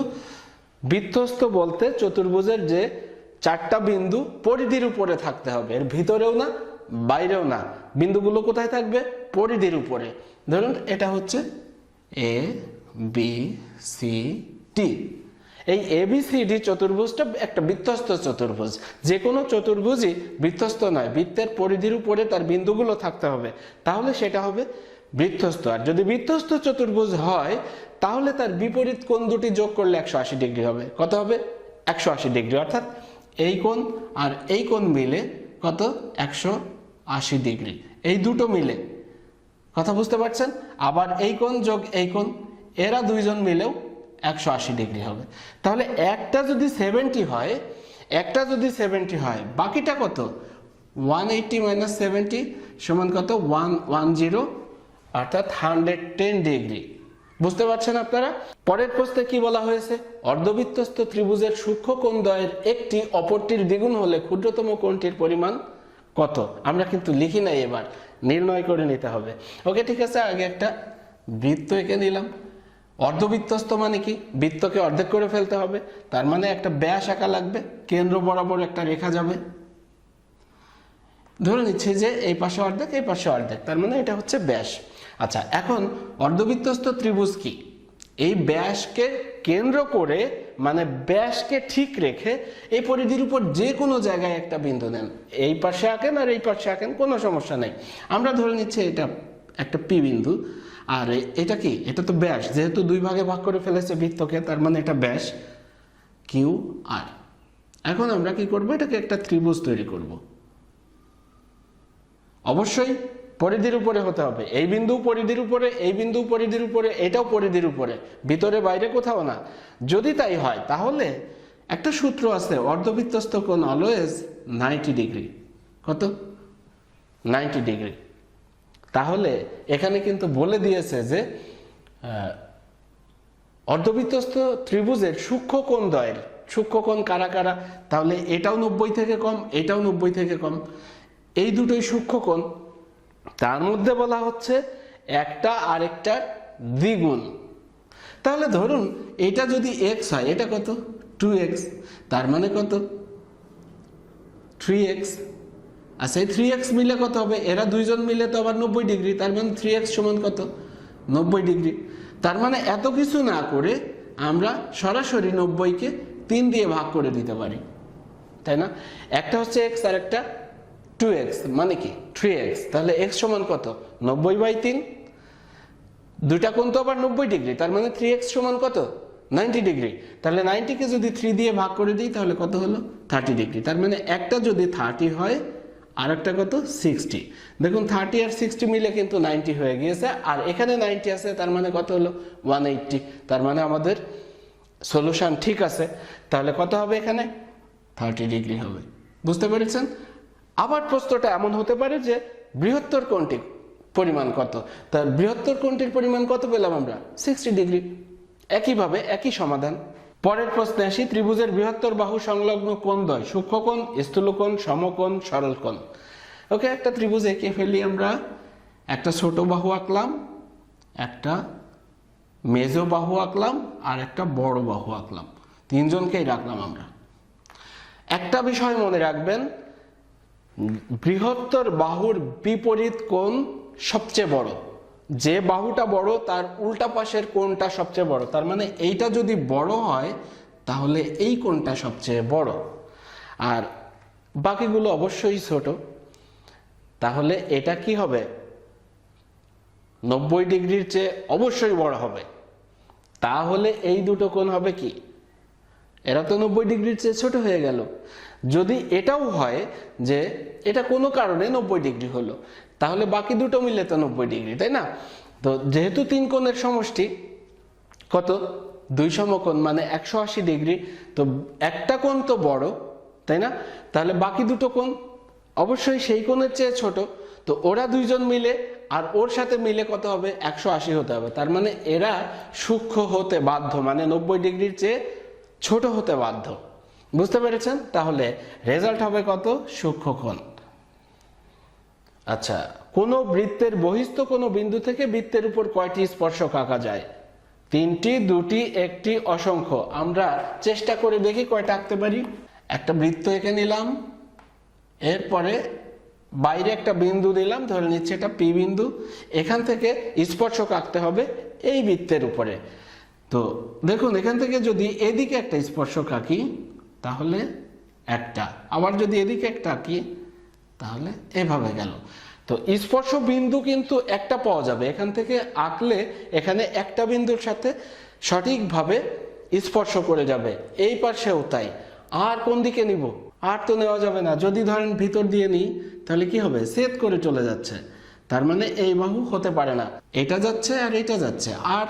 বৃত্তস্থ বলতে চতুর্ভুজের যে চারটা বিন্দু পরিধির উপরে থাকতে হবে, এর ভিতরেও না বাইরেও না। বিন্দুগুলো কোথায় থাকবে? পরিধির উপরে। ধরুন এটা হচ্ছে এ বি সি ডি। এই এ বি সি ডি চতুর্ভুজটা একটা বৃত্তস্থ চতুর্ভুজ। যে কোনো চতুর্ভুজই বৃত্তস্থ নয়, বৃত্তের পরিধির উপরে তার বিন্দুগুলো থাকতে হবে, তাহলে সেটা হবে বৃত্তস্থ। আর যদি বৃত্তস্থ চতুর্ভুজ হয় তাহলে তার বিপরীত কোণ দুটি যোগ করলে 180 ডিগ্রি হবে। কত হবে? 180 ডিগ্রি। অর্থাৎ এই কোণ আর এই কোণ মিলে কত? 180 ডিগ্রি। এই দুটো মিলে, কথা বুঝতে পারছেন? আবার এই কোণ যোগ এই কোণ, এরা দুইজন মিলেও 180 ডিগ্রি হবে। তাহলে একটা যদি 70 হয়, একটা যদি 70 হয়, বাকিটা কত? 180 মাইনাস 70 সমান কত? 110, অর্থাৎ 110 ডিগ্রি। বুঝতে পারছেন আপনারা? পরের প্রশ্নে কি বলা হয়েছে? অর্ধবৃত্তস্থ ত্রিভুজের সূক্ষ্ম কোণদ্বয়ের একটি অপরটির দ্বিগুণ হলে ক্ষুদ্রতম কোণটির পরিমাণ কত? আমরা কিন্তু লিখি নাই, এবার নির্ণয় করে নিতে হবে। ওকে, ঠিক আছে। আগে একটা বৃত্ত এঁকে নিলাম। অর্ধবৃত্তস্থ মানে কি? বৃত্তকে অর্ধেক করে ফেলতে হবে, তার মানে একটা ব্যাস আঁকা লাগবে, কেন্দ্র বরাবর একটা রেখা যাবে। ধরে নিচ্ছে যে এই পাশে অর্ধেক, এই পাশে অর্ধেক, তার মানে এটা হচ্ছে ব্যাস। আচ্ছা, এখন অর্ধবৃত্তস্থ ত্রিভুজ কি? এই ব্যাসকে কেন্দ্র করে, মানে ব্যাসকে ঠিক রেখে এই পরিধির উপর যে কোনো জায়গায় একটা বিন্দু নেন, এই পাশে আঁকেন আর এই পাশে আঁকেন, কোনো সমস্যা নেই। আমরা ধরে নিচ্ছি এটা একটা পি বিন্দু, আর এটা কি? এটা তো ব্যাস, যেহেতু দুই ভাগে ভাগ করে ফেলেছে বৃত্তকে, তার মানে এটা ব্যাস কিউ আর। এখন আমরা কি করব? এটাকে একটা ত্রিভুজ তৈরি করব। অবশ্যই পরিধির উপরে হতে হবে। এই বিন্দু পরিধির উপরে, এই বিন্দু পরিধির উপরে, এটাও পরিধির উপরে, ভিতরে বাইরে কোথাও না। যদি তাই হয় তাহলে একটা সূত্র আছে, অর্ধবৃত্তস্থ কোণ অলওয়েজ 90 ডিগ্রি। কত? 90 ডিগ্রি। তাহলে এখানে কিন্তু বলে দিয়েছে যে অর্ধবৃত্তস্থ ত্রিভুজের সূক্ষ্ম কোণদ্বয়ের, সূক্ষ্ম কোণ কারা কারা? তাহলে এটাও 90 থেকে কম, এটাও 90 থেকে কম, এই দুটোই সূক্ষ্ম কোণ। তার মধ্যে বলা হচ্ছে একটা আরেকটার দ্বিগুণ। তাহলে ধরুন এটা যদি x হয়, এটা কত? 2x, তার মানে কত? 3x। আচ্ছা, এই 3x মিলে কত হবে? এরা দুইজন মিলে তো আবার 90 ডিগ্রি, তার মানে 3x সমান কত? 90 ডিগ্রি। তার মানে এত কিছু না করে আমরা সরাসরি 90কে 3 দিয়ে ভাগ করে দিতে পারি, তাই না? একটা হচ্ছে x আর একটা 2x, মানে কি 3x। তাহলে x সমান কত? 90/3। দুইটা কোণ তো আবার 90 ডিগ্রি, তার মানে 3x সমান কত 90 ডিগ্রি। তাহলে 90 কে যদি 3 দিয়ে ভাগ করে দিই তাহলে কত হলো 30 ডিগ্রি। তার মানে একটা যদি 30 হয় আর একটা কত 60। দেখুন 30 আর 60 মিলে কিন্তু 90 হয়ে গিয়েছে, আর এখানে 90 আছে, তার মানে কত হলো 180। তার মানে আমাদের সলিউশন ঠিক আছে। তাহলে কত হবে এখানে 30 ডিগ্রি হবে। বুঝতে পেরেছেন? আবার প্রশ্নটা এমন হতে পারে যে বৃহত্তর কোণটির পরিমাণ কত, তার বৃহত্তর কোণটির পরিমাণ কত পেলাম আমরা 60 ডিগ্রি। একইভাবে একই সমাধান। পরের প্রশ্নে আসি, ত্রিভুজের বৃহত্তর বাহু সংলগ্ন কোণদ্বয় সূক্ষ্মকোণ, স্থূলকোণ, সমকোণ, সরল কোণ। ওকে, একটা ত্রিভুজ এঁকে ফেলি আমরা। একটা ছোট বাহু আঁকলাম, একটা মেজো বাহু আঁকলাম, আর একটা বড় বাহু আঁকলাম। তিনজনকেই রাখলাম আমরা। একটা বিষয় মনে রাখবেন, বৃহত্তর বাহুর বিপরীত কোণ সবচেয়ে বড়। যে বাহুটা বড় তার উল্টা পাশের কোণটা সবচেয়ে বড়। তার মানে এইটা যদি বড় হয় তাহলে এই কোণটা সবচেয়ে বড়, আর বাকিগুলো অবশ্যই ছোট। তাহলে এটা কি হবে 90 ডিগ্রির চেয়ে অবশ্যই বড় হবে। তাহলে এই দুটো কোণ হবে কি, এরা তো 90 ডিগ্রির চেয়ে ছোট হয়ে গেল। যদি এটাও হয় যে এটা কোনো কারণে 90 ডিগ্রি হলো, তাহলে বাকি দুটো মিলে তো 90 ডিগ্রি, তাই না? তো যেহেতু তিন কোণের সমষ্টি কত 2 সমকোণ মানে 180 ডিগ্রি, তো একটা কোণ তো বড়, তাই না? তাহলে বাকি দুটো কোণ অবশ্যই সেই কোণের চেয়ে ছোট। তো ওরা দুইজন মিলে আর ওর সাথে মিলে কত হবে 180 হতে হবে। তার মানে এরা সূক্ষ্ম হতে বাধ্য, মানে 90 ডিগ্রির চেয়ে ছোট হতে বাধ্য। বুঝতে পেরেছেন? তাহলে রেজাল্ট হবে কত সূক্ষ্মকোণ। আচ্ছা, কোন বৃত্তের বহিস্থ কোন বিন্দু থেকে বৃত্তের উপর কয়টি স্পর্শক আঁকা যায়? 3টি, 2টি, 1টি, অসংখ্য। আমরা চেষ্টা করে দেখি কয়টা আঁকতে পারি। একটা বৃত্ত এঁকে নিলাম, এরপরে বাইরে একটা বিন্দু দিলাম, ধরে নিচ্ছে এটা পি বিন্দু। এখান থেকে স্পর্শক আঁকতে হবে এই বৃত্তের উপরে। তো দেখুন এখান থেকে যদি এদিকে একটা স্পর্শক আঁকি তাহলে একটা, আবার যদি এদিকে একটা আঁকি তাহলে এভাবে গেল। তো স্পর্শ বিন্দু কিন্তু একটা পাওয়া যাবে, এখান থেকে আঁকলে এখানে একটা বিন্দুর সাথে সঠিকভাবে স্পর্শ করে যাবে। এই পাশেও তাই। আর কোন দিকে নিব? আর তো নেওয়া যাবে না। যদি ধরেন ভিতর দিয়ে নিই তাহলে কি হবে, ছেদ করে চলে যাচ্ছে। তার মানে এই বাহু হতে পারে না, এটা যাচ্ছে আর এটা যাচ্ছে, আর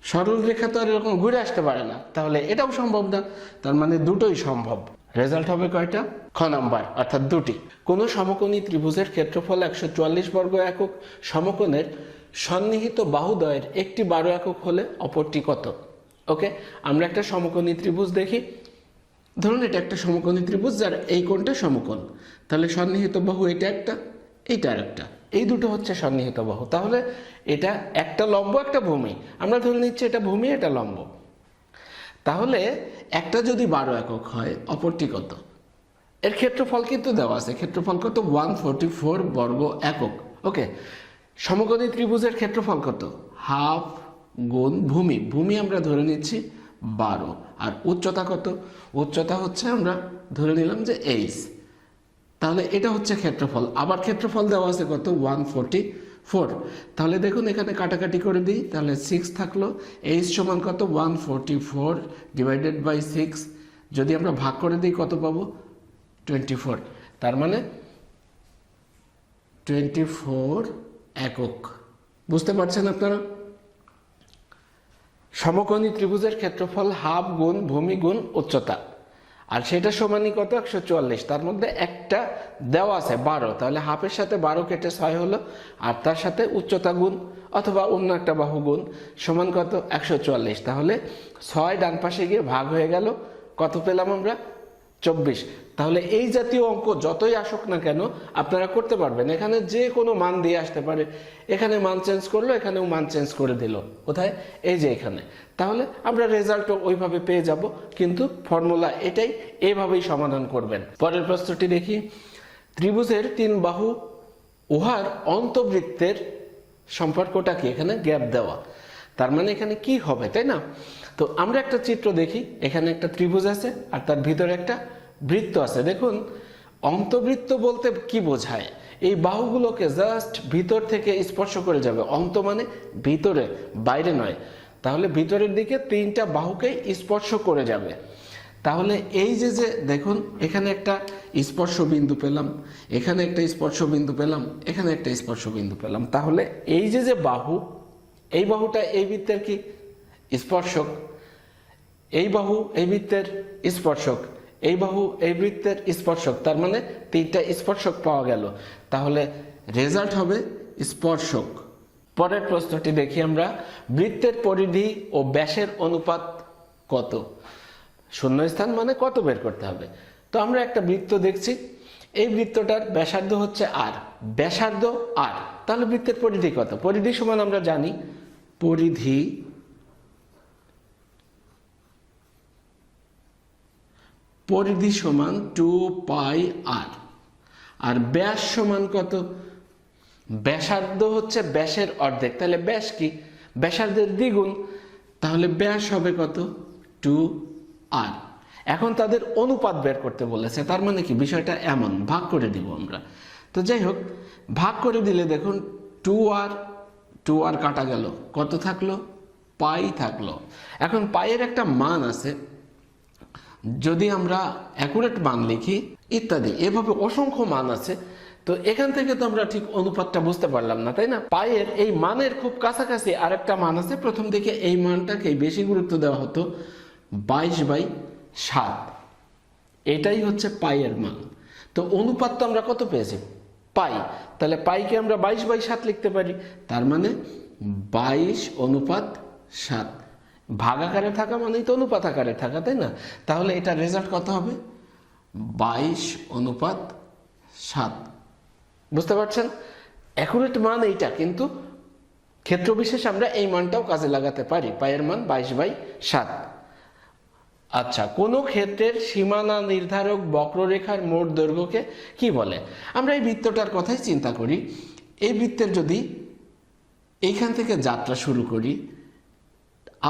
সরল রেখা তো আর এরকম ঘুরে আসতে পারে না। তাহলে এটাও সম্ভব না, তার মানে দুটোই সম্ভব। রেজাল্ট হবে কয়টা? খ নাম্বার, অর্থাৎ 2টি। কোন সমকোণী ত্রিভুজের ক্ষেত্রফল 144 বর্গ একক, সমকোণের সন্নিহিত বাহুদ্বয়ের একটি 12 একক হলে অপরটি কত? ওকে, আমরা একটা সমকোণী ত্রিভুজ দেখি। ধরুন এটা একটা সমকোণী ত্রিভুজ যার এই কোণটা সমকোণ, তাহলে সন্নিহিত বাহু এটা একটা, এইটা আর একটা, এই দুটো হচ্ছে সন্নিহিত বাহু। তাহলে এটা একটা লম্ব একটা ভূমি, আমরা ধরে নিচ্ছি এটা ভূমি এটা লম্ব। তাহলে একটা যদি 12 একক হয় অপরটি কত? এর ক্ষেত্রফল কিন্তু দেওয়া আছে, ক্ষেত্রফল কত 144 বর্গ একক। ওকে, সমকোণী ত্রিভুজের ক্ষেত্রফল কত? হাফ গুণ ভূমি, ভূমি আমরা ধরে নিচ্ছি 12, আর উচ্চতা কত? উচ্চতা হচ্ছে আমরা ধরে নিলাম যে এইচ। তাহলে এটা হচ্ছে ক্ষেত্রফল। আবার ক্ষেত্রফল দেওয়া আছে কত 144। তাহলে দেখুন এখানে কাটাকাটি করে দিই, তাহলে 6 থাকলো। এইচ সমান কত 144 ডিভাইডেড বাই 6। যদি আমরা ভাগ করে দিই কত পাবো 24। তার মানে 24 একক। বুঝতে পারছেন আপনারা? সমকোণী ত্রিভুজের ক্ষেত্রফল হাফ গুণ ভূমি গুণ উচ্চতা, আর সেটা সমানই কত 144। তার মধ্যে একটা দেওয়া আছে 12, তাহলে হাফের সাথে 12 কেটে 6 হলো, আর তার সাথে উচ্চতা গুণ অথবা অন্য একটা বাহু গুণ সমান কত 144। তাহলে 6 ডান পাশে গিয়ে ভাগ হয়ে গেল, কত পেলাম আমরা 24। তাহলে এই জাতীয় অঙ্ক যতই আসুক না কেন আপনারা করতে পারবেন। এখানে যে কোনো মান দিয়ে আসতে পারে, এখানে মান চেঞ্জ করলো, এখানেও মান চেঞ্জ করে দিল, কোথায় এই যে এখানে। তাহলে আমরা রেজাল্টও ওইভাবে পেয়ে যাব, কিন্তু ফর্মুলা এটাই, এইভাবেই সমাধান করবেন। পরের প্রশ্নটি দেখি। ত্রিভুজের 3 বাহু উহার অন্তবৃত্তের সম্পর্কটা কি? এখানে গ্যাপ দেওয়া, তার মানে এখানে কি হবে, তাই না? তো আমরা একটা চিত্র দেখি। এখানে একটা ত্রিভুজ আছে আর তার ভিতরে একটা বৃত্ত আছে। দেখুন অন্তবৃত্ত বলতে কি বোঝায়? এই বাহুগুলোকে জাস্ট ভিতর থেকে স্পর্শ করে যাবে। অন্ত মানে ভিতরে, বাইরে নয়। তাহলে ভিতরের দিকে 3টা বাহুকে স্পর্শ করে যাবে। তাহলে এই যে দেখুন এখানে একটা স্পর্শ বিন্দু পেলাম, এখানে একটা স্পর্শ বিন্দু পেলাম, এখানে একটা স্পর্শ বিন্দু পেলাম। তাহলে এই যে বাহু, এই বাহুটা এই বৃত্তের কি স্পর্শক, এই বাহু এই বৃত্তের স্পর্শক, এই বাহু এই বৃত্তের স্পর্শক। তার মানে 3টা স্পর্শক পাওয়া গেল। তাহলে রেজাল্ট হবে স্পর্শক। পরের প্রশ্নটি দেখি আমরা, বৃত্তের পরিধি ও ব্যাসের অনুপাত কত? শূন্যস্থান মানে কত বের করতে হবে। তো আমরা একটা বৃত্ত দেখছি, এই বৃত্তটার ব্যাসার্ধ হচ্ছে আর, ব্যাসার্ধ আর, তাহলে বৃত্তের পরিধি কত? পরিধি সমান আমরা জানি, পরিধি সমান 2πr। আর ব্যাস সমান কত? ব্যাসার্ধ হচ্ছে ব্যাসের অর্ধেক, তাহলে ব্যাস কি? ব্যাসার্ধের দ্বিগুণ, তাহলে ব্যাস হবে কত? 2r। এখন তাদের অনুপাত বের করতে বলেছে, তার মানে কি বিষয়টা এমন, ভাগ করে দিব আমরা। তো যাই হোক, ভাগ করে দিলে দেখুন 2r কাটা গেল, কত থাকলো? পাই থাকলো। এখন পাইয়ের একটা মান আছে, যদি আমরা অ্যাকুরেট মান লিখি ইত্যাদি, এভাবে অসংখ্য মান আছে। তো এখান থেকে তো আমরা ঠিক অনুপাতটা বুঝতে পারলাম না, তাই না? পাইয়ের এই মানের খুব কাছাকাছি আরেকটা মান আছে। প্রথম দিকে এই মানটাকে বেশি গুরুত্ব দেওয়া হতো, 22/7, এটাই হচ্ছে পাইয়ের মান। তো অনুপাত তো আমরা কত পেয়েছি? পাই। তাহলে পাইকে আমরা 22/7 লিখতে পারি, তার মানে 22/7। ভাগ আকারে থাকা মানেই তো অনুপাত আকারে থাকা, তাই না? তাহলে এটা রেজাল্ট কত হবে? 22/7। বুঝতে পারছেন? অ্যাকুরেট মান এইটা, কিন্তু ক্ষেত্র বিশেষ আমরা এই মানটাও কাজে লাগাতে পারি। পায়ের মান 22/7। আচ্ছা, কোন ক্ষেত্রের সীমানা নির্ধারক বক্ররেখার মোট দৈর্ঘ্যকে কি বলে? আমরা এই বৃত্তটার কথাই চিন্তা করি। এই বৃত্তের যদি এইখান থেকে যাত্রা শুরু করি,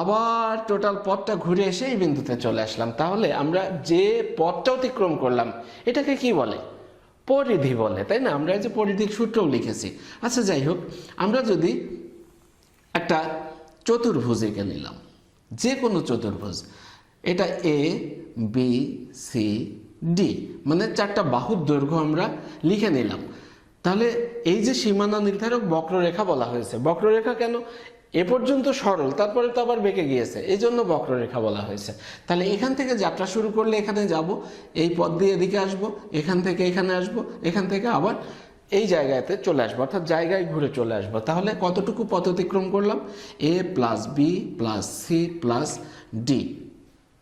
আবার টোটাল পথটা ঘুরে এসে এই বিন্দুতে চলে আসলাম, তাহলে আমরা যে পথটা অতিক্রম করলাম এটাকে কি বলে? পরিধি বলে, তাই না? আমরা যে পরিধির সূত্রও লিখেছি। আচ্ছা, যাই হোক, আমরা যদি একটা চতুর্ভুজ এঁকে নিলাম, যে কোনো চতুর্ভুজ, এটা এ বি সি ডি, মানে 4টা বাহুর দৈর্ঘ্য আমরা লিখে নিলাম। তাহলে এই যে সীমানা নির্ধারক বক্ররেখা বলা হয়েছে, বক্ররেখা কেন? এ পর্যন্ত সরল, তারপরে তো আবার বেঁকে গিয়েছে, এই জন্য বক্ররেখা বলা হয়েছে। তাহলে এখান থেকে যাত্রা শুরু করলে এখানে যাব, এই পথ দিয়ে এদিকে আসব, এখান থেকে এখানে আসব, এখান থেকে আবার এই জায়গাতে চলে আসবো, অর্থাৎ জায়গায় ঘুরে চলে আসবো। তাহলে কতটুকু পথ অতিক্রম করলাম? a + b + c + d।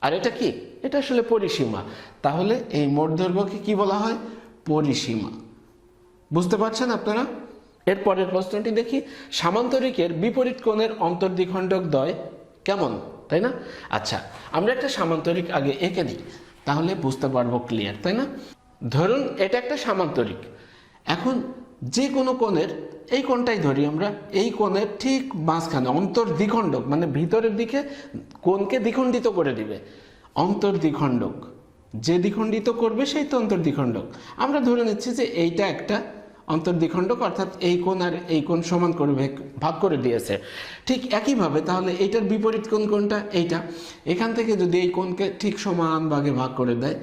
আর এটা কি? এটা আসলে পরিসীমা। তাহলে এই মোট দৈর্ঘ্যকে কি বলা হয়? পরিসীমা। বুঝতে পারছেন আপনারা? এরপরের প্রশ্নটি দেখি, সামান্তরিকের বিপরীত কোণের অন্তর্দ্বিখণ্ডক দ্বয় কেমন, তাই না? আচ্ছা, আমরা একটা সামান্তরিক আগে এঁকে নিই, তাহলে বুঝতে পারবো ক্লিয়ার, তাই না? ধরুন এটা একটা সামান্তরিক। এখন যে কোনো কোণের, এই কোণটাই ধরি আমরা, এই কোণের ঠিক মাঝখানে অন্তর্দ্বিখণ্ডক, মানে ভিতরের দিকে কোণকে দ্বিখণ্ডিত করে দিবে। অন্তর্দ্বিখণ্ডক, যে দ্বিখণ্ডিত করবে সেই তো অন্তর্দ্বিখণ্ডক। আমরা ধরে নিচ্ছি যে এইটা একটা অন্তর্দ্বিখণ্ডক, অর্থাৎ এই কোণ আর এই কোণ সমান করে ভাগ করে দিয়েছে। ঠিক একইভাবে তাহলে এইটার বিপরীত কোণ কোনটা? এইটা। এখান থেকে যদি এই কোণকে ঠিক সমান ভাগে ভাগ করে দেয়,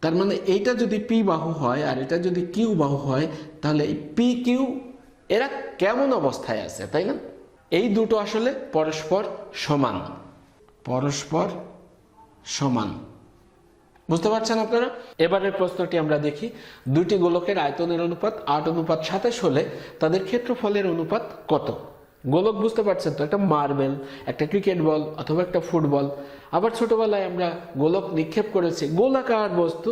তার মানে এইটা যদি পি বাহু হয় আর এটা যদি কিউ বাহু হয়, তাহলে এই পি কিউ এরা কেমন অবস্থায় আছে, তাই না? এই দুটো আসলে পরস্পর সমান, পরস্পর সমান। বুঝতে পারছেন আপনারা? এবারের প্রশ্নটি আমরা দেখি, দুটি গোলকের আয়তনের অনুপাত 8:27 হলে তাদের ক্ষেত্রফলের অনুপাত কত? গোলক বুঝতে পারছেন তো, একটা মার্বেল, একটা ক্রিকেট বল অথবা একটা ফুটবল। আবার ছোটবেলায় আমরা গোলক নিক্ষেপ করেছি, গোলাকার বস্তু,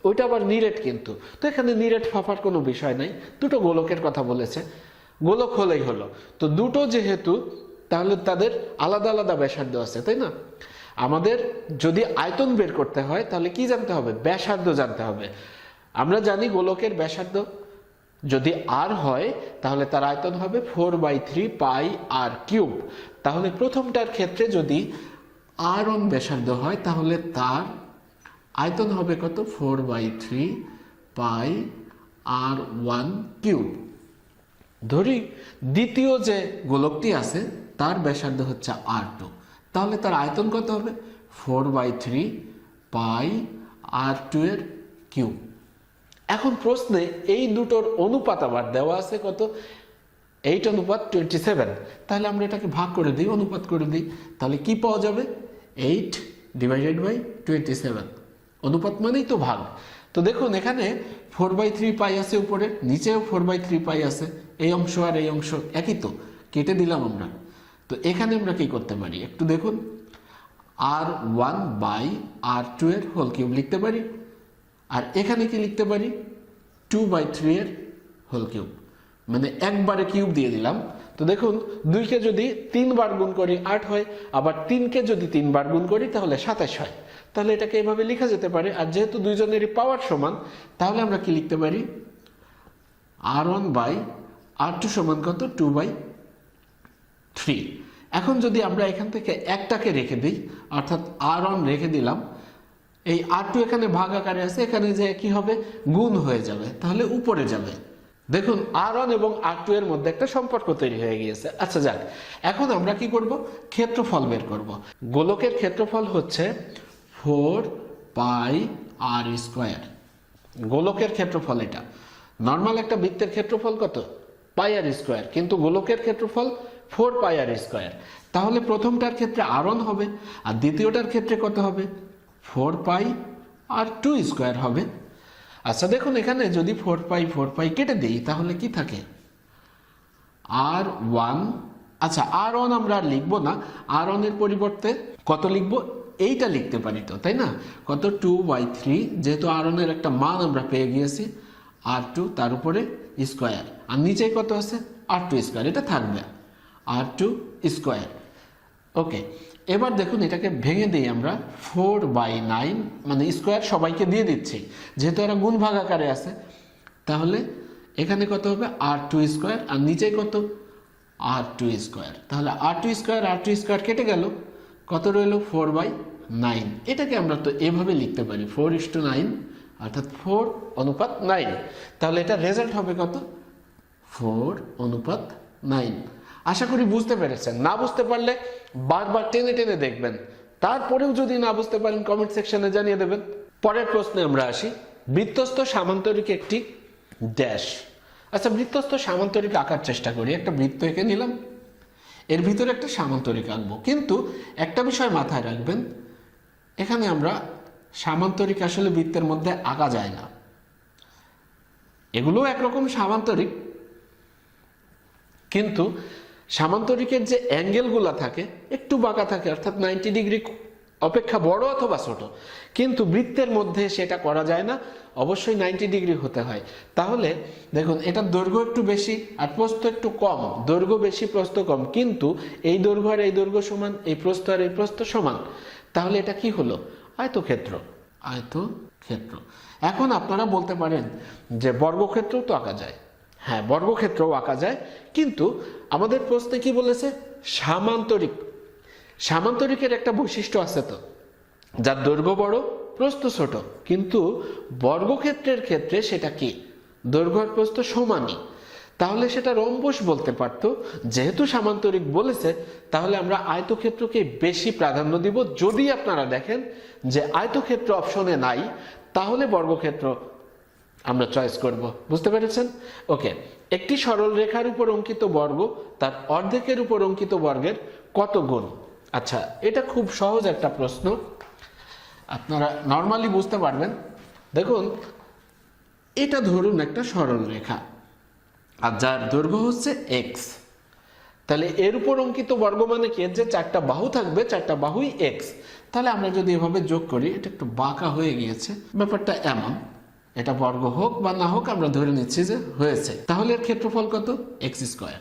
ওইটা আবার নিরেট, কিন্তু তো এখানে নিরেট ফাফার কোনো বিষয় নাই, দুটো গোলকের কথা বলেছে, গোলক হলেই হলো। তো দুটো যেহেতু, তাহলে তাদের আলাদা আলাদা ব্যাসার্ধ আছে, তাই না? আমাদের যদি আয়তন বের করতে হয় তাহলে কি জানতে হবে? ব্যাসার্ধ জানতে হবে। আমরা জানি গোলকের ব্যাসার্ধ যদি আর হয় তাহলে তার আয়তন হবে 4/3πr³। তাহলে প্রথমটার ক্ষেত্রে যদি r1 ব্যাসার্ধ হয় তাহলে তার আয়তন হবে কত? 4/3πr²। r1³ ধরি দ্বিতীয় যে গোলকটি আছে তার ব্যাসার্ধ হচ্ছে r2, তাহলে তার আয়তন কত হবে 4/3 পাই r2 এর কিউব। এখন প্রশ্নে এই দুটোর অনুপাত আবার দেওয়া আছে কত 8:27, তাহলে আমরা এটাকে ভাগ করে দিই, অনুপাত করে দিই, তাহলে কি পাওয়া যাবে 8/27। অনুপাত মানেই তো ভাগ। তো দেখুন এখানে 4/3 পাই আছে উপরে, নিচেও 4/3 পাই আছে, এই অংশ আর এই অংশ একই, তো কেটে দিলাম আমরা। তো এখানে আমরা কি করতে পারি একটু দেখুন, r1/r2 এর হোল কিউব লিখতে পারি, আর এখানে কি লিখতে পারি 2/3 এর হোল কিউব, মানে একবারে কিউব দিয়ে দিলাম। তো দেখুন 2কে যদি 3 বার গুণ করি 8 হয়, আবার 3কে যদি 3 বার গুণ করি তাহলে 27 হয়। তাহলে এটাকে এভাবে লেখা যেতে পারে। আর যেহেতু দুইজনেরই পাওয়ার সমান, তাহলে আমরা কি লিখতে পারি r1/r2 সমান কত 2/3। এখন যদি আমরা এখান থেকে একটাকে রেখে দিই, অর্থাৎ r1 রেখে দিলাম, এই r2 এখানে ভাগ আকারে আছে, এখানে যে কি হবে গুণ হয়ে যাবে, তাহলে উপরে যাবে। দেখুন r1 এবং r2 এর মধ্যে একটা সম্পর্ক তৈরি হয়ে গিয়েছে। আচ্ছা যাক, এখন আমরা কি করব ক্ষেত্রফল বের করব। গোলকের ক্ষেত্রফল হচ্ছে 4πr²। গোলকের ক্ষেত্রফল এটা। নর্মাল একটা বৃত্তের ক্ষেত্রফল কত πr², কিন্তু গোলকের ক্ষেত্রফল 4πr²। তাহলে প্রথমটার ক্ষেত্রে r1 হবে, আর দ্বিতীয়টার ক্ষেত্রে কত হবে 4πr² হবে। আচ্ছা দেখুন এখানে যদি 4π কেটে দিই তাহলে কি থাকে r1। আচ্ছা r1 আমরা আর লিখবো না, r1 এর পরিবর্তে কত লিখবো এইটা লিখতে পারি, তো তাই না, কত 2/3, যেহেতু r1 এর একটা মান আমরা পেয়ে গিয়েছি, r2 তার উপরে স্কয়ার, আর নিচে কত আছে r2², এটা থাকবে r2²। ওকে, এবার দেখুন এটাকে ভেঙে দিই আমরা 4/9, মানে স্কয়ার সবাইকে দিয়ে দিচ্ছি যেহেতু এরা গুণ ভাগ আকারে আছে। তাহলে এখানে কত হবে r2², আর নিচে কত r2²। তাহলে r2² কেটে গেল, কত রইল 4/9। এটাকে আমরা তো এভাবে লিখতে পারি 4:9, অর্থাৎ 4:9। তাহলে এটা রেজাল্ট হবে কত 4:9। আশা করি বুঝতে পেরেছেন। না বুঝতে পারলে বারবার টেনে টেনে দেখবেন, তারপরেও যদি না বুঝতে পারেন কমেন্ট সেকশনে জানিয়ে দেবেন। পরের প্রশ্নে আমরা আসি, বৃত্তস্থ সামান্তরিক একটি ড্যাশ। আচ্ছা বৃত্তস্থ সামান্তরিক আঁকার চেষ্টা করি। একটা বৃত্ত এঁকে নিলাম, এর ভিতরে একটা সামান্তরিক আঁকবো, কিন্তু একটা বিষয় মাথায় রাখবেন, এখানে আমরা সামান্তরিক আসলে বৃত্তের মধ্যে আঁকা যায় না। এগুলো একরকম সামান্তরিক, কিন্তু সামান্তরিকের যে অ্যাঙ্গেলগুলো থাকে একটু বাঁকা থাকে, অর্থাৎ 90 ডিগ্রি অপেক্ষা বড় অথবা ছোট, কিন্তু বৃত্তের মধ্যে সেটা করা যায় না, অবশ্যই 90 ডিগ্রি হতে হয়। তাহলে দেখুন এটার দৈর্ঘ্য একটু বেশি আর প্রস্থ একটু কম, দৈর্ঘ্য বেশি প্রস্থ কম, কিন্তু এই দৈর্ঘ্য আর এই দৈর্ঘ্য সমান, এই প্রস্থ আর এই প্রস্থ সমান, তাহলে এটা কি হলো আয়তক্ষেত্র। আয়তক্ষেত্র। এখন আপনারা বলতে পারেন যে বর্গক্ষেত্রও তো আঁকা যায়। হ্যাঁ বর্গক্ষেত্রও আঁকা যায়, কিন্তু আমাদের প্রশ্নে কি বলেছে সামান্তরিক। সামান্তরিকের একটা বৈশিষ্ট্য আছে তো, যার দৈর্ঘ্য বড় প্রস্থ ছোট, কিন্তু বর্গক্ষেত্রের ক্ষেত্রে সেটা কি দৈর্ঘ্য আর প্রস্থ সমানই। তাহলে সেটা রম্বস বলতে পারতো, যেহেতু সামান্তরিক বলেছে তাহলে আমরা আয়তক্ষেত্রকে বেশি প্রাধান্য দিব। যদি আপনারা দেখেন যে আয়তক্ষেত্র অপশনে নাই, তাহলে বর্গক্ষেত্র আমরা চয়েস করব। বুঝতে পেরেছেন? ওকে, একটি সরল রেখার উপর অঙ্কিত বর্গ তার অর্ধেকের উপর অঙ্কিত বর্গের কত গুণ? আচ্ছা এটা খুব সহজ একটা প্রশ্ন, আপনারা নর্মালি বুঝতে পারবেন। দেখুন এটা ধরুন একটা সরল রেখা, আর যার দৈর্ঘ্য হচ্ছে x, তাহলে এর উপর অঙ্কিত বর্গ মানে কি, এর যে 4টা বাহু থাকবে 4টা বাহুই x। তাহলে আমরা যদি এভাবে যোগ করি, এটা একটু বাঁকা হয়ে গিয়েছে, ব্যাপারটা এমন, এটা বর্গ হোক বা না হোক আমরা ধরে নিচ্ছি যে হয়েছে। তাহলে এর ক্ষেত্রফল কত x²,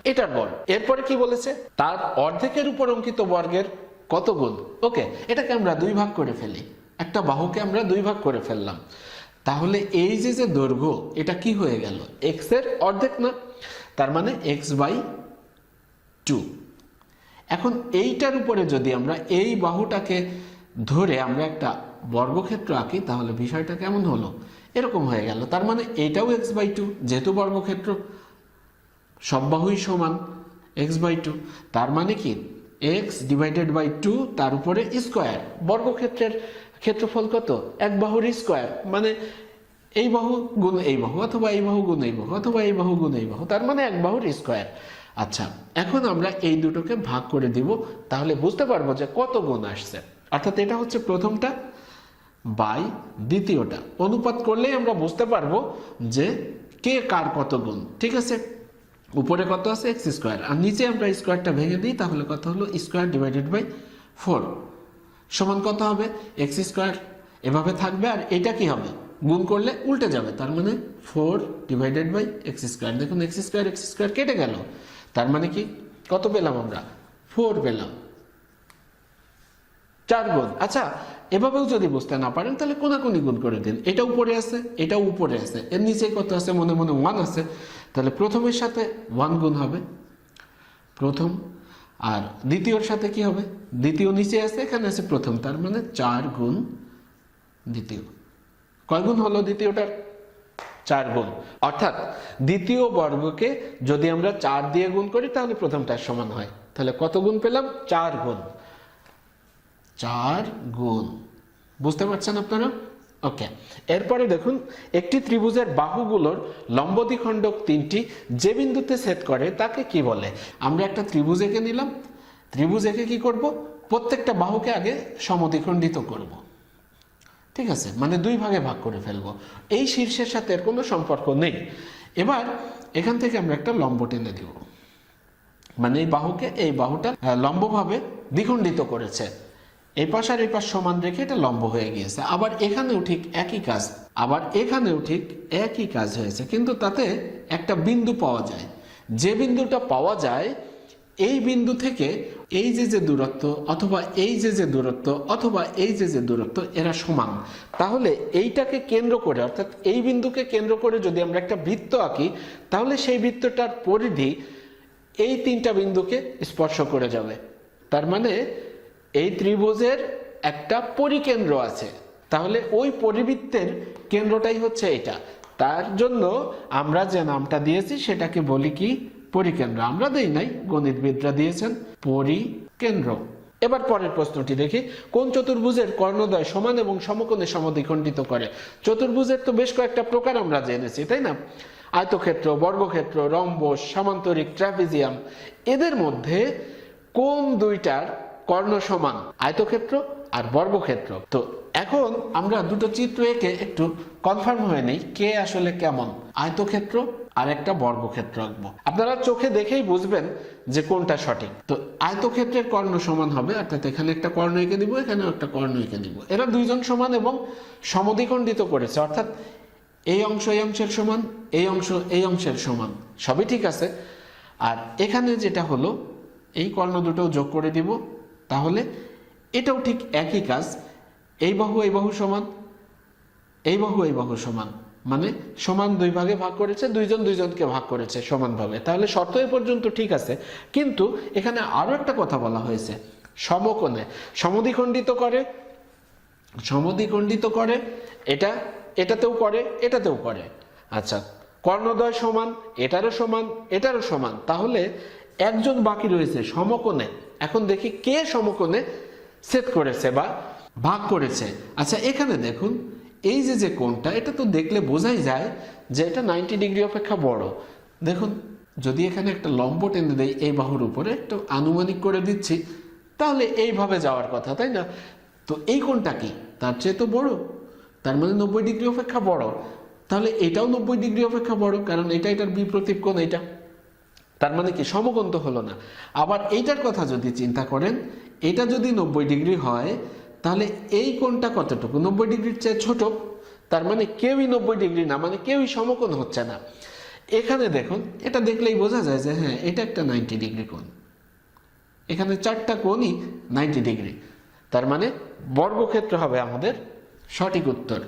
এটার বর্গ। এরপরে কি বলেছে তার অর্ধেকের উপর অঙ্কিত বর্গের কত গুণ। ওকে, এটাকে আমরা দুই ভাগ করে ফেলি, একটা বাহুকে আমরা দুই ভাগ করে ফেললাম। তাহলে এই যে যে দৈর্ঘ্য এটা কি হয়ে গেল x এর অর্ধেক না, তার মানে x/2। এখন এইটার উপরে যদি আমরা এই বাহুটাকে ধরে আমরা একটা বর্গক্ষেত্র আঁকি, তাহলে বিষয়টা কেমন হলো, এরকম হয়ে গেল। তার মানে এটাও x/2, যেহেতু বর্গক্ষেত্র সব বাহুই সমান x/2, তার মানে কি x/2 তার উপরে স্কোয়ার। বর্গক্ষেত্রের ক্ষেত্রফল কত? এক বাহুর স্কোয়ার, মানে এই বাহু গুণ এই বাহু, অথবা এই বাহু গুণ এই বাহু, অথবা এই বাহু গুণ এই বাহু, তার মানে এক বাহুর স্কোয়ার। আচ্ছা, এখন আমরা এই দুটোকে ভাগ করে দিব, তাহলে বুঝতে পারবো যে কত গুণ আসছে। অর্থাৎ এটা হচ্ছে প্রথমটা বাই দ্বিতীয়টা, অনুপাত করলেই আমরা বুঝতে পারবো যে কে কার কত গুণ। ঠিক আছে, উপরে কত আছে? x², আর নিচে আমরা স্কোয়ারটা ভেঙে দিই, তাহলে কত হলো? স্কোয়ার/4 সমান কত হবে? x²। এভাবে থাকবে, আর এটা কি হবে? গুণ করলে উল্টে যাবে, তার মানে 4/x²। দেখুন x² কেটে গেল, তার মানে কি কত পেলাম আমরা? 4 পেলাম, 4 গুণ। আচ্ছা, এভাবেও যদি বুঝতে না পারেন তাহলে কোনাকুনি গুণ করে দিন। এটা উপরে আছে, এটাও উপরে আছে, এর নিচে কত আছে? মনে মনে 1 আছে, তাহলে প্রথমের সাথে 1 গুণ হবে প্রথম, আর দ্বিতীয়র সাথে কি হবে? দ্বিতীয় নিচে আছে, এখানে আছে প্রথম, তার মানে 4 গুণ দ্বিতীয়। কয় গুণ হলো দ্বিতীয়টার? 4 গুণ। অর্থাৎ দ্বিতীয় বর্গকে যদি আমরা 4 দিয়ে গুণ করি তাহলে প্রথমটার সমান হয়। তাহলে কত গুণ পেলাম? 4 গুণ। 4 গুণ। বুঝতে পারছেন আপনারা? ওকে, এরপরে দেখুন, একটি ত্রিভুজের বাহুগুলোর লম্ব দ্বিখণ্ডক 3টি যে বিন্দুতে ছেদ করে তাকে কি বলে? আমরা একটা ত্রিভুজ এঁকে নিলাম, ত্রিভুজ এঁকে কি করব? প্রত্যেকটা বাহুকে আগে সমদ্বিখণ্ডিত করব। ঠিক আছে, মানে 2 ভাগে ভাগ করে ফেলবো। এই শীর্ষের সাথে এর কোনো সম্পর্ক নেই। এবার এখান থেকে আমরা একটা লম্ব টেনে দিব, মানে এই বাহুকে এই বাহুটা লম্বভাবে দ্বিখণ্ডিত করেছে, এই পাশ আর এই পাশ সমান রেখে এটা লম্ব হয়ে গিয়েছে। আবার এখানেও ঠিক একই কাজ, আবার এখানেও ঠিক একই কাজ হয়েছে, কিন্তু তাতে একটা বিন্দু পাওয়া যায়। যে বিন্দুটা পাওয়া যায়, এই বিন্দু থেকে এই যে দূরত্ব, অথবা এই যে দূরত্ব, অথবা এই যে দূরত্ব, এরা সমান। তাহলে এইটাকে কেন্দ্র করে, অর্থাৎ এই বিন্দুকে কেন্দ্র করে যদি আমরা একটা বৃত্ত আঁকি, তাহলে সেই বৃত্তটার পরিধি এই 3টা বিন্দুকে স্পর্শ করে যাবে। তার মানে এই ত্রিভুজের একটা পরিকেন্দ্র আছে, তাহলে ওই পরিবৃত্তের কেন্দ্রটাই হচ্ছে এটা। তার জন্য আমরা যে নামটা দিয়েছি সেটাকে বলি কি? পরিকেন্দ্র। আমরা দেই নাই, গণিতবিদরা দিয়েছেন পরিকেন্দ্র। এবার পরের প্রশ্নটি দেখি, কোন চতুর্ভুজের কর্ণদ্বয় সমান এবং সমকোণে সমদ্বিখণ্ডিত করে? চতুর্ভুজের তো বেশ কয়েকটা প্রকার আমরা জেনেছি, তাই না? আয়তক্ষেত্র, বর্গক্ষেত্র, রম্বস, সামান্তরিক, ট্রাপিজিয়াম। এদের মধ্যে কোন দুইটার কর্ণ সমান? আয়তক্ষেত্র আর বর্গক্ষেত্র। তো এখন আমরা দুটো চিত্র এঁকে একটু কনফার্ম হয়ে নেই কে আসলে কেমন। আয়তক্ষেত্র আর একটা বর্গক্ষেত্র আঁকবো, আপনারা চোখে দেখেই বুঝবেন যে কোনটা সঠিক। তো আয়তক্ষেত্রের কর্ণ সমান হবে, অর্থাৎ এখানে একটা কর্ণ এঁকে দিব, এখানেও একটা কর্ণ এঁকে দিব। এরা দুইজন সমান এবং সমদ্বিখণ্ডিত করেছে, অর্থাৎ এই অংশ এই অংশের সমান, এই অংশ এই অংশের সমান, সবই ঠিক আছে। আর এখানে যেটা হলো, এই কর্ণ দুটো যোগ করে দিব, তাহলে এটাও ঠিক একই কাজ। এই বাহু সমান, এই বাহু সমান, মানে সমান 2 ভাগে ভাগ করেছে, দুইজন দুইজনকে ভাগ করেছে সমানভাবে। তাহলে শর্ত এ পর্যন্ত ঠিক আছে, কিন্তু এখানে আরো একটা কথা বলা হয়েছে, সমকোণে সমদ্বিখণ্ডিত করে। সমদ্বিখণ্ডিত করে, এটাতেও করে, এটাতেও করে। আচ্ছা, কর্ণদ্বয় সমান, এটারও সমান, এটারও সমান, তাহলে একজন বাকি রয়েছে সমকোণে। এখন দেখি কে সমকোণে ছেদ করেছে বা ভাগ করেছে। আচ্ছা, এখানে দেখুন, এই যে কোণটা, এটা তো দেখলে বোঝাই যায় যে এটা 90 ডিগ্রি অপেক্ষা বড়। দেখুন, যদি এখানে একটা লম্ব টেনে দেই এই বাহুর উপরে, একটু আনুমানিক করে দিচ্ছি, তাহলে এইভাবে যাওয়ার কথা, তাই না? তো এই কোণটা কি? তার চেয়ে তো বড়, তার মানে 90 ডিগ্রি অপেক্ষা বড়। তাহলে এটাও 90 ডিগ্রি অপেক্ষা বড়, কারণ এটার বিপরীত কোণ এটা। তার মানে কি? সমকোণ তো হলো না। আবার এইটার কথা যদি চিন্তা করেন, এটা যদি 90 ডিগ্রি হয়, তাহলে এই কোণটা কতটুকু? 90 ডিগ্রির চেয়ে ছোট। তার মানে কেউই 90 ডিগ্রি না, মানে কেউই সমকোণ হচ্ছে না। এখানে দেখুন, এটা দেখলেই বোঝা যায় যে হ্যাঁ, এটা একটা 90 ডিগ্রি কোণ। এখানে 4টা কোণই 90 ডিগ্রি। তার মানে বর্গক্ষেত্র হবে আমাদের সঠিক উত্তর।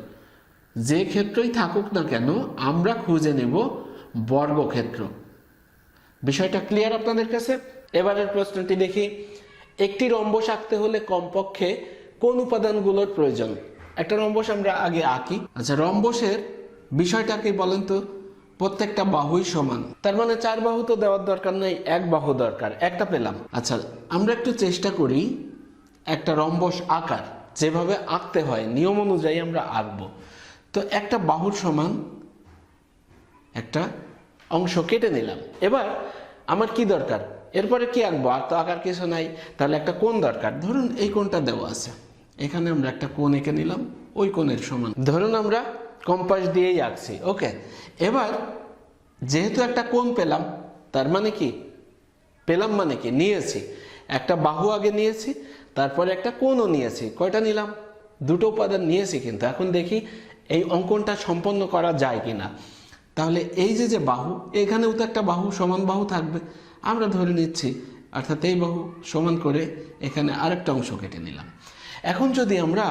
যে ক্ষেত্রই থাকুক না কেন, আমরা খুঁজে নেব বর্গক্ষেত্র। বিষয়টা ক্লিয়ার আপনাদের কাছে? এবারের প্রশ্নটি দেখি, একটি রম্বস আঁকতে হলে কমপক্ষে কোন উপাদানগুলোর প্রয়োজন? একটা রম্বস আমরা আগে আঁকি। আচ্ছা, রম্বসের বিষয়টা কি বলেন তো? প্রত্যেকটা বাহুই সমান, তার মানে 4 বাহু তো দেওয়ার দরকার নেই, 1 বাহু দরকার, একটা পেলাম। আচ্ছা, আমরা একটু চেষ্টা করি একটা রম্বস আঁকার, যেভাবে আঁকতে হয় নিয়ম অনুযায়ী আমরা আঁকবো। তো একটা বাহুর সমান একটা অংশ কেটে নিলাম। এবার আমার কি দরকার? এরপরে কি আঁকবো? আর তো আঁকার কিছু নাই, তাহলে একটা কোণ দরকার। ধরুন এই কোণটা দেওয়া আছে, এখানে আমরা একটা কোণ এঁকে নিলাম ওই কোণের সমান। ধরুন আমরা কম্পাস দিয়েই আঁকছি, ওকে। এবার যেহেতু একটা কোণ পেলাম, তার মানে কি পেলাম, মানে কি নিয়েছি, একটা বাহু আগে নিয়েছি, তারপরে একটা কোণও নিয়েছি। কয়টা নিলাম? 2টো উপাদান নিয়েছি। কিন্তু এখন দেখি এই অঙ্কনটা সম্পন্ন করা যায় কিনা। তাহলে এই যে বাহু, এখানেও তো একটা বাহু, সমান বাহু থাকবে, আমরা ধরে নিচ্ছি, অর্থাৎ এই বাহু সমান করে এখানে আরেকটা অংশ কেটে নিলাম। এখন যদি আমরা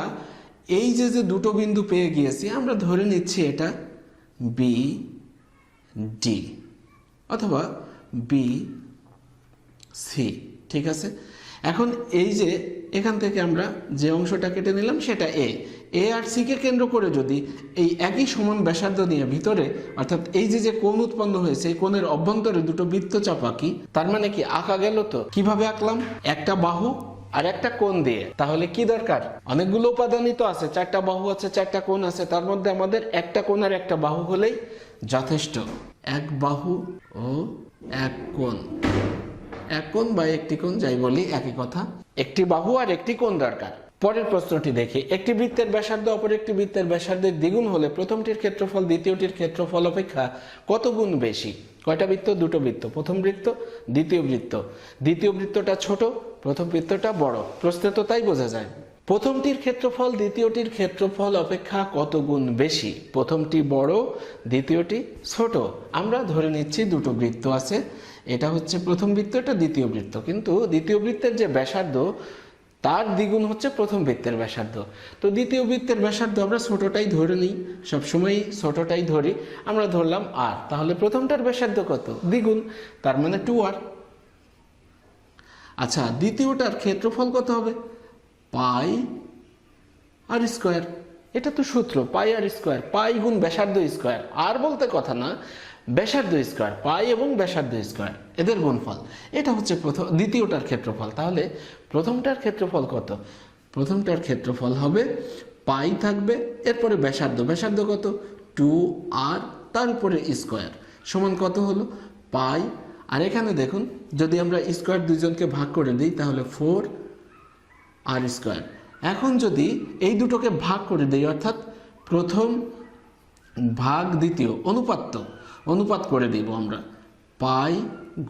এই যে 2টো বিন্দু পেয়ে গিয়েছি, আমরা ধরে নিচ্ছি এটা বি ডি অথবা বি সি, ঠিক আছে। এখন এই যে এখান থেকে আমরা যে অংশটা কেটে নিলাম সেটা এ আর সি কে কেন্দ্র করে যদি এই একই সমান ব্যাসার্ধ নিয়ে ভিতরে, অর্থাৎ এই যে কোণ উৎপন্ন হয়েছে, এই কোণের অভ্যন্তরে 2টো বৃত্তচাপ আঁকি, তার মানে কি আঁকা গেল। তো কিভাবে আঁকলাম? একটা বাহু আর একটা কোণ দিয়ে। তাহলে কি দরকার? অনেকগুলো উপাদানই তো আছে, 4টা বাহু আছে, 4টা কোণ আছে, তার মধ্যে আমাদের একটা কোণ আর একটা বাহু হলেই যথেষ্ট। এক বাহু ও এক কোণ, এক কোণ বা একটি কোণ যাই বলি একই কথা, একটি বাহু আর একটি কোণ দরকার। পরের প্রশ্নটি দেখি। একটি বৃত্তের ব্যাসার্ধ অপর একটি বৃত্তের ব্যাসার্ধের দ্বিগুণ হলে প্রথমটির ক্ষেত্রফল দ্বিতীয়টির ক্ষেত্রফল অপেক্ষা কত গুণ বেশি? কয়টা বৃত্ত? 2টো বৃত্ত, প্রথম বৃত্ত দ্বিতীয় বৃত্ত। দ্বিতীয় বৃত্তটা ছোট, প্রথম বৃত্তটা বড়, প্রশ্নে তো তাই বোঝা যায়। প্রথমটির ক্ষেত্রফল দ্বিতীয়টির ক্ষেত্রফল অপেক্ষা কত গুণ বেশি? প্রথমটি বড়, দ্বিতীয়টি ছোট। আমরা ধরে নিচ্ছি 2টো বৃত্ত আছে, এটা হচ্ছে প্রথম বৃত্ত, এটা দ্বিতীয় বৃত্ত, কিন্তু দ্বিতীয় বৃত্তের যে ব্যাসার্ধ তার দ্বিগুণ হচ্ছে প্রথম বৃত্তের ব্যাসার্ধ। তো দ্বিতীয় বৃত্তের ব্যাসার্ধ আমরা ছোটটাই ধরে নিই, সবসময় ছোটটাই ধরি, আমরা ধরলাম আর। তাহলে প্রথমটার ব্যাসার্ধ কত? দ্বিগুণ, তার মানে 2r। আচ্ছা, দ্বিতীয়টার ক্ষেত্রফল কত হবে? পাই আর স্কোয়ার। এটা তো সূত্র, পাই আর স্কোয়ার, পাই গুণ ব্যাসার্ধ স্কোয়ার, আর বলতে কথা না, ব্যাসার্ধ স্কোয়ার, পাই এবং ব্যাসার্ধ স্কোয়ার এদের গুণফল। এটা হচ্ছে দ্বিতীয়টার ক্ষেত্রফল। তাহলে প্রথমটার ক্ষেত্রফল কত? প্রথমটার ক্ষেত্রফল হবে পাই থাকবে, এরপরে ব্যাসার্ধ, ব্যাসার্ধ কত? 2r, তার উপরে স্কোয়ার সমান কত হলো? পাই। আর এখানে দেখুন, যদি আমরা স্কোয়ার দুইজনকে ভাগ করে দিই তাহলে 4r স্কোয়ার। এখন যদি এই দুটোকে ভাগ করে দিই, অর্থাৎ প্রথম ভাগ দ্বিতীয়, অনুপাত করে দিব আমরা, পাই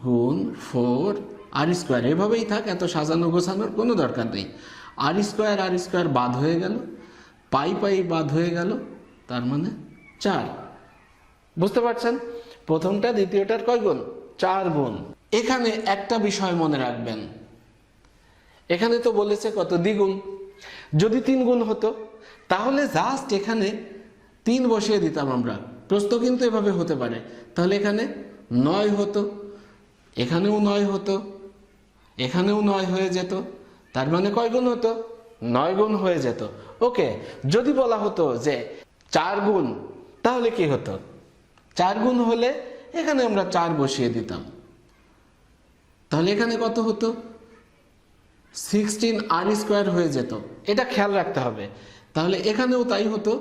গুণ 4r স্কোয়ার। এভাবেই থাক, এত সাজানো গোছানোর কোনো দরকার নেই। আর স্কোয়ার বাদ হয়ে গেল, পাই বাদ হয়ে গেল, তার মানে 4। বুঝতে পারছেন? প্রথমটা দ্বিতীয়টার কয় গুণ? 4 গুণ। এখানে একটা বিষয় মনে রাখবেন, এখানে তো বলেছে কত? দ্বিগুণ। যদি 3 গুণ হতো তাহলে জাস্ট এখানে 3 বসিয়ে দিতাম আমরা। প্রশ্ন কিন্তু এভাবে হতে পারে। তাহলে এখানে 9 হতো, এখানেও 9 হতো, এখানেও 9 হয়ে যেত, তার মানে কয় গুণ হতো? 9 গুণ হয়ে যেত। ওকে, যদি বলা হতো যে 4 গুণ, তাহলে কি হতো? 4 গুণ হলে এখানে আমরা 4 বসিয়ে দিতাম, তাহলে এখানে কত হতো? 16r স্কোয়ার হয়ে যেত। এটা খেয়াল রাখতে হবে। তাহলে এখানেও তাই হতো,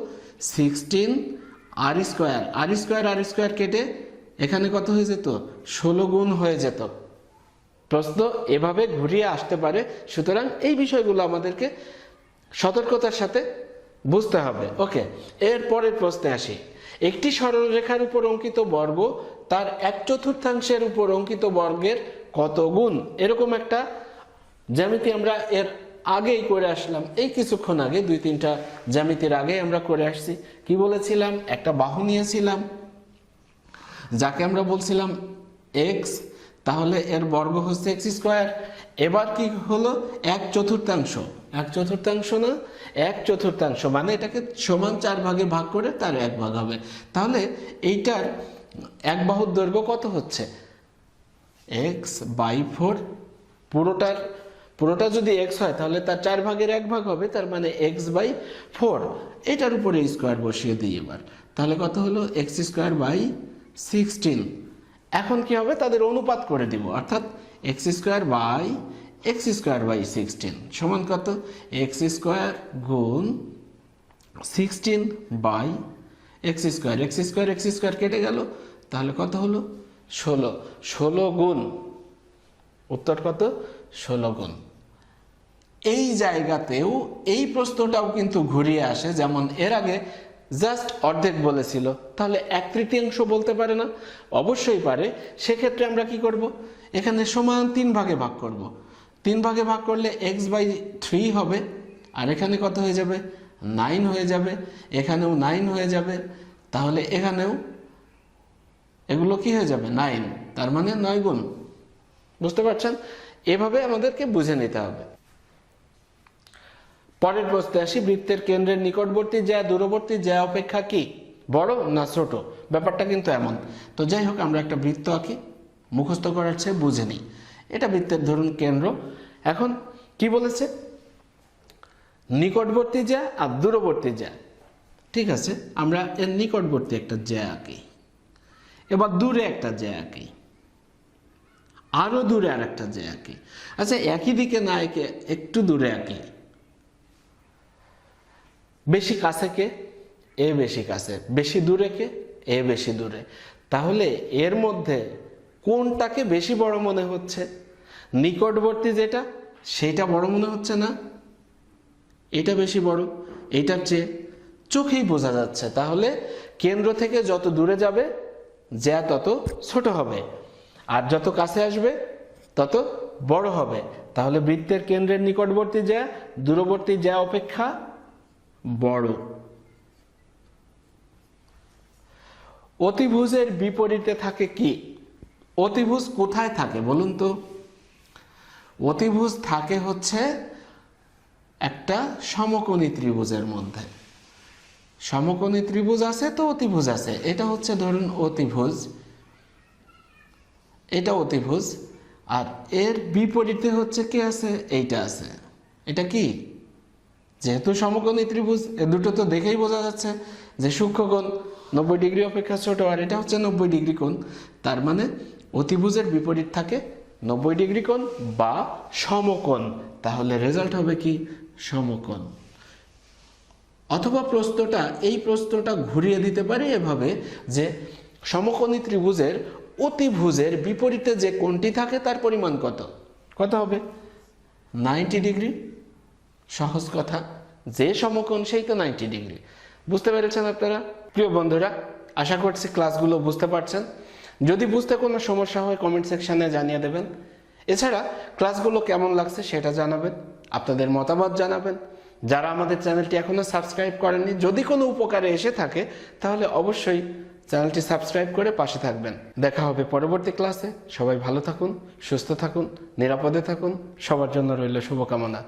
16r স্কোয়ার, আর স্কোয়ার কেটে এখানে কত হয়ে যেত? 16 গুণ হয়ে যেত। প্রশ্ন এভাবে ঘুরিয়ে আসতে পারে, সুতরাং এই বিষয়গুলো আমাদেরকে সতর্কতার সাথে বুঝতে হবে। ওকে, এর পরের প্রশ্নে আসি। একটি সরলরেখার উপর অঙ্কিত বর্গ তার 1/4 উপর অঙ্কিত বর্গের কত গুণ? এরকম একটা জ্যামিতি আমরা এর আগেই করে আসলাম, এই কিছুক্ষণ আগে, 2-3টা জ্যামিতির আগে আমরা করে আসছি। কি বলেছিলাম? একটা বাহু নিয়েছিলাম যাকে আমরা বলছিলাম x, তাহলে এর বর্গ হচ্ছে x স্কোয়ার। এবার কি হলো? 1/4, 1/4 না, 1/4, মানে এটাকে সমান 4 ভাগে ভাগ করে তার 1 ভাগ হবে। তাহলে এইটার এক বাহুর দৈর্ঘ্য কত হচ্ছে? x/4, পুরোটার পুরোটা যদি এক্স হয় তাহলে তার 4/1 হবে, তার মানে x/4। এটার উপরে স্কোয়ার বসিয়ে দিই এবার, তাহলে কত হলো x²/16। এখন কি হবে, তাদের অনুপাত করে দিব, অর্থাৎ x² সমান কত, x² গুণ 16/x², কেটে গেল, তাহলে কত হলো 16 গুণ, উত্তর কত 16 গুণ। এই জায়গাতেও এই প্রশ্নটাও কিন্তু ঘুরিয়ে আসে, যেমন এর আগে জাস্ট অর্ধেক বলেছিল, তাহলে 1/3 বলতে পারে না? অবশ্যই পারে। সেক্ষেত্রে আমরা কি করব, এখানে সমান 3 ভাগে ভাগ করব। 3 ভাগে ভাগ করলে x/3 হবে, আর এখানে কত হয়ে যাবে, 9 হয়ে যাবে, এখানেও 9 হয়ে যাবে, তাহলে এখানেও এগুলো কি হয়ে যাবে 9, তার মানে 9 গুণ। বুঝতে পারছেন? এভাবে আমাদেরকে বুঝে নিতে হবে। পরের প্রশ্নে আসি, বৃত্তের কেন্দ্রের নিকটবর্তী জ্যা দূরবর্তী জ্যা অপেক্ষা কি বড় না ছোট? ব্যাপারটা কিন্তু এমন। তো যাই হোক, আমরা একটা বৃত্ত আঁকি, মুখস্থ করার চেয়ে বুঝে নিই। এটা বৃত্তের ধরুন কেন্দ্র। এখন কি বলেছে, নিকটবর্তী জ্যা আর দূরবর্তী জ্যা। ঠিক আছে, আমরা এর নিকটবর্তী একটা জ্যা আঁকি, এবার দূরে একটা জ্যা আঁকি, আরো দূরে আর একটা জ্যা আঁকি। আচ্ছা, একই দিকে না এঁকে একটু দূরে আঁকি। বেশি কাছে কে, এ বেশি কাছে, বেশি দূরে কে, এ বেশি দূরে। তাহলে এর মধ্যে কোনটাকে বেশি বড় মনে হচ্ছে? নিকটবর্তী যেটা, সেটা বড় মনে হচ্ছে না? এটা বেশি বড় এইটার চেয়ে, চোখেই বোঝা যাচ্ছে। তাহলে কেন্দ্র থেকে যত দূরে যাবে জ্যা তত ছোট হবে, আর যত কাছে আসবে তত বড় হবে। তাহলে বৃত্তের কেন্দ্রের নিকটবর্তী জ্যা দূরবর্তী জ্যা অপেক্ষা বড়। অতিভুজের বিপরীতে থাকে কি? অতিভুজ কোথায় থাকে বলুন তো? অতিভুজ থাকে হচ্ছে একটা সমকোণী ত্রিভুজের মধ্যে। সমকোণী ত্রিভুজ আছে তো অতিভুজ আছে। এটা হচ্ছে ধরুন অতিভুজ, এটা অতিভুজ, আর এর বিপরীতে হচ্ছে কি আছে, এইটা আছে। এটা কি? যেহেতু সমকোণী ত্রিভুজ, এ দুটো তো দেখেই বোঝা যাচ্ছে যে সূক্ষ্মকোণ 90 ডিগ্রি অপেক্ষা ছোট, আর এটা হচ্ছে 90 ডিগ্রি কোণ। তার মানে অতিভুজের বিপরীত থাকে 90 ডিগ্রি কোণ বা সমকোণ। তাহলে রেজাল্ট হবে কি? সমকোণ। অথবা এই প্রশ্নটা ঘুরিয়ে দিতে পারি এভাবে যে সমকোণী ত্রিভুজের অতিভুজের বিপরীতে যে কোণটি থাকে তার পরিমাণ কত? কত হবে? 90 ডিগ্রি। সহজ কথা, যে সমকোণ সেই তো 90 ডিগ্রি। বুঝতে পেরেছেন আপনারা? প্রিয় বন্ধুরা, আশা করছি ক্লাসগুলো বুঝতে পারছেন। যদি বুঝতে কোনো সমস্যা হয় কমেন্ট সেকশনে জানিয়ে দেবেন। এছাড়া ক্লাসগুলো কেমন লাগছে সেটা জানাবেন, আপনাদের মতামত জানাবেন। যারা আমাদের চ্যানেলটি এখনো সাবস্ক্রাইব করেননি, যদি কোনো উপকারে এসে থাকে তাহলে অবশ্যই চ্যানেলটি সাবস্ক্রাইব করে পাশে থাকবেন। দেখা হবে পরবর্তী ক্লাসে। সবাই ভালো থাকুন, সুস্থ থাকুন, নিরাপদে থাকুন। সবার জন্য রইল শুভকামনা।